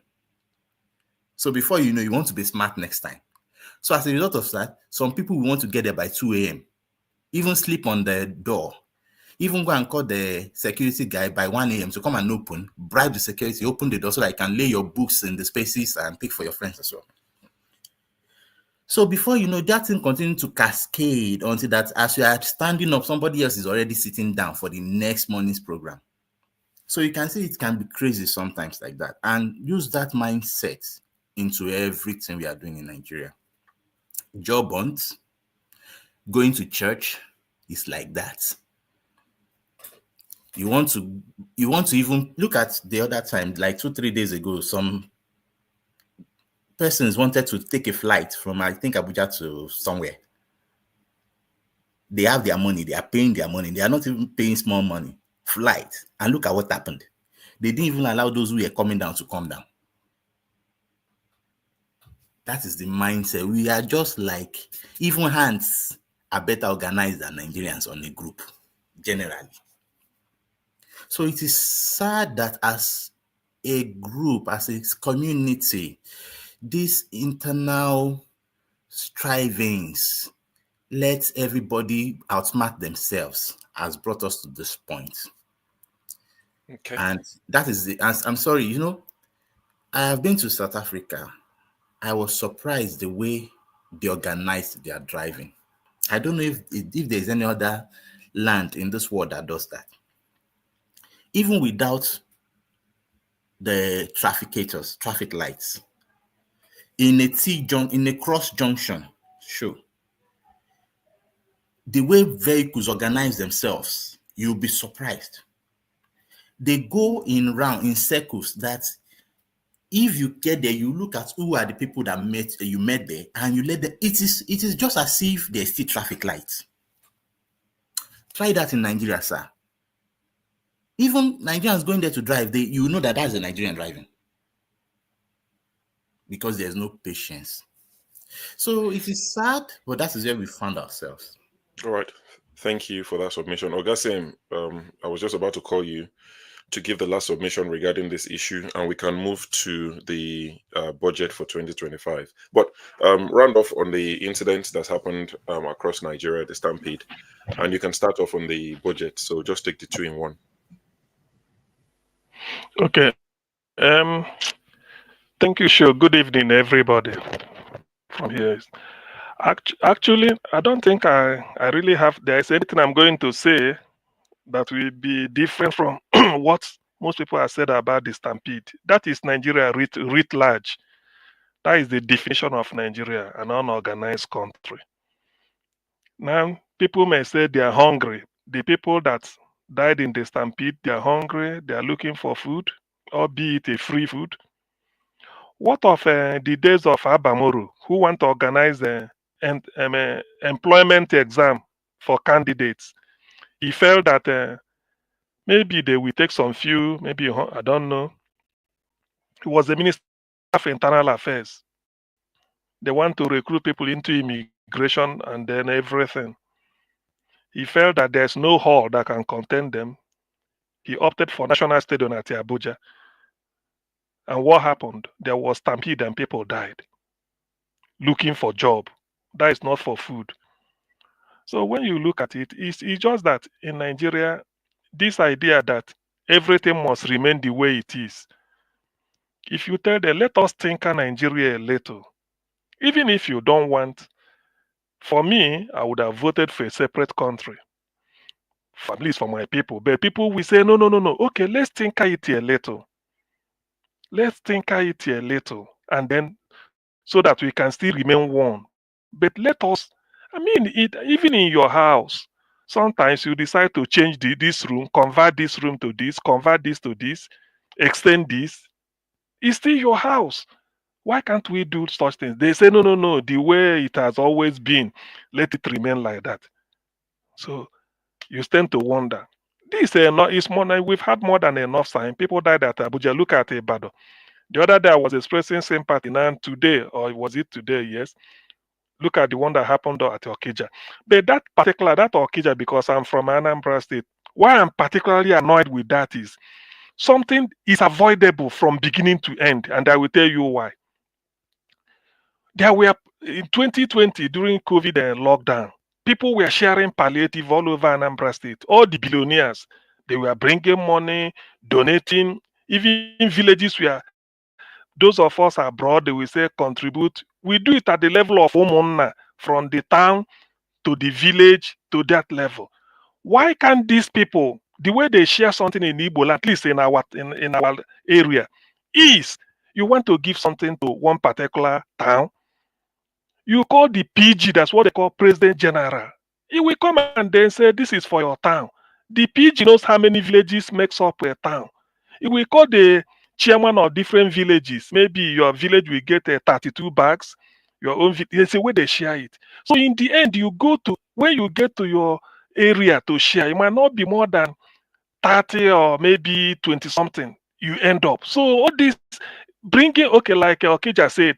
So before you know, you want to be smart next time. So as a result of that, some people will want to get there by 2 a.m., even sleep on the door, even go and call the security guy by 1 a.m. to come and open, bribe the security, open the door so that you can lay your books in the spaces and pick for your friends as well. So before you know, that thing continues to cascade until that as you are standing up, somebody else is already sitting down for the next morning's program. So you can see it can be crazy sometimes like that, and use that mindset into everything we are doing in Nigeria. Job hunts, going to church is like that. You want to even look at the other time, like 2-3 days ago, some persons wanted to take a flight from, I think, Abuja to somewhere. They have their money, they are paying their money, they are not even paying small money. Flight. And look at what happened. They didn't even allow those who were coming down to come down. That is the mindset. We are just like, even hands are better organized than Nigerians on a group, generally. So it is sad that as a group, as a community, these internal strivings, let everybody outsmart themselves, has brought us to this point. Okay. And that is the, I'm sorry, I have been to South Africa. I was surprised the way they organized their driving. I don't know if there's any other land in this world that does that. Even without the traffic lights, in a cross junction, sure, the way vehicles organize themselves, you'll be surprised. They go in circles that if you get there, you look at who are the people that you met there, and you let them. It is just as if there's still traffic lights. Try that in Nigeria, sir. Even Nigerians going there to drive, you know that that's a Nigerian driving, because there's no patience. So it is sad, but that is where we found ourselves. All right. Thank you for that submission. Ogasim, I was just about to call you to give the last submission regarding this issue, and we can move to the budget for 2025. But round off on the incident that happened across Nigeria, the stampede, and you can start off on the budget. So just take the two in one. Okay. Thank you, Sure. Good evening, everybody from here. Actually, I don't think I really have, there's anything I'm going to say that will be different from what most people have said about the stampede. That is Nigeria writ large. That is the definition of Nigeria, an unorganized country. Now, people may say they are hungry. The people that died in the stampede, they are hungry, they are looking for food, albeit a free food. What of the days of Abamoru, who want to organize an employment exam for candidates? He felt that maybe they will take some few, maybe, I don't know. He was the Minister of Internal Affairs. They want to recruit people into immigration and then everything. He felt that there's no hall that can contain them. He opted for National Stadium at Abuja. And what happened? There was stampede and people died looking for job. That is not for food. So when you look at it, it's just that in Nigeria, this idea that everything must remain the way it is. If you tell them, let us tinker Nigeria a little, even if you don't want, for me, I would have voted for a separate country, at least for my people. But people will say, no. Okay, let's tinker it a little. Let's tinker it a little, and then so that we can still remain one. But let us, even in your house, sometimes you decide to change this room, convert this room to this, convert this to this, extend this. It's still your house. Why can't we do such things? They say, no, the way it has always been, let it remain like that. So you tend to wonder. This is more. We've had more than enough sign. People died at Abuja. Look at Ibadan. The other day I was expressing sympathy. Now today, or was it today? Yes. Look at the one that happened at Okija. But that Okija, because I'm from Anambra State, why I'm particularly annoyed with that is something is avoidable from beginning to end, and I will tell you why. There were, in 2020, during COVID and lockdown, people were sharing palliative all over Anambra State. All the billionaires, they were bringing money, donating. Even villages where those of us abroad, they will say contribute. We do it at the level of Omonna, from the town to the village to that level. Why can't these people, the way they share something in Igbo, at least in our area, is you want to give something to one particular town, you call the PG, that's what they call President General. He will come and then say, this is for your town. The PG knows how many villages makes up a town. He will call the chairman of different villages. Maybe your village will get 32 bags. Your own, there's a way they share it. So in the end, when you get to your area to share, it might not be more than 30 or maybe 20 something. You end up. So all this bringing, okay, like Okija said,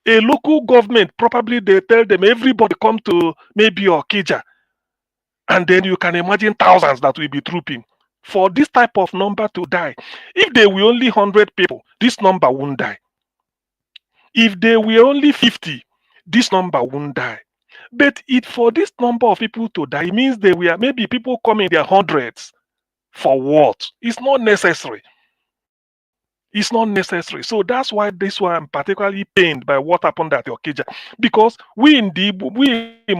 a local government, probably they tell them everybody come to maybe Okija, and then you can imagine thousands that will be trooping. For this type of number to die, if they were only 100 people, this number won't die. If they were only 50, this number won't die. But for this number of people to die, it means they were maybe people coming in their hundreds. For what? It's not necessary. It's not necessary. So that's why this one I'm particularly pained by what happened at Okija. Because we in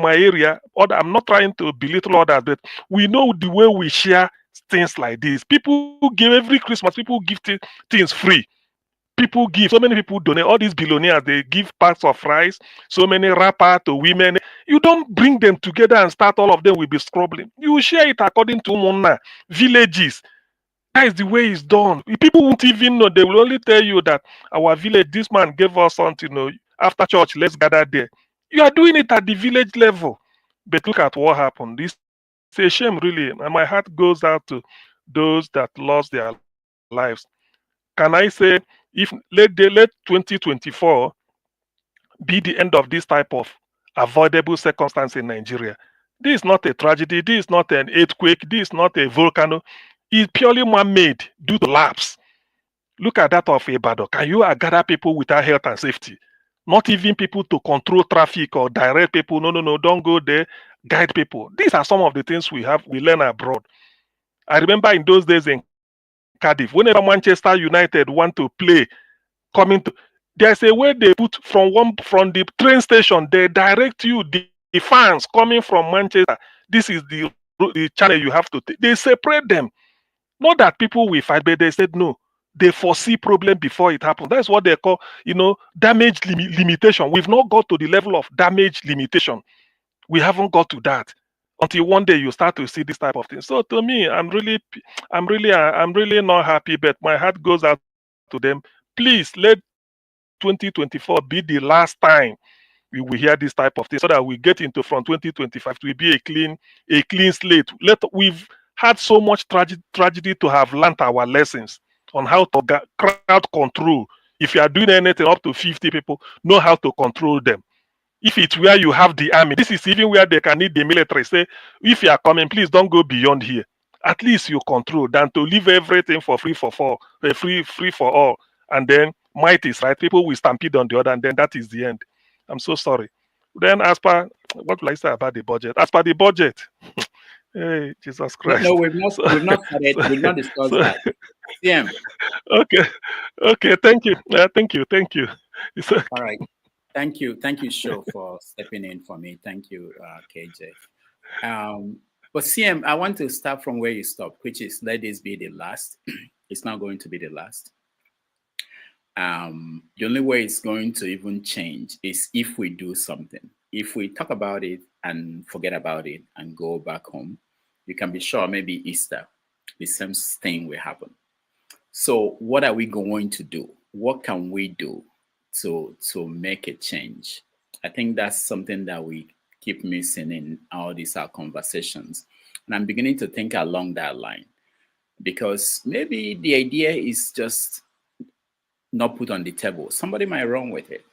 my area, I'm not trying to belittle others, but we know the way we share things like this. People give every Christmas, people give things free. People give, so many people donate, all these billionaires, they give packs of rice, so many wrapper to women. You don't bring them together and start all of them will be scrubbling. You share it according to Mona, villages. That is the way it's done. People won't even know. They will only tell you that our village, this man gave us something, after church, let's gather there. You are doing it at the village level. But look at what happened. It's a shame, really. And my heart goes out to those that lost their lives. Can I say, if let 2024 be the end of this type of avoidable circumstance in Nigeria? This is not a tragedy. This is not an earthquake. This is not a volcano. It's purely man-made due to lapse. Look at that of Ibadan. Can you gather people without health and safety? Not even people to control traffic or direct people. No, don't go there. Guide people. These are some of the things we learn abroad. I remember in those days in Cardiff, whenever Manchester United want to play, there's a way they put from the train station, they direct you, the fans coming from Manchester. This is the channel you have to take. They separate them. Not that people will fight, but they said no. They foresee problem before it happens. That's what they call, damage limitation. We've not got to the level of damage limitation. We haven't got to that until one day you start to see this type of thing. So to me, I'm really not happy, but my heart goes out to them. Please let 2024 be the last time we will hear this type of thing, so that we get into from 2025 to be a clean slate. We've had so much tragedy to have learned our lessons on how to crowd control. If you are doing anything up to 50 people, know how to control them. If it's where you have the army, this is even where they can need the military. Say, if you are coming, please don't go beyond here. At least you control than to leave everything for free for all. And then might is right. People will stampede on the other, and then that is the end. I'm so sorry. Then as per what will I say about the budget? As per the budget, hey, Jesus Christ. No, we've not started. We've not discussed that. CM. Okay. Thank you. Thank you. It's okay. All right. Thank you, Sho, for stepping in for me. Thank you, KJ. But CM, I want to start from where you stopped, which is let this be the last. It's not going to be the last. The only way it's going to even change is if we do something. If we talk about it and forget about it and go back home, you can be sure maybe Easter, the same thing will happen. So what are we going to do? What can we do to make a change? I think that's something that we keep missing in all these conversations. And I'm beginning to think along that line, because maybe the idea is just not put on the table. Somebody might run with it.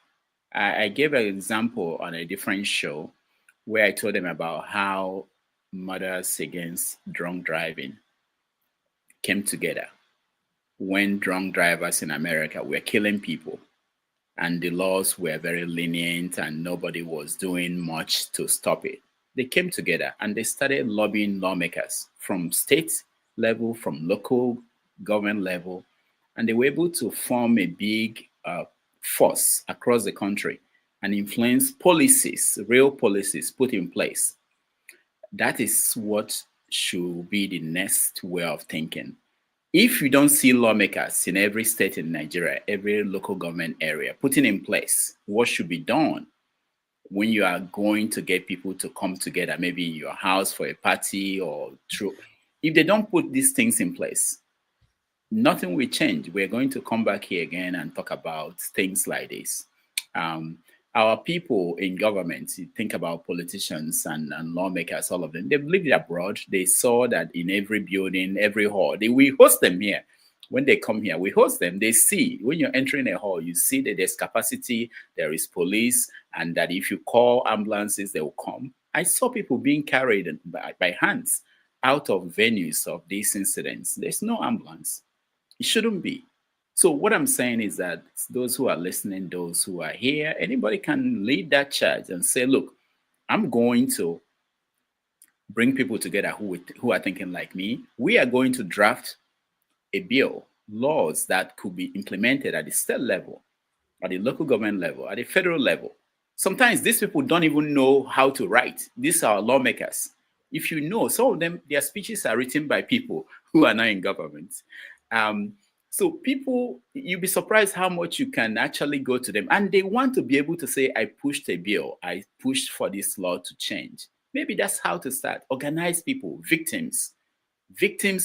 I gave an example on a different show where I told them about how Mothers Against Drunk Driving came together when drunk drivers in America were killing people and the laws were very lenient and nobody was doing much to stop it. They came together and they started lobbying lawmakers from state level, from local government level, and they were able to form a big force across the country and influence policies, real policies put in place. That is what should be the next way of thinking. If you don't see lawmakers in every state in Nigeria, every local government area, putting in place what should be done when you are going to get people to come together, maybe in your house for a party or through, if they don't put these things in place, nothing will change. We're going to come back here again and talk about things like this. Our people in government, you think about politicians and lawmakers, all of them, they've lived abroad. They saw that in every building, every hall, we host them here. When they come here, we host them. They see, when you're entering a hall, you see that there's capacity, there is police, and that if you call ambulances, they will come. I saw people being carried by hands out of venues of these incidents. There's no ambulance. It shouldn't be. So what I'm saying is that those who are listening, those who are here, anybody can lead that charge and say, look, I'm going to bring people together who are thinking like me. We are going to draft a bill laws that could be implemented at the state level, at the local government level, at the federal level. Sometimes these people don't even know how to write. These are lawmakers. If you know, some of them, their speeches are written by people who are not in government. So people, you'll be surprised how much you can actually go to them. And they want to be able to say, I pushed a bill, I pushed for this law to change. Maybe that's how to start. Organize people, victims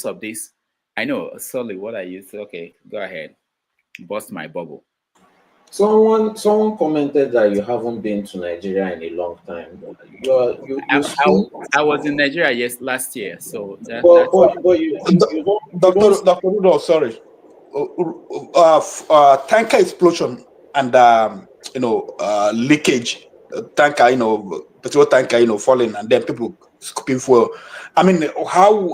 of this. I know, sorry, what I used. Okay, go ahead. Bust my bubble. Someone commented that you haven't been to Nigeria in a long time. I was in Nigeria last year, so but you Dr. Rudolph, sorry. Tanker explosion and leakage, tanker, petrol tanker, falling, and then people scooping fuel. I mean, how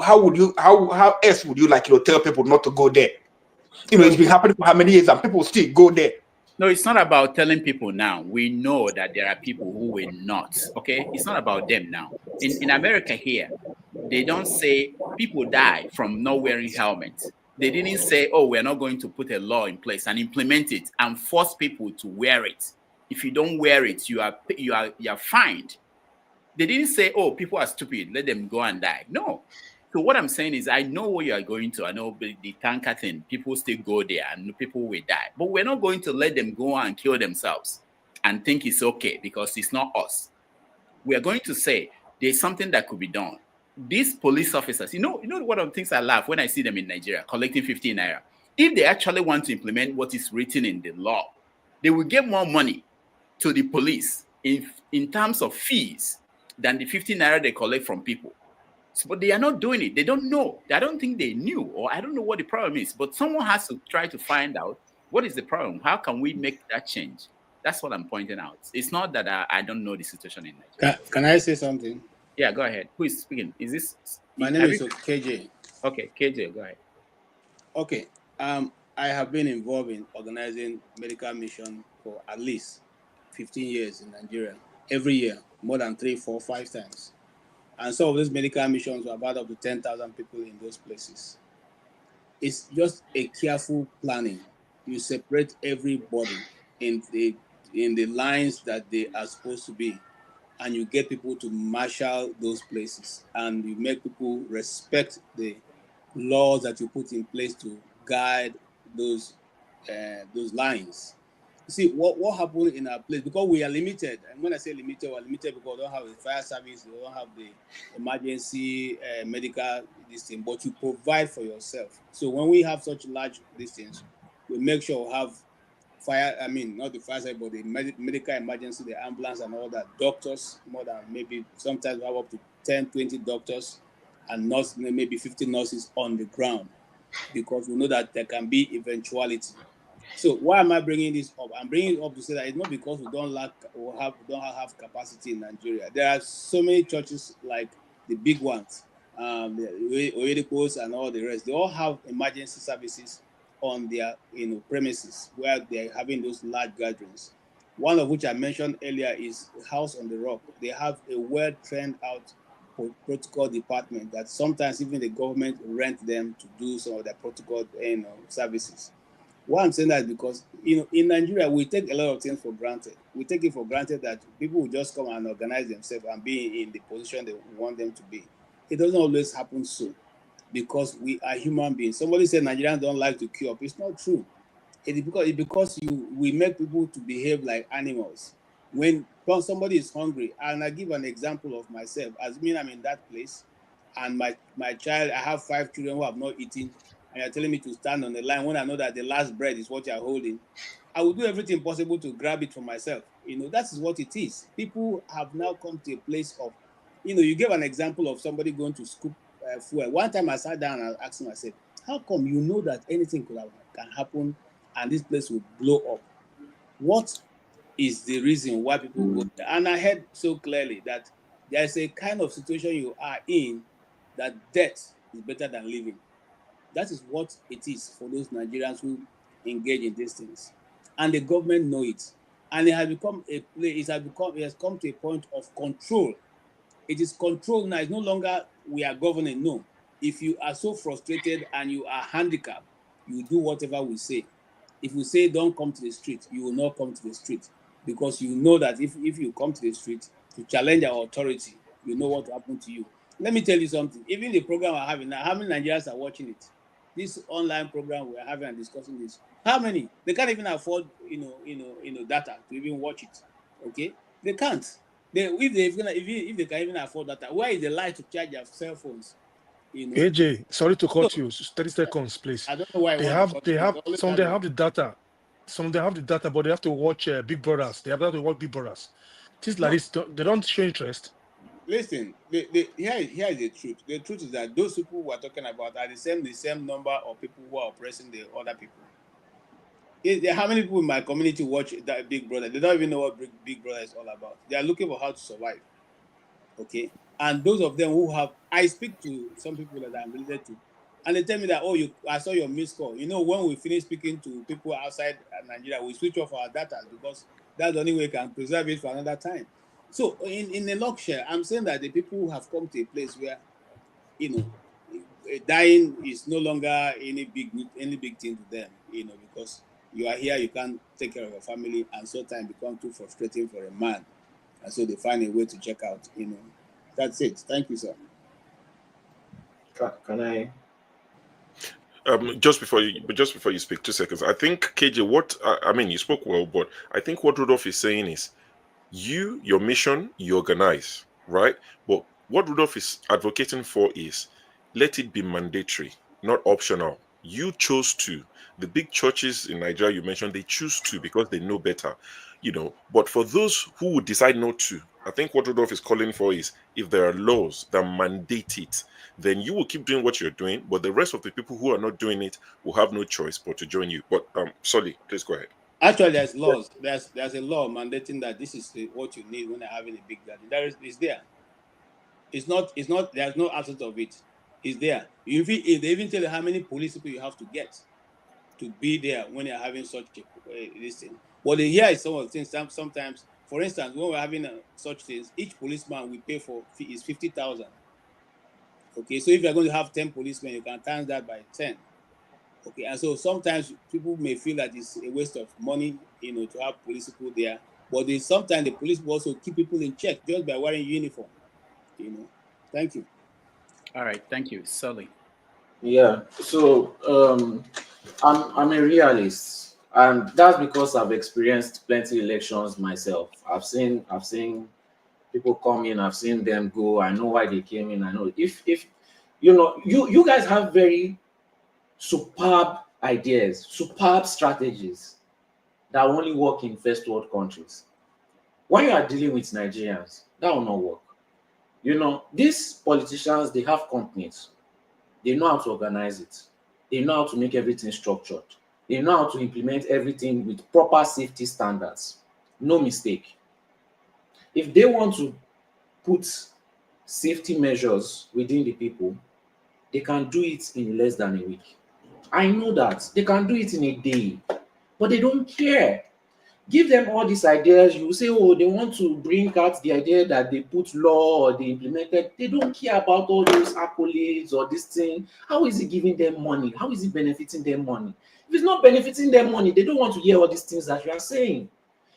else would you tell people not to go there? It's been happening for how many years, and people still go there. No, it's not about telling people now. We know that there are people who will not. Okay, it's not about them now. In America here, they don't say people die from not wearing helmets. They didn't say, oh, we're not going to put a law in place and implement it and force people to wear it. If you don't wear it, you are fined. They didn't say, oh, people are stupid, let them go and die. No. So what I'm saying is, I know what you are going to. I know the tanker thing. People still go there and people will die. But we're not going to let them go and kill themselves and think it's okay because it's not us. We are going to say there's something that could be done. These police officers, you know one of the things I laugh when I see them in Nigeria collecting 15 naira. If they actually want to implement what is written in the law, they will give more money to the police in terms of fees than the 15 naira they collect from people. So, but they are not doing it. They don't know. I don't think they knew, or I don't know what the problem is. But someone has to try to find out what is the problem. How can we make that change? That's what I'm pointing out. It's not that I don't know the situation in Nigeria. Can I say something? Yeah, go ahead. Who is speaking? Is this? My name is KJ. Okay, KJ, go ahead. Okay. I have been involved in organizing medical mission for at least 15 years in Nigeria. Every year, more than 3, 4, 5 times. And some of these medical missions were about up to 10,000 people in those places. It's just a careful planning. You separate everybody in the lines that they are supposed to be, and you get people to marshal those places, and you make people respect the laws that you put in place to guide those lines. See what happened in our place, because we are limited. And when I say limited, we're limited because we don't have a fire service, we don't have the emergency medical thing, but you provide for yourself. So when we have such large distance, we make sure we have not the fire service, but the medical emergency, the ambulance and all that, doctors, more than maybe sometimes we have up to 10, 20 doctors and nurses, maybe 50 nurses on the ground, because we know that there can be eventuality. So why am I bringing this up? I'm bringing it up to say that it's not because we don't lack or don't have capacity in Nigeria. There are so many churches, like the big ones, the Oedipos and all the rest. They all have emergency services on their premises where they're having those large gatherings. One of which I mentioned earlier is House on the Rock. They have a well-trained out protocol department that sometimes even the government rent them to do some of their protocol services. Why I'm saying that is because in Nigeria we take a lot of things for granted. We take it for granted that people will just come and organize themselves and be in the position they want them to be. It doesn't always happen so, because we are human beings. Somebody said Nigerians don't like to queue up. It's not true. It's because we make people to behave like animals. When somebody is hungry, and I give an example of myself, as me, I'm in that place, and my child, I have 5 children who have not eaten, and you're telling me to stand on the line when I know that the last bread is what you're holding. I will do everything possible to grab it for myself. That is what it is. People have now come to a place of, you gave an example of somebody going to scoop fuel. One time I sat down and I asked myself, how come you know that anything can happen and this place will blow up? What is the reason why people go there? And I heard so clearly that there's a kind of situation you are in that death is better than living. That is what it is for those Nigerians who engage in these things. And the government know it. And it has come to a point of control. It is control now. It's no longer we are governing. No. If you are so frustrated and you are handicapped You do whatever we say. If we say don't come to the street, you will not come to the street, because you know that if you come to the street to challenge our authority, you know what will happen to you. Let me tell you something. Even the program we're having now, how many Nigerians are watching it? This online program we're having and discussing this. How many? They can't even afford, data to even watch it. Okay, they can't. If they can even afford data, where is the light to charge their cell phones? AJ, sorry to So cut you. 30 seconds, please. I don't know why I They want to have, cut they you. have, It's always some that they way. have the data. Some they have the data, but they have to watch Big Brothers. They have to watch Big Brothers. Things like No, this, they don't show interest. listen. Here is the truth. The truth is that those people we are talking about are the same number of people who are oppressing the other people. How many people in my community watch that Big Brother? They don't even know what Big Brother is all about. They are looking for how to survive. Okay, and those of them who have, I speak to some people that I'm related to, and they tell me that, oh, I saw your missed call. When we finish speaking to people outside Nigeria, we switch off our data because that's the only way we can preserve it for another time. So in a nutshell, I'm saying that the people who have come to a place where dying is no longer any big thing to them, because you are here, you can't take care of your family, and sometimes become too frustrating for a man, and so they find a way to check out. That's it. Thank you, sir. Can I? Just before you speak, 2 seconds. I think KJ, I mean, you spoke well, but I think what Rudolph is saying is, your mission, you organize, right? But what Rudolph is advocating for is, let it be mandatory, not optional. You chose to. The big churches in Nigeria you mentioned, they choose to because they know better, But for those who would decide not to, I think what Rudolph is calling for is, if there are laws that mandate it, then you will keep doing what you're doing, but the rest of the people who are not doing it will have no choice but to join you. But Solly, please go ahead. Actually, there's laws. There's a law mandating that this is what you need when you're having a big garden. It's there. It's not. There's no absence of it. It's there. They even tell you how many police people you have to get to be there when you're having such this thing. But here is some of the things. Sometimes, for instance, when we're having such things, each policeman we pay for fee is 50,000. Okay, so if you're going to have 10 policemen, you can times that by 10. Okay, and so sometimes people may feel that it's a waste of money, to have police people there. But sometimes the police will also keep people in check just by wearing uniform. Thank you. All right, thank you, Sully. Yeah. So I'm a realist, and that's because I've experienced plenty elections myself. I've seen people come in, I've seen them go. I know why they came in. I know if you guys have very superb ideas, superb strategies that only work in first world countries. When you are dealing with Nigerians, that will not work. These politicians, they have companies. They know how to organize it. They know how to make everything structured. They know how to implement everything with proper safety standards. No mistake. If they want to put safety measures within the people, they can do it in less than a week. I know that. They can do it in a day, but they don't care. Give them all these ideas. You say, oh, they want to bring out the idea that they put law or they implemented. They don't care about all those accolades or this thing. How is it giving them money? How is it benefiting them money? If it's not benefiting them money, they don't want to hear all these things that you are saying.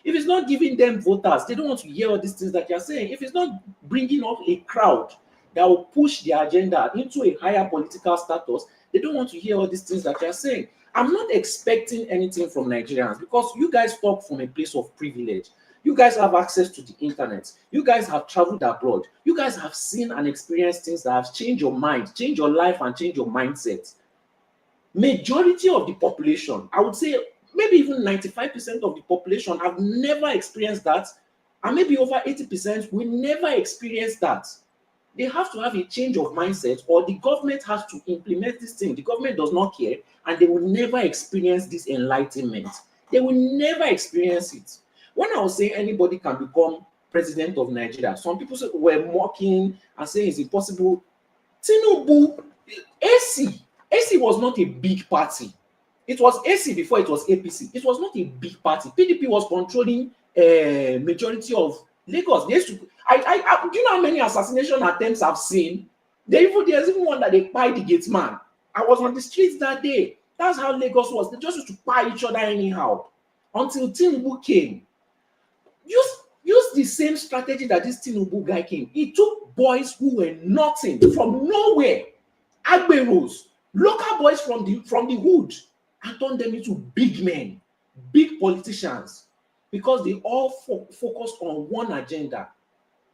If it's not giving them voters, they don't want to hear all these things that you are saying. If it's not bringing up a crowd that will push their agenda into a higher political status, they don't want to hear all these things that you are saying. I'm not expecting anything from Nigerians because you guys talk from a place of privilege. You guys have access to the internet. You guys have traveled abroad. You guys have seen and experienced things that have changed your mind, changed your life, and changed your mindset. Majority of the population, I would say maybe even 95% of the population have never experienced that, and maybe over 80% will never experience that. They have to have a change of mindset, or the government has to implement this thing. The government does not care, and they will never experience this enlightenment. They will never experience it. When I was saying anybody can become president of Nigeria, some people were mocking and saying it's impossible. Tinubu, AC was not a big party. It was AC before it was APC. It was not a big party. PDP was controlling a majority of Lagos. They used to, do you know how many assassination attempts I've seen? There's even one that they pied the gate man. I was on the streets that day. That's how Lagos was. They just used to buy each other anyhow until Tinubu came. Use the same strategy that this Tinubu guy came. He took boys who were nothing from nowhere, Agberos, local boys from the hood, and turned them into big men, big politicians, because they all focused on one agenda.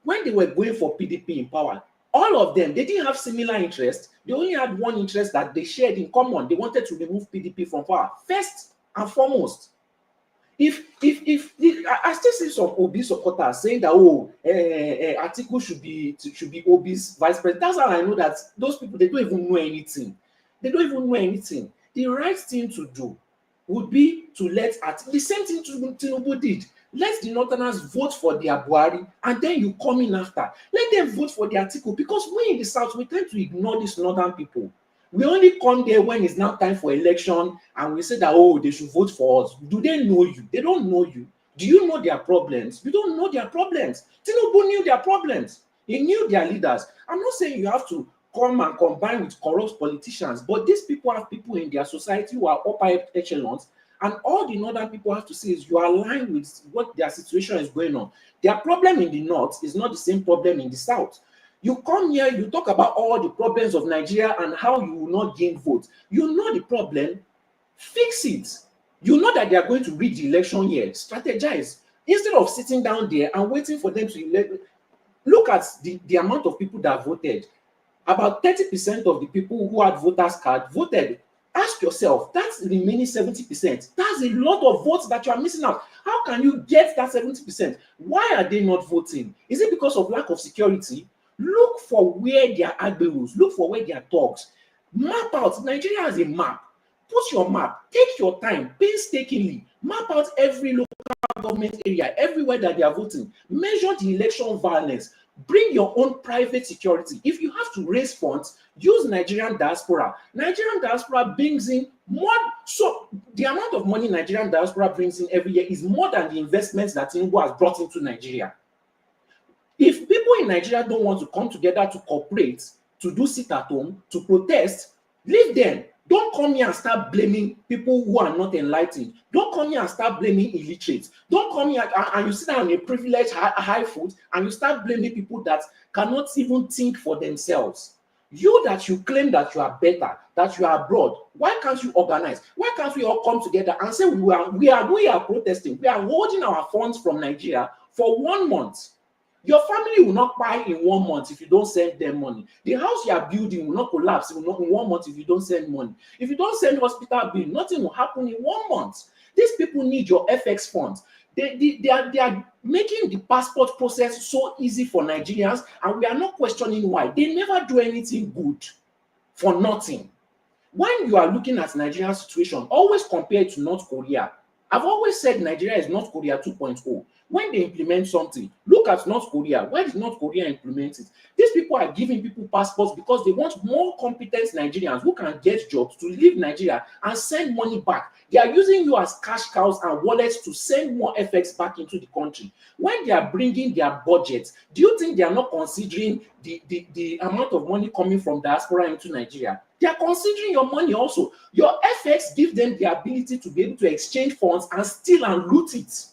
When they were going for PDP in power, all of them, they didn't have similar interests. They only had one interest that they shared in common. They wanted to remove PDP from power, first and foremost. If I still see some Obi supporters saying that Atiku should be Obi's vice president. That's how I know that those people, they don't even know anything. They don't even know anything. The right thing to do would be to let the same thing Tinubu did. Let the Northerners vote for their Buhari, and then you come in after. Let them vote for the Atiku, because we in the South, we tend to ignore these Northern people. We only come there when it's now time for election, and we say that, oh, they should vote for us. Do they know you? They don't know you. Do you know their problems? You don't know their problems. Tinubu knew their problems. He knew their leaders. I'm not saying you have to come and combine with corrupt politicians, but these people have people in their society who are upper echelons, and all the Northern people have to say is you are aligned with what their situation is going on. Their problem in the North is not the same problem in the South. You come here, you talk about all the problems of Nigeria and how you will not gain votes. You know the problem, fix it. You know that they are going to rig the election year, strategize. Instead of sitting down there and waiting for them to elect, look at the amount of people that voted. About 30% of the people who had voters card voted. Ask yourself, that's the remaining 70%. That's a lot of votes that you are missing out. How can you get that 70%? Why are they not voting? Is it because of lack of security? Look for where their Agberos, look for where their thugs. Map out. Nigeria has a map. Put your map. Take your time, painstakingly. Map out every local government area, everywhere that they are voting. Measure the election violence. Bring your own private security. If you have to raise funds, use Nigerian diaspora. Nigerian diaspora brings in more. So the amount of money Nigerian diaspora brings in every year is more than the investments that Tinubu has brought into Nigeria. If people in Nigeria don't want to come together to cooperate, to do sit at home, to protest, leave them. Don't come here and start blaming people who are not enlightened. Don't come here and start blaming illiterates. Don't come here and you sit down on a privileged high foot and you start blaming people that cannot even think for themselves. You that you claim that you are better, that you are abroad, why can't you organize? Why can't we all come together and say we are protesting? We are holding our funds from Nigeria for 1 month. Your family will not buy in 1 month if you don't send them money. The house you are building will not collapse in 1 month if you don't send money. If you don't send hospital bill, nothing will happen in 1 month. These people need your FX funds. They are making the passport process so easy for Nigerians, and we are not questioning why. They never do anything good for nothing. When you are looking at Nigeria's situation, always compare it to North Korea. I've always said Nigeria is North Korea 2.0. When they implement something, look at North Korea. Why did North Korea implement it? These people are giving people passports because they want more competent Nigerians who can get jobs to leave Nigeria and send money back. They are using you as cash cows and wallets to send more FX back into the country. When they are bringing their budgets, do you think they are not considering the amount of money coming from diaspora into Nigeria? They are considering your money also. Your FX gives them the ability to be able to exchange funds and steal and loot it.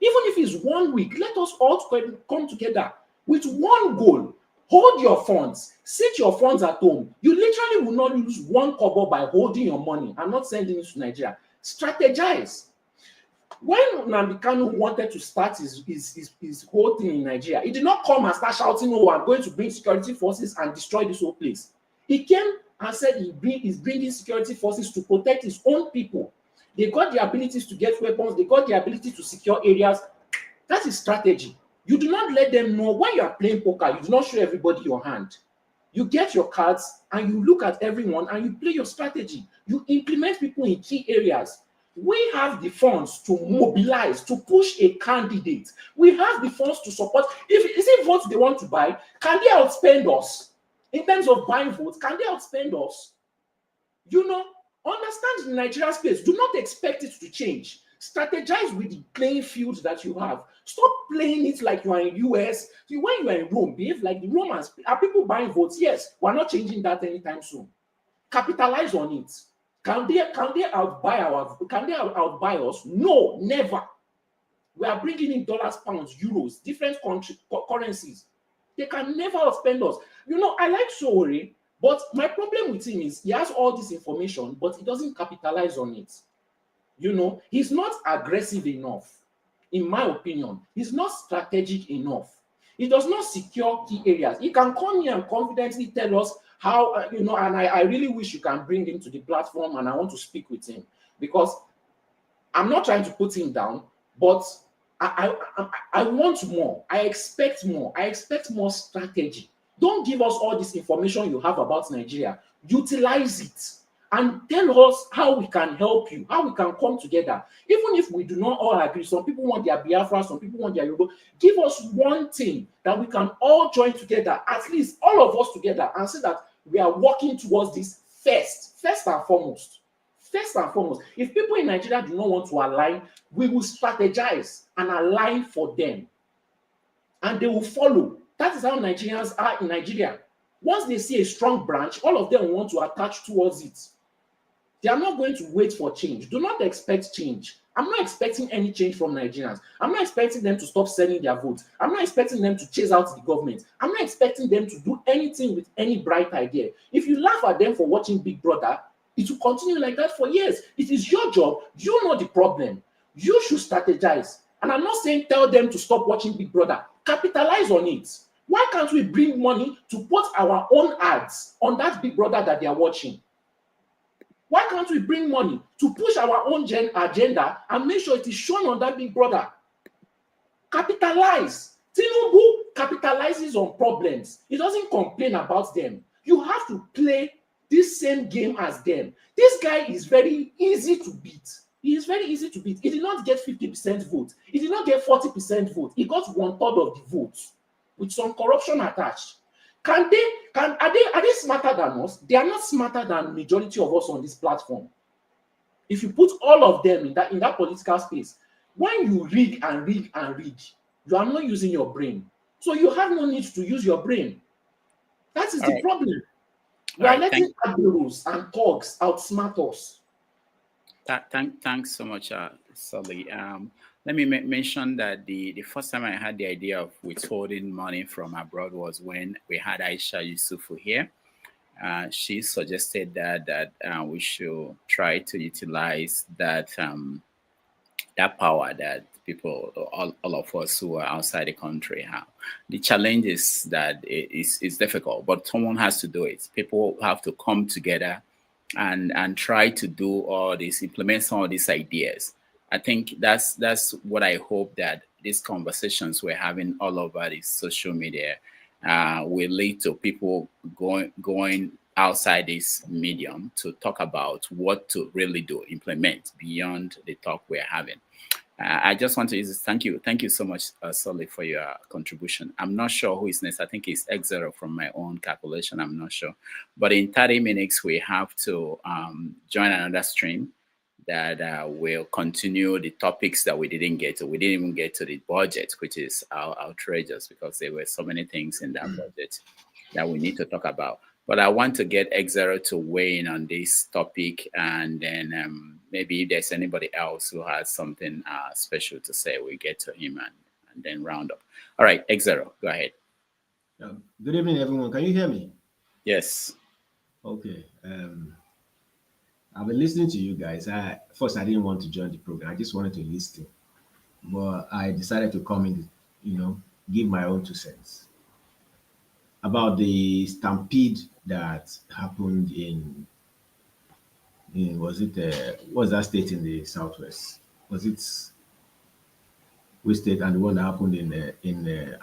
Even if it's 1 week, let us all come together with one goal. Hold your funds. Sit your funds at home. You literally will not lose 1 kobo by holding your money and not sending it to Nigeria. Strategize. When Nnamdi Kanu wanted to start his whole thing in Nigeria, he did not come and start shouting, oh, I'm going to bring security forces and destroy this whole place. He came and said he's bringing security forces to protect his own people. They got the abilities to get weapons. They got the ability to secure areas. That is strategy. You do not let them know when you are playing poker. You do not show everybody your hand. You get your cards and you look at everyone and you play your strategy. You implement people in key areas. We have the funds to mobilize, to push a candidate. We have the funds to support. Is it votes they want to buy? Can they outspend us? In terms of buying votes, can they outspend us? You know, understand the Nigeria space. Do not expect it to change. Strategize with the playing field that you have. Stop playing it like you are in US. When you are in Rome, behave like the Romans. Are people buying votes? Yes. We're not changing that anytime soon. Capitalize on it. Can they outbuy us? No, never. We are bringing in dollars, pounds, euros, different currencies. They can never outspend us. You know, I like Sowore, but my problem with him is he has all this information, but he doesn't capitalize on it. You know, he's not aggressive enough, in my opinion. He's not strategic enough. He does not secure key areas. He can come here and confidently tell us how, you know, and I really wish you can bring him to the platform, and I want to speak with him, because I'm not trying to put him down, but I want more. I expect more. I expect more strategy. Don't give us all this information you have about Nigeria. Utilize it and tell us how we can help you, how we can come together. Even if we do not all agree, some people want their Biafra, some people want their Yoruba. Give us one thing that we can all join together, at least all of us together, and say that we are working towards this first and foremost. First and foremost, if people in Nigeria do not want to align, we will strategize and align for them. And they will follow. That is how Nigerians are in Nigeria. Once they see a strong branch, all of them want to attach towards it. They are not going to wait for change. Do not expect change. I'm not expecting any change from Nigerians. I'm not expecting them to stop selling their votes. I'm not expecting them to chase out the government. I'm not expecting them to do anything with any bright idea. If you laugh at them for watching Big Brother, it will continue like that for years. It is your job. You know the problem. You should strategize. And I'm not saying tell them to stop watching Big Brother. Capitalize on it. Why can't we bring money to put our own ads on that Big Brother that they are watching? Why can't we bring money to push our own agenda and make sure it is shown on that Big Brother? Capitalize. Tinubu capitalizes on problems. He doesn't complain about them. You have to play this same game as them. This guy is very easy to beat. He is very easy to beat. He did not get 50% vote. He did not get 40% vote. He got 1/3 of the votes with some corruption attached. Are they smarter than us? They are not smarter than majority of us on this platform. If you put all of them in that political space, when you read and read and read, you are not using your brain. So you have no need to use your brain. That is the problem. We are letting admirals and thugs outsmart us. Thanks so much, Sully. Let me mention that the first time I had the idea of withholding money from abroad was when we had Aisha Yusufu here. She suggested that we should try to utilize that power that people, all of us who are outside the country have. The challenge is that it's difficult, but someone has to do it. People have to come together and try to do all this, implement some of these ideas. I think that's what I hope that these conversations we're having all over the social media will lead to people going outside this medium to talk about what to really do, implement beyond the talk we're having. I just want to use this. Thank you so much, Sully, for your contribution. I'm not sure who is next. I think it's X0 from my own calculation. I'm not sure. But in 30 minutes, we have to join another stream that will continue the topics that we didn't get to. We didn't even get to the budget, which is outrageous because there were so many things in that budget that we need to talk about. But I want to get X0 to weigh in on this topic, and then maybe if there's anybody else who has something special to say, we get to him and then round up. All right, X0, go ahead. Good evening, everyone. Can you hear me? Yes. Okay. I've been listening to you guys. First, I didn't want to join the program. I just wanted to listen. But I decided to come in, give my own 2 cents about the stampede that happened in was that state in the southwest? Was it which state? And the one that happened in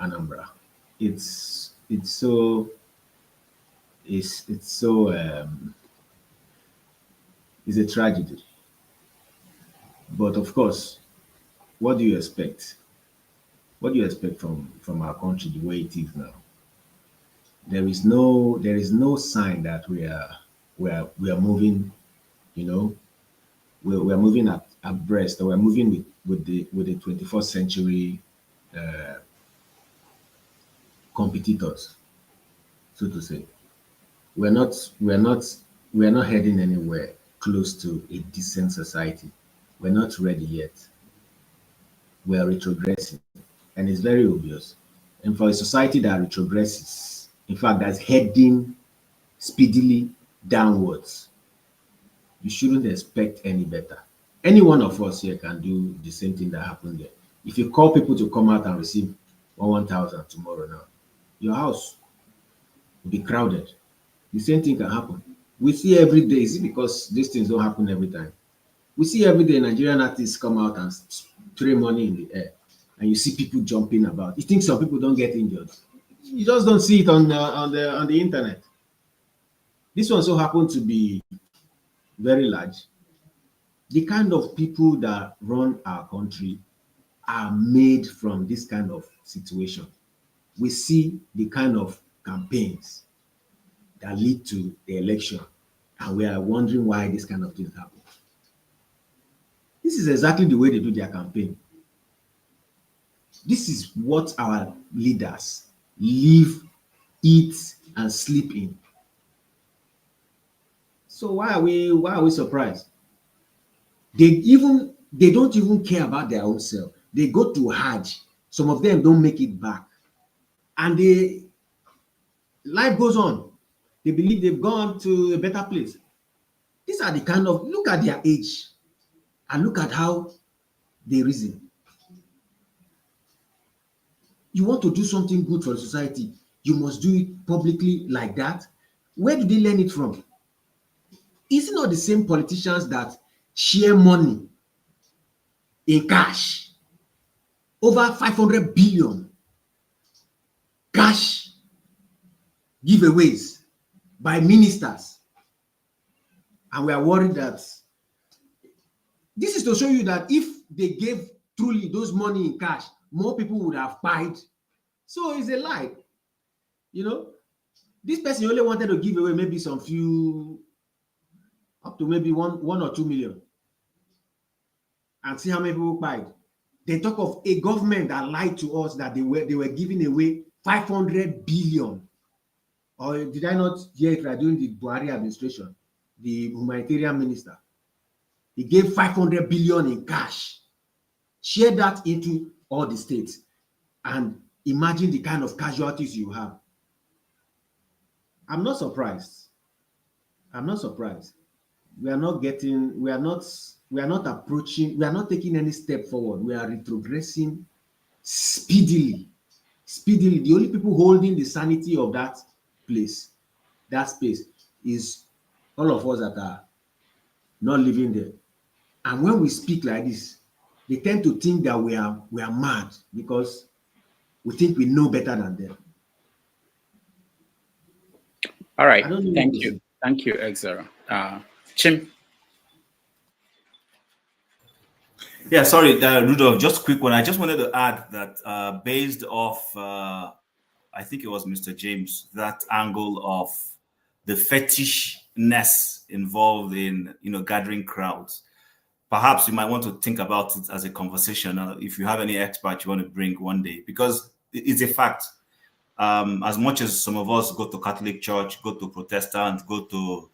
Anambra. It's a tragedy. But of course, what do you expect? What do you expect from our country the way it is now? There is no sign that we are moving, we're moving abreast, or we're moving with the 21st century competitors, so to say. We're not heading anywhere. close to a decent society. We're not ready yet. We're retrogressing, and it's very obvious. And for a society that retrogresses, in fact, that's heading speedily downwards, you shouldn't expect any better. Any one of us here can do the same thing that happened there. If you call people to come out and receive 1,000 tomorrow now, your house will be crowded. The same thing can happen. We see every day, is it because these things don't happen every time? We see every day Nigerian artists come out and spray money in the air, and you see people jumping about. You think some people don't get injured? You just don't see it on the internet. This one so happened to be very large. The kind of people that run our country are made from this kind of situation. We see the kind of campaigns that lead to the election, and we are wondering why this kind of things happen. This is exactly the way they do their campaign. This is what our leaders live, eat, and sleep in. So why are we surprised? They don't even care about their own self. They go to Hajj. Some of them don't make it back, and life goes on. They believe they've gone to a better place. These are the kind of, look at their age and look at how they reason. You want to do something good for the society, you must do it publicly like that. Where do they learn it from? Is it not the same politicians that share money in cash, over 500 billion cash giveaways by ministers? And we are worried that this is to show you that if they gave truly those money in cash, more people would have paid. So it's a lie. You know, this person only wanted to give away maybe some few, up to maybe one or 2 million, and see how many people paid. They talk of a government that lied to us that they were giving away 500 billion. Or did I not hear it right during the Buhari administration? The humanitarian minister, he gave 500 billion in cash. Share that into all the states, and imagine the kind of casualties you have. I'm not surprised. I'm not surprised. We are not taking any step forward. We are retrogressing speedily. Speedily. The only people holding the sanity of that place, that space, is all of us that are not living there. And when we speak like this, they tend to think that we are mad because we think we know better than them. All right. Thank you. Thank you, Exera. Chim. Yeah, sorry, Rudolph, just a quick one. I just wanted to add that based off, I think it was Mr. James, that angle of the fetishness involved in, gathering crowds. Perhaps you might want to think about it as a conversation. If you have any expert you want to bring one day, because it's a fact. As much as some of us go to Catholic Church, go to Protestant, go to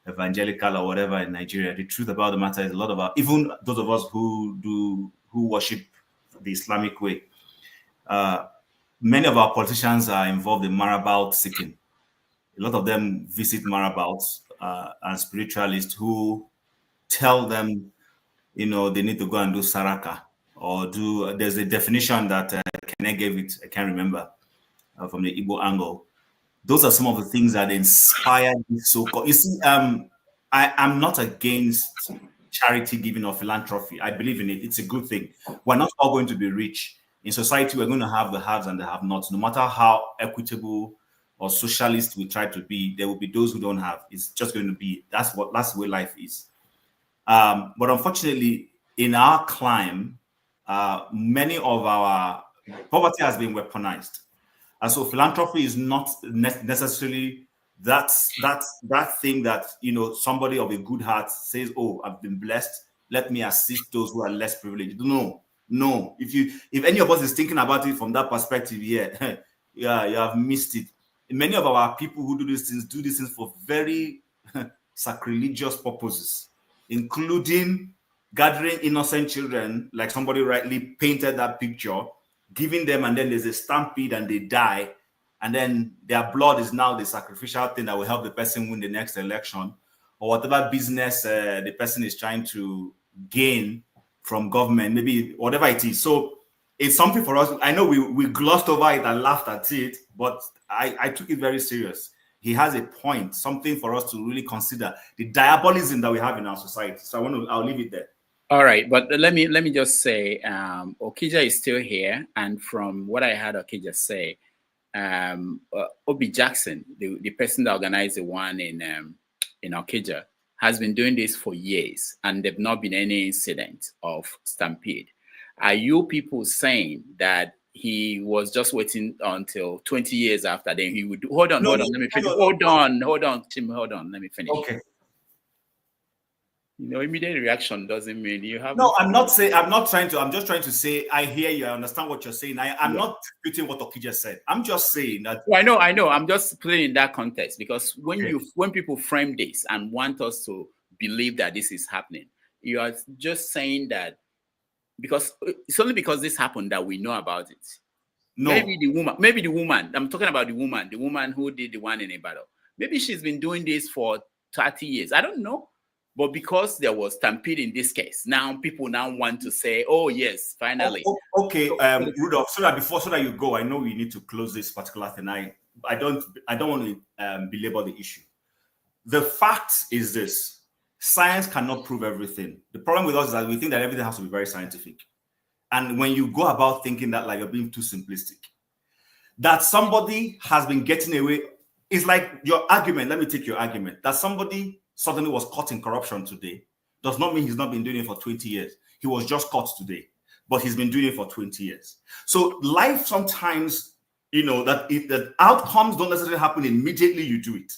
Evangelical or whatever in Nigeria, the truth about the matter is a lot of even those of us who worship the Islamic way, many of our politicians are involved in marabout seeking. A lot of them visit marabouts and spiritualists who tell them, they need to go and do saraka or there's a definition that Kene gave it, I can't remember, from the Igbo angle. Those are some of the things that inspire this so-called. You see, I'm not against charity giving or philanthropy. I believe in it. It's a good thing. We're not all going to be rich. In society, we're going to have the haves and the have-nots. No matter how equitable or socialist we try to be, there will be those who don't have. It's just going to be, that's the way life is. But unfortunately, in our climb, many of our poverty has been weaponized. And so philanthropy is not necessarily that thing that, somebody of a good heart says, oh, I've been blessed, let me assist those who are less privileged. No. If any of us is thinking about it from that perspective, you have missed it. Many of our people who do these things for very sacrilegious purposes. including gathering innocent children, like somebody rightly painted that picture, giving them, and then there's a stampede and they die, and then their blood is now the sacrificial thing that will help the person win the next election, or whatever business the person is trying to gain from government, maybe whatever it is. So it's something for us. I know we glossed over it and laughed at it, but I took it very serious. He has a point, something for us to really consider, the diabolism that we have in our society. So I'll leave it there. All right, but let me just say, Okija is still here, and from what I heard Okija say, Obi Jackson, the person that organized the one in Okija, has been doing this for years, and there've not been any incident of stampede. Are you people saying that he was just waiting until 20 years after, then he would do? Hold on, let me finish. Hold on, Tim, hold on, let me finish. Okay. You know, immediate reaction doesn't mean you have. No, I'm just trying to say, I hear you, I understand what you're saying. I'm not repeating what Okija said. I'm just saying that. Well, I know. I'm just putting in that context, because when people frame this and want us to believe that this is happening, you are just saying that because it's only because this happened that we know about it. No. Maybe the woman, I'm talking about the woman who did the one in Ibadan. Maybe she's been doing this for 30 years. I don't know. But because there was stampede in this case, now people now want to say, oh, yes, finally. Okay, Rudolph, so that you go, I know we need to close this particular thing. I don't want to belabor the issue. The fact is this: science cannot prove everything. The problem with us is that we think that everything has to be very scientific. And when you go about thinking that, like, you're being too simplistic, that somebody has been getting away, it's like your argument. Let me take your argument that somebody suddenly was caught in corruption today does not mean he's not been doing it for 20 years. He was just caught today, but he's been doing it for 20 years. So life sometimes, that outcomes don't necessarily happen immediately you do it.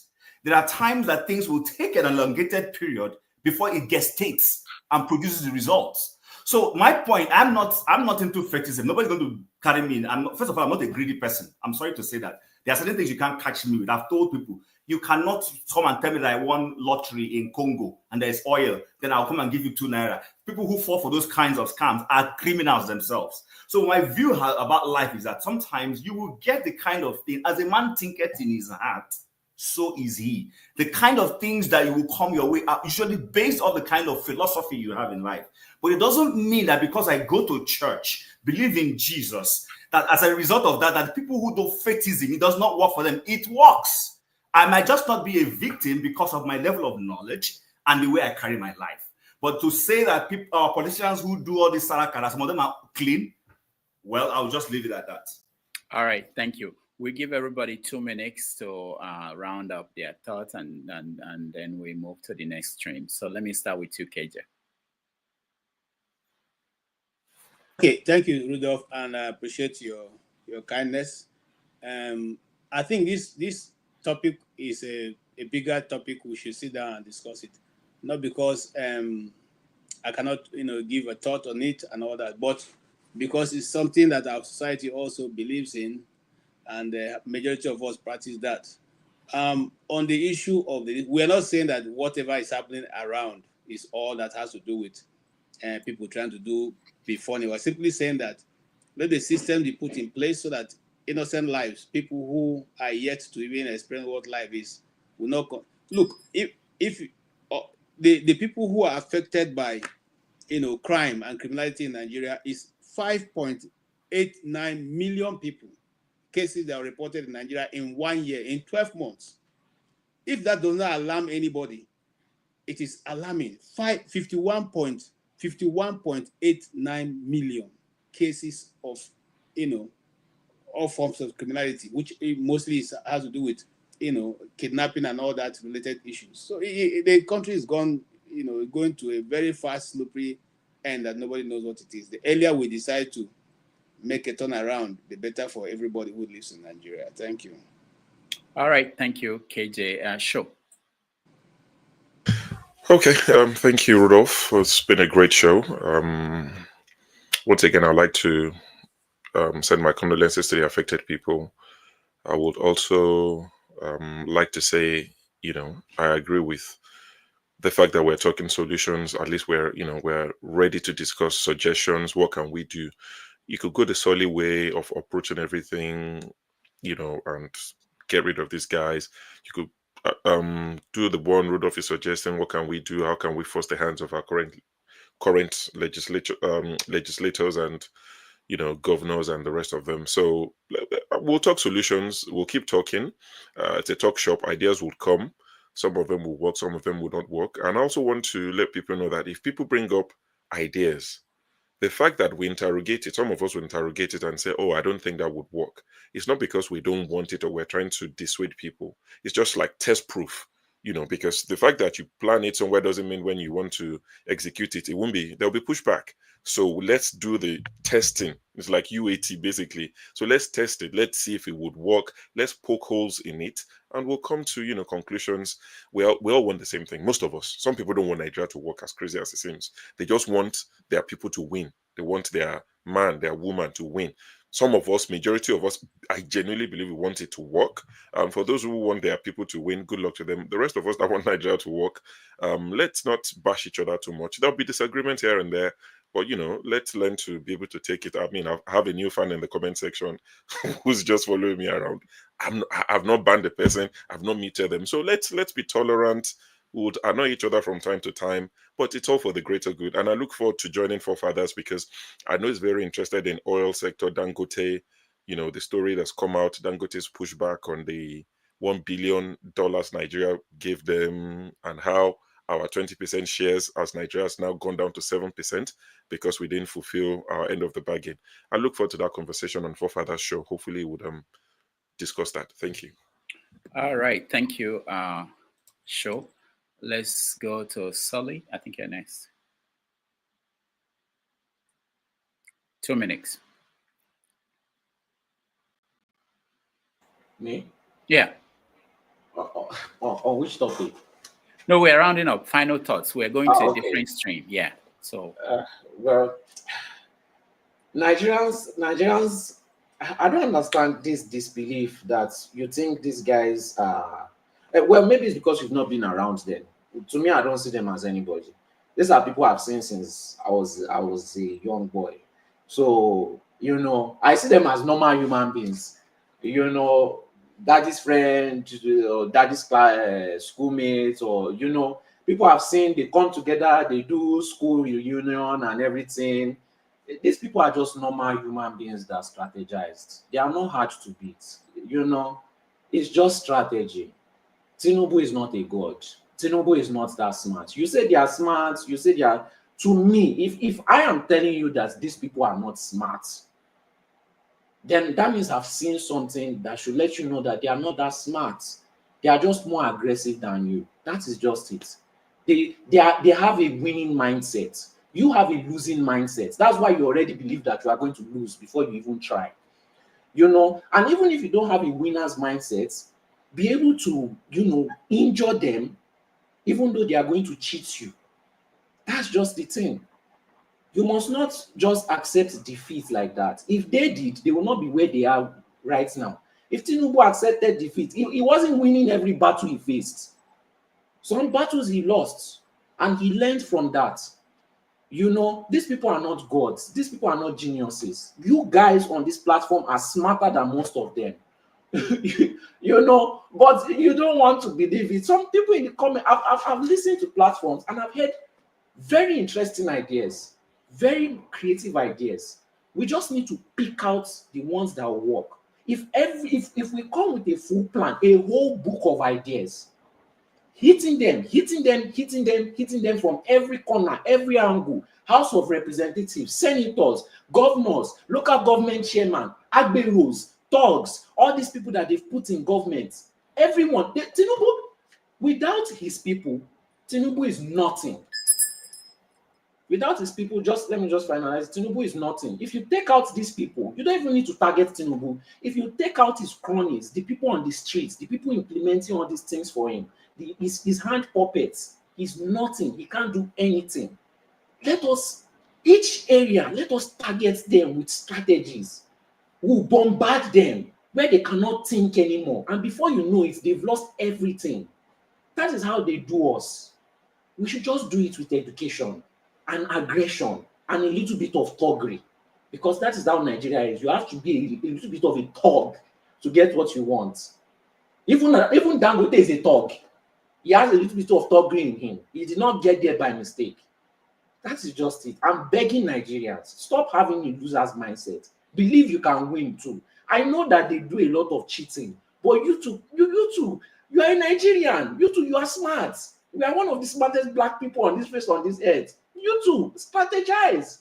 There are times that things will take an elongated period before it gestates and produces the results. So my point, I'm not into fetishism. Nobody's going to carry me in. First of all, I'm not a greedy person. I'm sorry to say that. There are certain things you can't catch me with. I've told people, you cannot come and tell me that I won lottery in Congo and there's oil, then I'll come and give you 2 naira. People who fall for those kinds of scams are criminals themselves. So my view about life is that sometimes you will get the kind of thing, as a man thinketh in his heart, so is he. The kind of things that you will come your way are usually based on the kind of philosophy you have in life. But it doesn't mean that because I go to church, believe in Jesus, that as a result of that people who do fetishism, it does not work for them. It works. I might just not be a victim because of my level of knowledge and the way I carry my life. But to say that politicians who do all this sarakara, some of them are clean, well, I'll just leave it at that. All right, thank you. We give everybody 2 minutes to round up their thoughts, and then we move to the next stream. So let me start with you, KJ. Okay, thank you, Rudolph, and I appreciate your kindness. I think this topic is a bigger topic. We should sit down and discuss it. Not because I cannot, give a thought on it and all that, but because it's something that our society also believes in, and the majority of us practice that. On the issue of we are not saying that whatever is happening around is all that has to do with people trying to do before. We're simply saying that let the system be put in place so that innocent lives, people who are yet to even experience what life is, will not look. If the people who are affected by crime and criminality in Nigeria is 5.89 million people. Cases that are reported in Nigeria in 1 year, in 12 months. If that does not alarm anybody, it is alarming. 51.89 million cases of, all forms of criminality, which mostly has to do with, kidnapping and all that related issues. So the country is going to a very fast, slippery end that nobody knows what it is. The earlier we decide to make a turnaround, the better for everybody who lives in Nigeria. Thank you. All right, thank you, KJ. Sure. Okay, thank you, Rudolph. It's been a great show. Once again, I'd like to send my condolences to the affected people. I would also like to say, I agree with the fact that we're talking solutions, at least we're ready to discuss suggestions. What can we do? You could go the solid way of approaching everything, and get rid of these guys. You could do the one Rudolph is suggesting. What can we do? How can we force the hands of our current legislators and governors and the rest of them? So we'll talk solutions. We'll keep talking. It's a talk shop. Ideas will come. Some of them will work. Some of them will not work. And I also want to let people know that if people bring up ideas, the fact that we interrogate it, some of us will interrogate it and say, oh, I don't think that would work. It's not because we don't want it or we're trying to dissuade people. It's just like test proof, because the fact that you plan it somewhere doesn't mean when you want to execute it, there'll be pushback. So let's do the testing. It's like UAT basically. So let's test it. Let's see if it would work. Let's poke holes in it and we'll come to, conclusions. We all want the same thing. Most of us. Some people don't want Nigeria to work, as crazy as it seems. They just want their people to win. They want their man, their woman to win. Some of us, majority of us, I genuinely believe we want it to work. For those who want their people to win, good luck to them. The rest of us that want Nigeria to work, let's not bash each other too much. There'll be disagreement here and there, but let's learn to be able to take it. I mean, I have a new fan in the comment section who's just following me around. I've not banned the person. I've not muted them. So let's be tolerant. We would annoy each other from time to time, but it's all for the greater good. And I look forward to joining Forefathers because I know he's very interested in oil sector. Dangote, the story that's come out, Dangote's pushback on the $1 billion Nigeria gave them and how our 20% shares as Nigeria has now gone down to 7% because we didn't fulfill our end of the bargain. I look forward to that conversation on Forefathers show. Hopefully we'll discuss that. Thank you. All right. Thank you, Show. Let's go to Sully. I think you're next. 2 minutes. Me? Yeah. On which topic? No, we're rounding up. Final thoughts. We're going to a okay. different stream. Yeah. So. Well, Nigerians, I don't understand this disbelief that you think these guys are. Well, maybe it's because you've not been around them. To me, I don't see them as anybody. These are people I've seen since I was a young boy. So, I see them as normal human beings. Daddy's friend, daddy's schoolmates, or, people I've seen, they come together, they do school reunion and everything. These people are just normal human beings that strategized. They are not hard to beat. It's just strategy. Tinubu is not a god. Tinubu is not that smart. You say they are smart. You say they are. To me, if I am telling you that these people are not smart, then that means I've seen something that should let you know that they are not that smart. They are just more aggressive than you. That is just it. They have a winning mindset. You have a losing mindset. That's why you already believe that you are going to lose before you even try. And even if you don't have a winner's mindset, be able to, injure them, even though they are going to cheat you. That's just the thing. You must not just accept defeat like that. If they did, they will not be where they are right now. If Tinubu accepted defeat, he wasn't winning every battle he faced. Some battles he lost, and he learned from that. These people are not gods. These people are not geniuses. You guys on this platform are smarter than most of them. But you don't want to believe it. Some people in the comment, I've listened to platforms and I've heard very interesting ideas, very creative ideas. We just need to pick out the ones that will work. If we come with a full plan, a whole book of ideas, hitting them from every corner, every angle, House of Representatives, senators, governors, local government chairman, agberos, thugs, all these people that they've put in government, everyone, Tinubu, without his people, Tinubu is nothing. Without his people, let me finalize, Tinubu is nothing. If you take out these people, you don't even need to target Tinubu. If you take out his cronies, the people on the streets, the people implementing all these things for him, his hand puppets, he's nothing. He can't do anything. Each area, let us target them with strategies. We'll bombard them where they cannot think anymore. And before you know it, they've lost everything. That is how they do us. We should just do it with education and aggression and a little bit of thuggery, because that is how Nigeria is. You have to be a little bit of a thug to get what you want. Even Dangote is a thug. He has a little bit of thuggery in him. He did not get there by mistake. That is just it. I'm begging Nigerians, stop having a loser's mindset. Believe you can win too. I know that they do a lot of cheating, but you too, you are a Nigerian. You too, you are smart. We are one of the smartest black people on this face, on this earth. You too, strategize.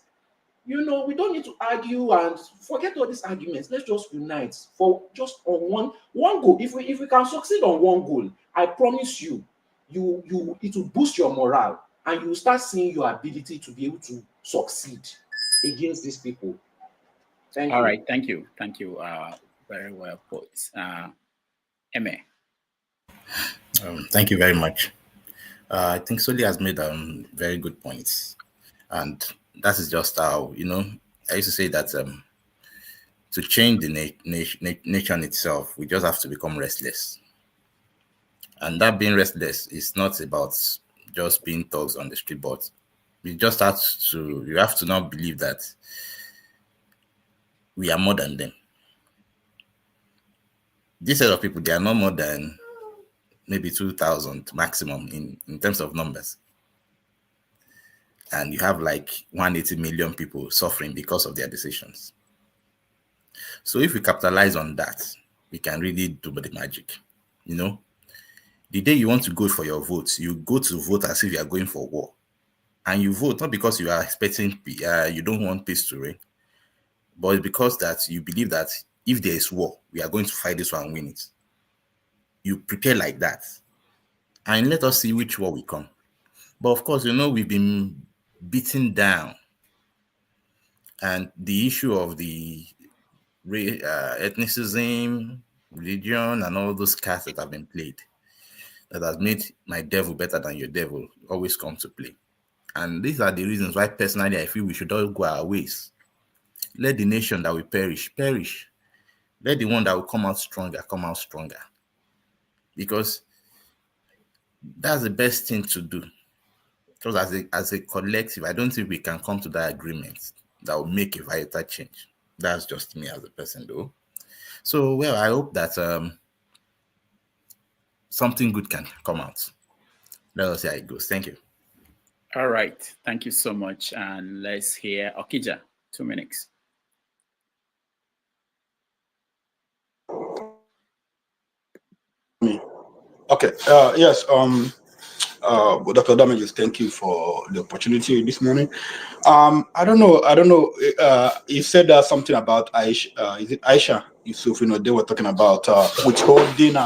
You know, we don't need to argue and forget all these arguments. Let's just unite for just on one goal. If we can succeed on one goal, I promise you, it will boost your morale, and you will start seeing your ability to be able to succeed against these people. Thank you. All right, thank you. Very well put. Eme. Thank you very much. I think Soli has made very good points, and that is just how, you know, I used to say that to change the nation itself, we just have to become restless. And that being restless is not about just being thugs on the street, but you have to now believe that we are more than them. This set of people, they are no more than maybe 2,000 maximum in terms of numbers. And you have like 180 million people suffering because of their decisions. So if we capitalize on that, we can really do the magic. You know, the day you want to go for your votes, you go to vote as if you are going for war. And you vote not because you are expecting, you don't want peace to reign, but it's because that you believe that if there is war, we are going to fight this one and win it. You prepare like that. And let us see which war will come. But of course, you know, we've been beaten down. And the issue of the ethnicism, religion, and all those cards that have been played, that has made my devil better than your devil, always come to play. And these are the reasons why personally I feel we should all go our ways. Let the nation that will perish. Let the one that will come out stronger. Because that's the best thing to do. Because as a collective, I don't think we can come to that agreement that will make a vital change. That's just me as a person, though. So, well, I hope that something good can come out. Let us see how it goes. Thank you. All right. Thank you so much. And let's hear Okija. 2 minutes. Okay. Yes. Dr. Damages, thank you for the opportunity this morning. I don't know. You said something about Aisha. Is it Aisha Yusuf? You know, they were talking about withholding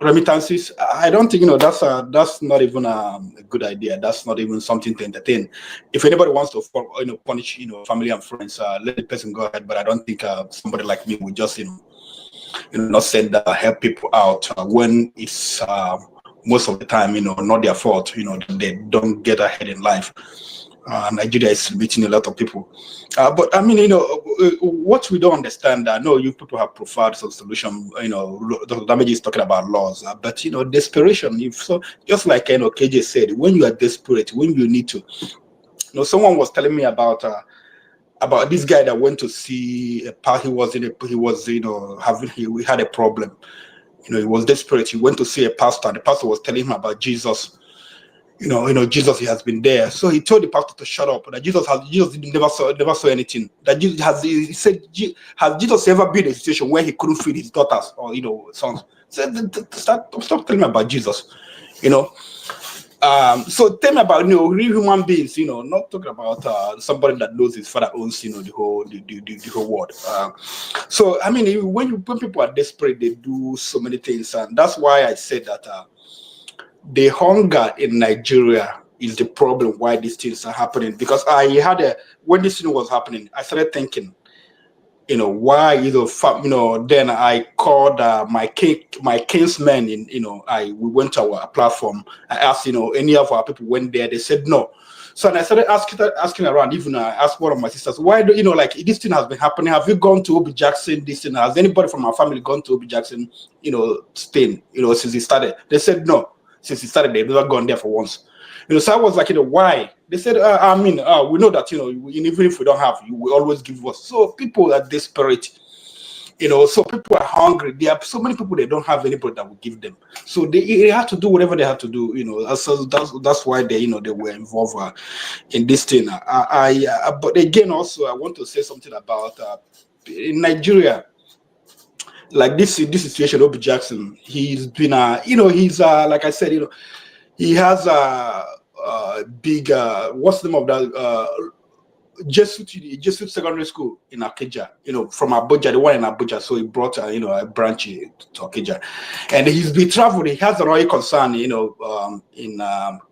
remittances. I don't think, you know, that's not even a good idea. That's not even something to entertain. If anybody wants to, you know, punish, you know, family and friends, let the person go ahead. But I don't think somebody like me would just, not send help people out when it's most of the time, you know, not their fault. You know, they don't get ahead in life. Nigeria is meeting a lot of people. But I mean, you know, what we don't understand, I know you people have preferred some solution, you know, Dr. Damage is talking about laws, but, you know, desperation, just like, you know, KJ said, when you are desperate, when you need to, you know, someone was telling me about this guy that went to see a pastor. He had a problem. You know, he was desperate. He went to see a pastor, and the pastor was telling him about Jesus. You know, Jesus, he has been there. So he told the pastor to shut up. That Jesus never saw anything. That he said, has Jesus ever been in a situation where he couldn't feed his daughters or, you know, sons? So stop telling me about Jesus. You know. So tell me about, you know, real human beings, you know, not talking about somebody that knows his father owns, you know, the whole world. So I mean, when people are desperate, they do so many things, and that's why I said that the hunger in Nigeria is the problem why these things are happening. Because when this thing was happening, I started thinking, you know, why, then I called my kinsmen we went to our platform. I asked, any of our people went there. They said no. So and I started asking around. Even I asked one of my sisters, why do this thing has been happening? Have you gone to Obi Jackson? This has anybody from our family gone to Obi Jackson? Spain, since it started? They said no. since he started. They've never gone there for once. So I was like, why? They said, we know that, even if we don't have, you will always give us. So people are desperate. So people are hungry. There are so many people, they don't have anybody that will give them. So they have to do whatever they have to do. So that's why they were involved in this thing. But again, also I want to say something about in Nigeria, like this situation. Obi Jackson, he's been he's like I said, he has a big what's the name of that Jesuit secondary school in Akeja, from Abuja, the one in Abuja. So he brought a branch to Akeja, and he's been traveling. He has an oil concern, in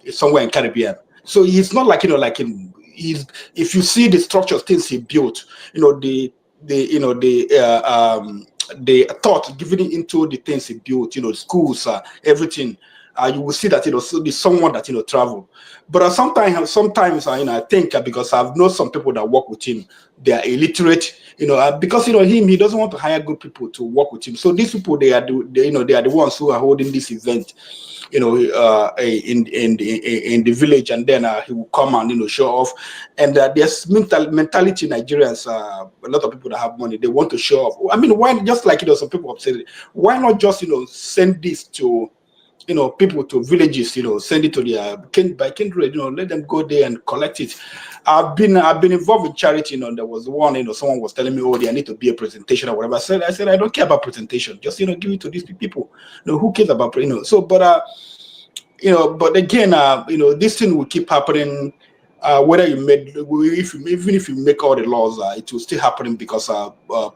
somewhere in Caribbean. So he's not like if you see the structure things he built, the thought given into the things he built, schools, everything. You will see that so there's someone that travel. But sometimes I think because I've known some people that work with him, they are illiterate, because he doesn't want to hire good people to work with him. So these people, they are the ones who are holding this event, in the village, and then he will come and show off. And there's mentality in Nigerians. A lot of people that have money, they want to show off. I mean, why just like some people have said, why not just send this to people to villages, send it to their by kindred, let them go there and collect it. I've been involved in charity, there was one, someone was telling me, oh, I need to be a presentation or whatever. I said, I don't care about presentation. Just, give it to these people. Who cares about, so, but again, this thing will keep happening. Whether even if you make all the laws, it will still happen because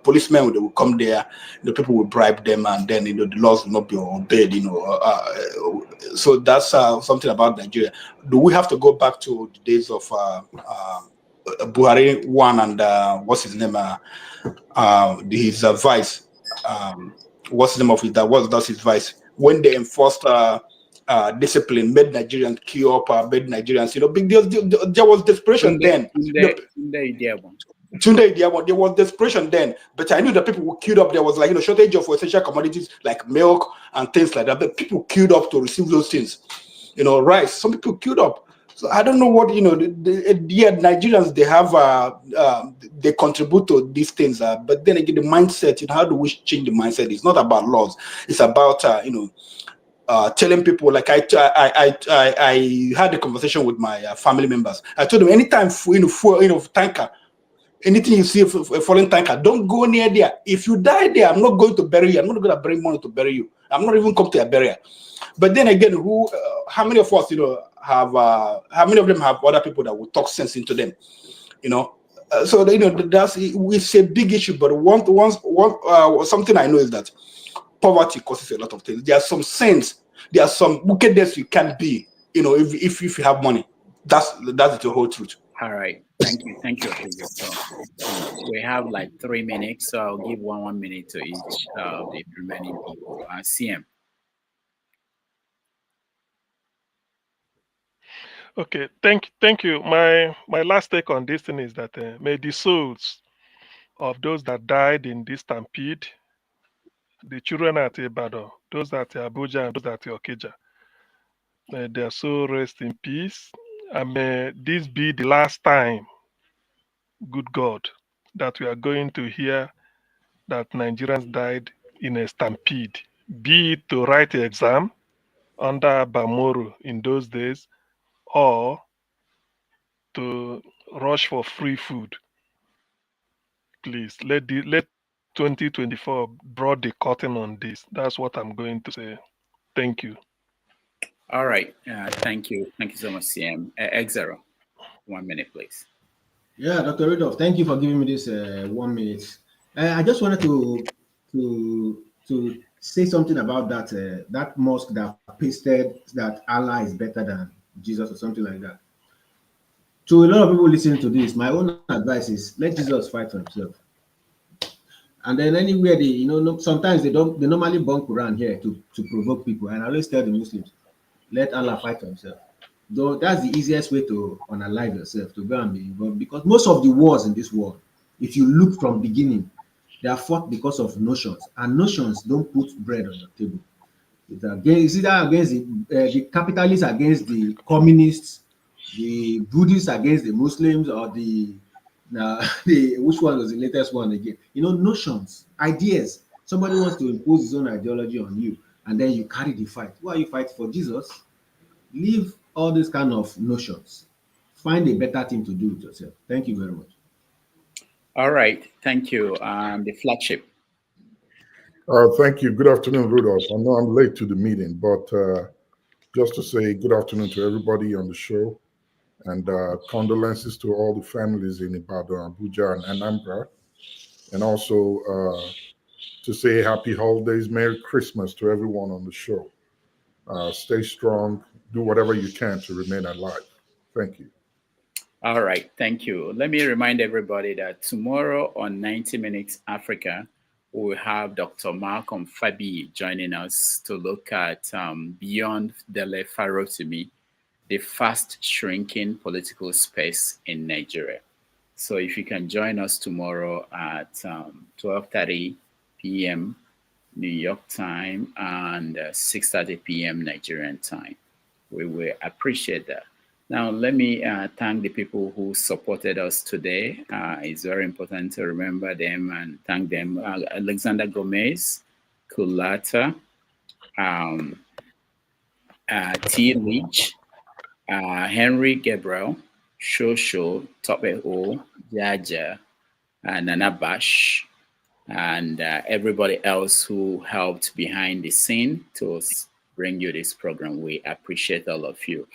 policemen will come there, people will bribe them, and then the laws will not be obeyed. So that's something about Nigeria. Do we have to go back to the days of Buhari one and what's his name? His vice. What's the name of it? That's his vice. When they enforced discipline, made Nigerians queue up, made Nigerians, there was desperation then. Tunde, there was desperation then, but I knew that people were queued up. There was shortage of essential commodities like milk and things like that. But people queued up to receive those things, rice. Some people queued up. So I don't know what Nigerians, they have they contribute to these things, but then again the mindset. How do we change the mindset? It's not about laws. It's about telling people, like I had a conversation with my family members. I told them, anytime tanker, anything you see a fallen tanker, don't go near there. If you die there, I'm not going to bury you. I'm not going to bring money to bury you. I'm not even come to a burial. But then again, how many of us have how many of them have other people that will talk sense into them? So it's a big issue. But something I know is that poverty causes a lot of things. There are some sins, there are some wickedness you can't be, if you have money. That's the whole truth. All right. Thank you. So we have like 3 minutes, so I'll give 1 minute to each of the remaining people. CM. Okay, thank you. My last take on this thing is that may the souls of those that died in this stampede, the children at Ibadan, those at Abuja, and those at Okeja, may their soul rest in peace, and may this be the last time, good God, that we are going to hear that Nigerians died in a stampede, be it to write an exam under Bamoro in those days, or to rush for free food. Please let 2024 draw the curtain on this. That's what I'm going to say. Thank you. All right. Thank you so much, CM. X0, 1 minute, please. Yeah, Dr. Rudolph, thank you for giving me this 1 minute. I just wanted to say something about that mosque that pasted that Allah is better than Jesus or something like that. To a lot of people listening to this, my own advice is let Jesus fight for himself. And then anywhere they, sometimes they normally burn Quran here to provoke people. And I always tell the Muslims, let Allah fight for himself. Though that's the easiest way to unalive yourself, to go and be involved. Because most of the wars in this world, if you look from beginning, they are fought because of notions. And notions don't put bread on your table. It's either against the capitalists against the communists, the Buddhists against the Muslims, or the which one was the latest one again? Notions, ideas. Somebody wants to impose his own ideology on you, and then you carry the fight. Why are you fighting for Jesus? Leave all these kind of notions. Find a better thing to do with yourself. Thank you very much. All right. Thank you. The flagship. Thank you. Good afternoon, Rudolph. I know I'm late to the meeting, but just to say good afternoon to everybody on the show, and condolences to all the families in Ibadan, Abuja, and Anambra, and also to say happy holidays, Merry Christmas to everyone on the show. Stay strong, do whatever you can to remain alive. Thank you. All right, thank you. Let me remind everybody that tomorrow on 90 Minutes Africa, we will have Dr. Malcolm Fabi joining us to look at Beyond Dele Farotimi, the fast shrinking political space in Nigeria. So if you can join us tomorrow at 12:30 p.m. New York time and 6:30 p.m. Nigerian time, we will appreciate that. Now, let me thank the people who supported us today. It's very important to remember them and thank them. Alexander Gomez, Kulata, T. Leach, Henry Gabriel, Shosho, Topeho, Jaja, Nana Bash, and everybody else who helped behind the scene to bring you this program. We appreciate all of you.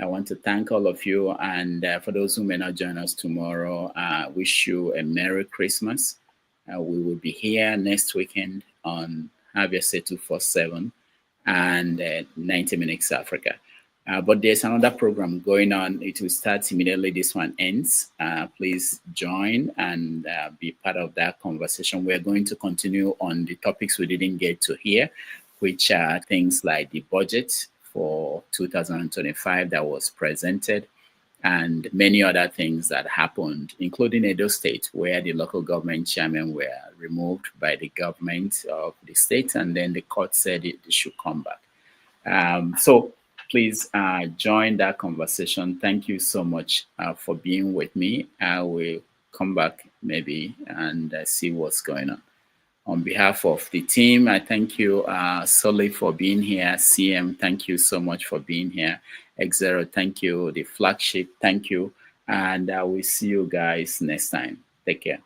I want to thank all of you, and for those who may not join us tomorrow, wish you a Merry Christmas. We will be here next weekend on Have Your Say 247 and 90 Minutes Africa. But there's another program going on. It will start immediately this one ends. Please join and be part of that conversation. We're going to continue on the topics we didn't get to hear, which are things like the budget for 2025 that was presented, and many other things that happened, including Edo State, where the local government chairmen were removed by the government of the state, and then the court said they should come back. So please join that conversation. Thank you so much for being with me. I will come back maybe and see what's going on. On behalf of the team, I thank you, Sully, for being here. CM, thank you so much for being here. X0, thank you. The flagship, thank you. And I will see you guys next time. Take care.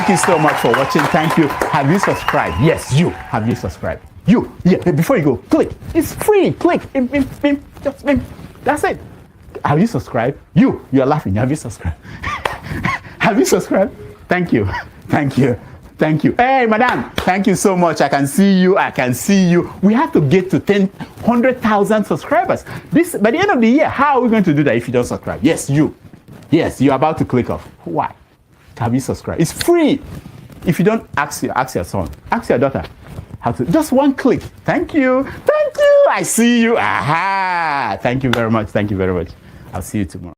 Thank you so much for watching. Thank you. Have you subscribed? Yes, you. Have you subscribed? You. Yeah, before you go, click. It's free. Click. Just that's it. Have you subscribed? You are laughing. Have you subscribed? Have you subscribed? Thank you. Thank you. Thank you. Hey, madam, thank you so much. I can see you. I can see you. We have to get to 100,000 subscribers. This by the end of the year. How are we going to do that if you don't subscribe? Yes, you. Yes, you're about to click off. Why? Have you subscribed? It's free. If you don't, ask your son. Ask your daughter. How to? Just one click. Thank you. Thank you. I see you. Aha. Thank you very much. Thank you very much. I'll see you tomorrow.